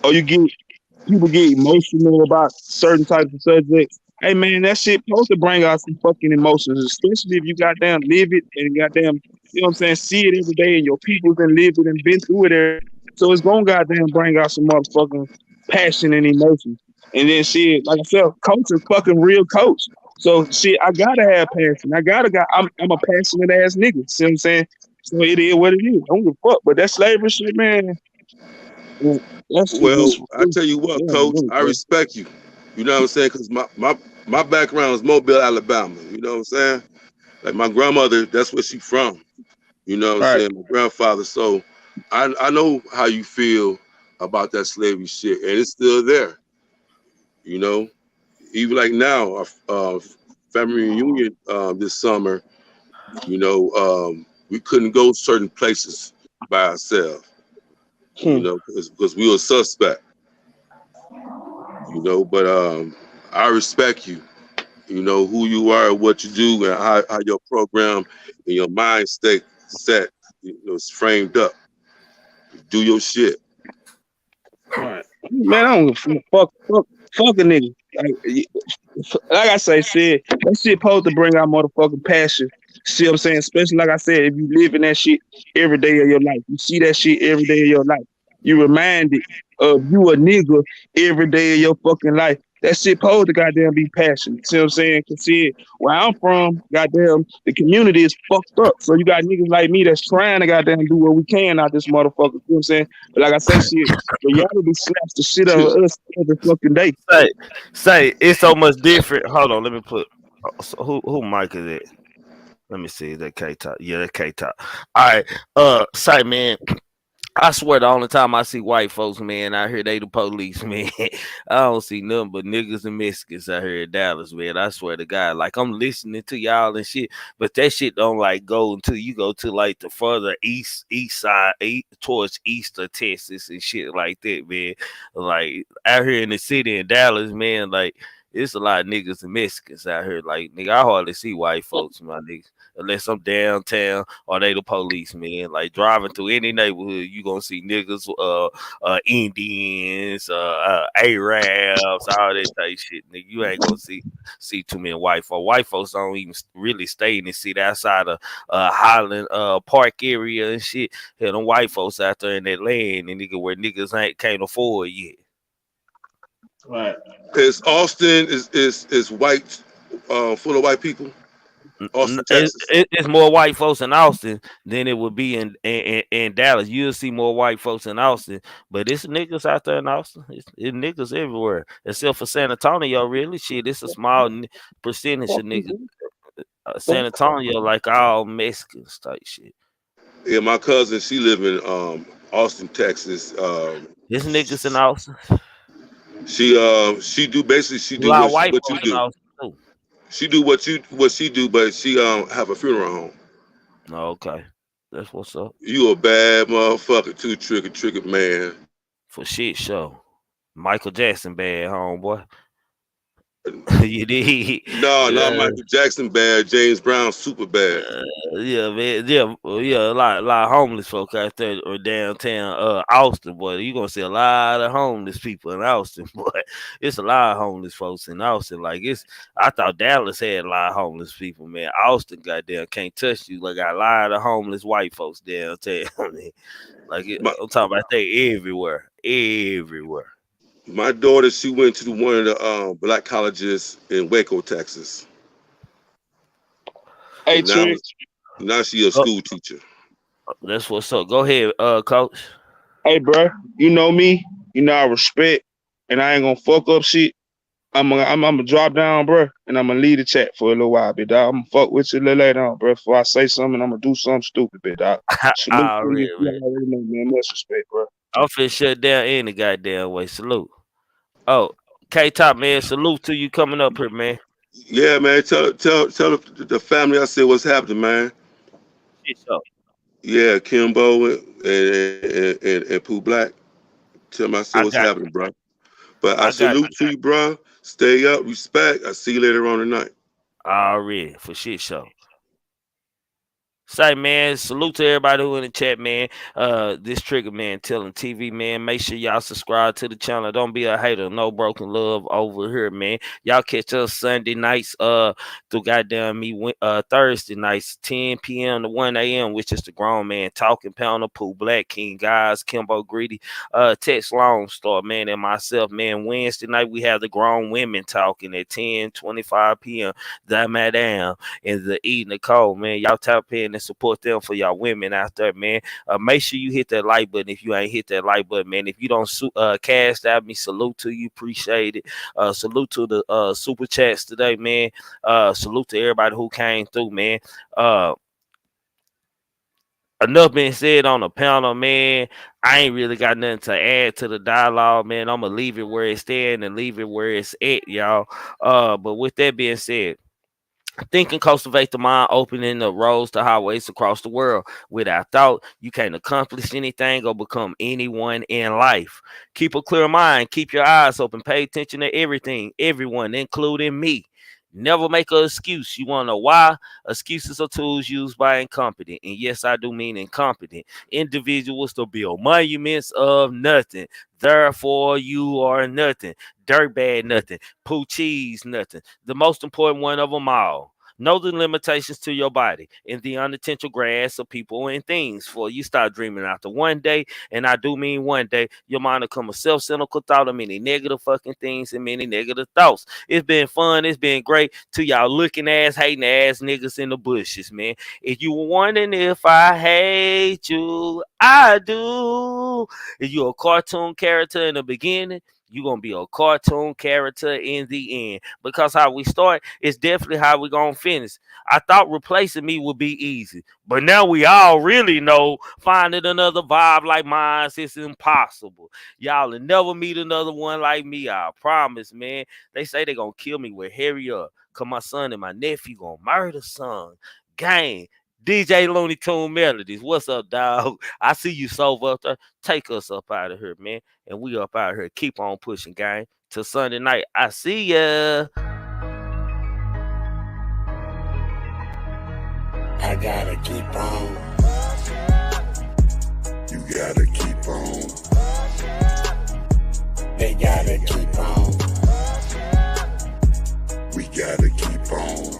oh, people get emotional about certain types of subjects. Hey man, that shit supposed to bring out some fucking emotions, especially if you goddamn live it and goddamn, you know what I'm saying, see it every day and your people's been lived it and been through it every. So it's gonna goddamn bring out some motherfucking passion and emotion. And then shit, like I said, coach is fucking real coach. So shit, I gotta have passion. I'm a passionate ass nigga. See what I'm saying? So it is what it is. I don't give a fuck. But that slavery shit, man, that shit Well, just I tell you what, yeah, Coach, really, I bro. respect you. You know what I'm saying? Because my background is Mobile, Alabama. You know what I'm saying? Like my grandmother, that's where she from. You know what I'm All right. saying? My grandfather. So I know how you feel about that slavery shit, and it's still there. You know, even like now, our family reunion this summer. You know, we couldn't go certain places by ourselves. You know, because we were suspect. You know, but I respect you. You know who you are, what you do, and how your program and your mind state set, you know, is framed up. Do your shit. Right. Man, I don't give a fuck a nigga. Like I say, shit, that shit supposed to bring out motherfucking passion. See what I'm saying? Especially like I said, if you live in that shit every day of your life, you see that shit every day of your life. You reminded of you a nigga every day of your fucking life. That shit supposed to goddamn be passionate. See what I'm saying? Cause see, where I'm from, goddamn, the community is fucked up. So you got niggas like me that's trying to goddamn do what we can out this motherfucker. You know what I'm saying? But like I say, shit, reality slaps the shit out of us every fucking day. Say it's so much different. Hold on, let me put. So who mic is it? Let me see. Is that K Top? Yeah, that K Top. All right. Say man, I swear the only time I see white folks, man, out here they the police, man. I don't see nothing but niggas and Mexicans out here in Dallas, man. I swear to God, like I'm listening to y'all and shit, but that shit don't like go until you go to like the further east side, towards east of Texas and shit like that, man. Like out here in the city in Dallas, man, like it's a lot of niggas and Mexicans out here. Like, nigga, I hardly see white folks, my niggas, unless I'm downtown or they the police, man. Like driving through any neighborhood, you gonna see niggas, Indians, Arabs, all that type shit. Nigga, you ain't gonna see too many white folks. White folks don't even really stay in the city outside of Highland Park area and shit. Hell, them white folks out there in that land and nigga where niggas can't afford yet. Right. Is Austin is white, full of white people? Austin, Texas. It's more white folks in Austin than it would be in Dallas. You'll see more white folks in Austin, but it's niggas out there in Austin. It's niggas everywhere, except for San Antonio. Really, shit, it's a small percentage of niggas. San Antonio, like all Mexicans type shit. Yeah, my cousin, she live in Austin, Texas. It's niggas in Austin. She do basically A lot of white what you folks in do. Austin too. She do what she do, but she have a funeral home. Oh, okay, that's what's up. You a bad motherfucker too, trigger man. For shit show. Michael Jackson bad, homeboy. You did. No, not Michael Jackson bad. James Brown super bad. Yeah, man. Yeah, a lot of homeless folk out there or downtown Austin, boy. You gonna see a lot of homeless people in Austin, boy. It's a lot of homeless folks in Austin. Like I thought Dallas had a lot of homeless people, man. Austin, goddamn, can't touch you. Like got a lot of homeless white folks downtown. Like I'm talking about they everywhere. My daughter, she went to one of the black colleges in Waco, Texas. Hey, now she a school teacher. That's what's up. Go ahead, coach. Hey, bro. You know me. You know I respect, and I ain't gonna fuck up shit. I'm gonna drop down, bro, and I'm gonna leave the chat for a little while, bit dog. I'm gonna fuck with you a little later on, bro. Before I say something, I'm gonna do something stupid, bit dog. Salute to you. You already know, man. Much respect, bro. I'm finna shut down any goddamn way. Salute. Oh, K-Top, man, salute to you coming up here, man. Yeah, man. Tell the family I said what's happening, man. Shit, so. Yeah, Kimbo and Pooh Black. Tell them I said what's happening, bro. But I salute to you, bro. Stay up, respect. I'll see you later on tonight. Already, for shit show. Say, man, salute to everybody who in the chat, man. This Triggamantellemtv, man. Make sure y'all subscribe to the channel. Don't be a hater. No broken love over here, man. Y'all catch us Sunday nights, through goddamn me, Thursday nights, 10 p.m. to 1 a.m., which is the Grown Man Talking Pounder, Pooh Black, King Guys, Kimbo Greedy, Tex Long Star, man, and myself, man. Wednesday night, we have the Grown Women Talking at 10:25 p.m. That madam and the E Nicole, man. Y'all tap in and support them for y'all women out there, man. Make sure you hit that like button if you ain't hit that like button, man. If you don't cash out me, salute to you, appreciate it. Salute to the super chats today, man. Salute to everybody who came through, man. Enough being said on the panel, man. I ain't really got nothing to add to the dialogue, man. I'm gonna leave it where it's standing and leave it where it's at, y'all. But with that being said, think and cultivate the mind, opening the roads to highways across the world. Without thought, you can't accomplish anything or become anyone in life. Keep a clear mind. Keep your eyes open. Pay attention to everything, everyone, including me. Never make an excuse. You want to know why? Excuses are tools used by incompetent, and yes, I do mean incompetent individuals to build monuments of nothing. Therefore, you are nothing. Dirtbag nothing. Poo cheese nothing. The most important one of them all. Know the limitations to your body and the unintentional grasp of people and things. For you start dreaming after one day, and I do mean one day, your mind will come a self-cynical thought of many negative fucking things and many negative thoughts. It's been fun. It's been great to y'all looking ass, hating ass niggas in the bushes, man. If you were wondering if I hate you, I do. If you're a cartoon character in the beginning, you're going to be a cartoon character in the end. Because how we start is definitely how we're going to finish. I thought replacing me would be easy. But now we all really know finding another vibe like mine is impossible. Y'all will never meet another one like me. I promise, man. They say they're going to kill me with hurry up. Because my son and my nephew going to murder son. Gang. DJ Looney Tune Melodies. What's up, dog? I see you, Sova, up there. Take us up out of here, man. And we up out here. Keep on pushing, gang. till Sunday night. I see ya. I gotta keep on. You gotta keep on. They gotta keep on. We gotta keep on.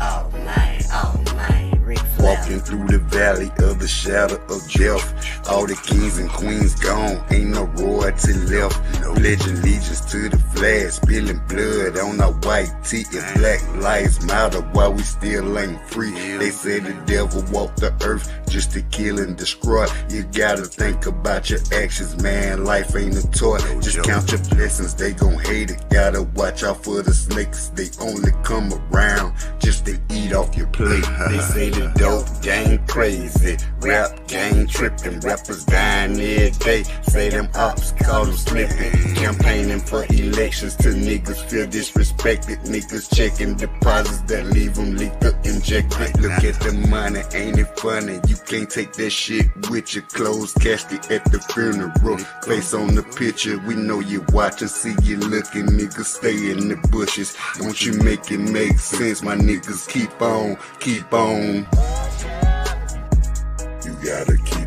All night, Rick Flair. Walking through the valley of the shadow of death. All the kings and queens gone, ain't no royalty left. Pledge allegiance to the flag, spilling blood on our white tee. And Black Lives Matter while we still ain't free. They say the devil walked the earth just to kill and destroy. You gotta think about your actions, man. Life ain't a toy. Just count your blessings, they gon' hate it. Gotta watch out for the snakes, they only come around just to eat off your plate. They say the dope gang crazy, rap gang tripping, rappers dying every day. Say them ops call them slipping, campaigning for elections till niggas feel disrespected. Niggas checking deposits that leave them lethal injected. Look at the money, ain't it funny? You can't take that shit with your clothes casket at the funeral. Face on the picture, we know you watching, see you looking. Niggas stay in the bushes, won't you make it make sense? My niggas keep on, keep on. You gotta keep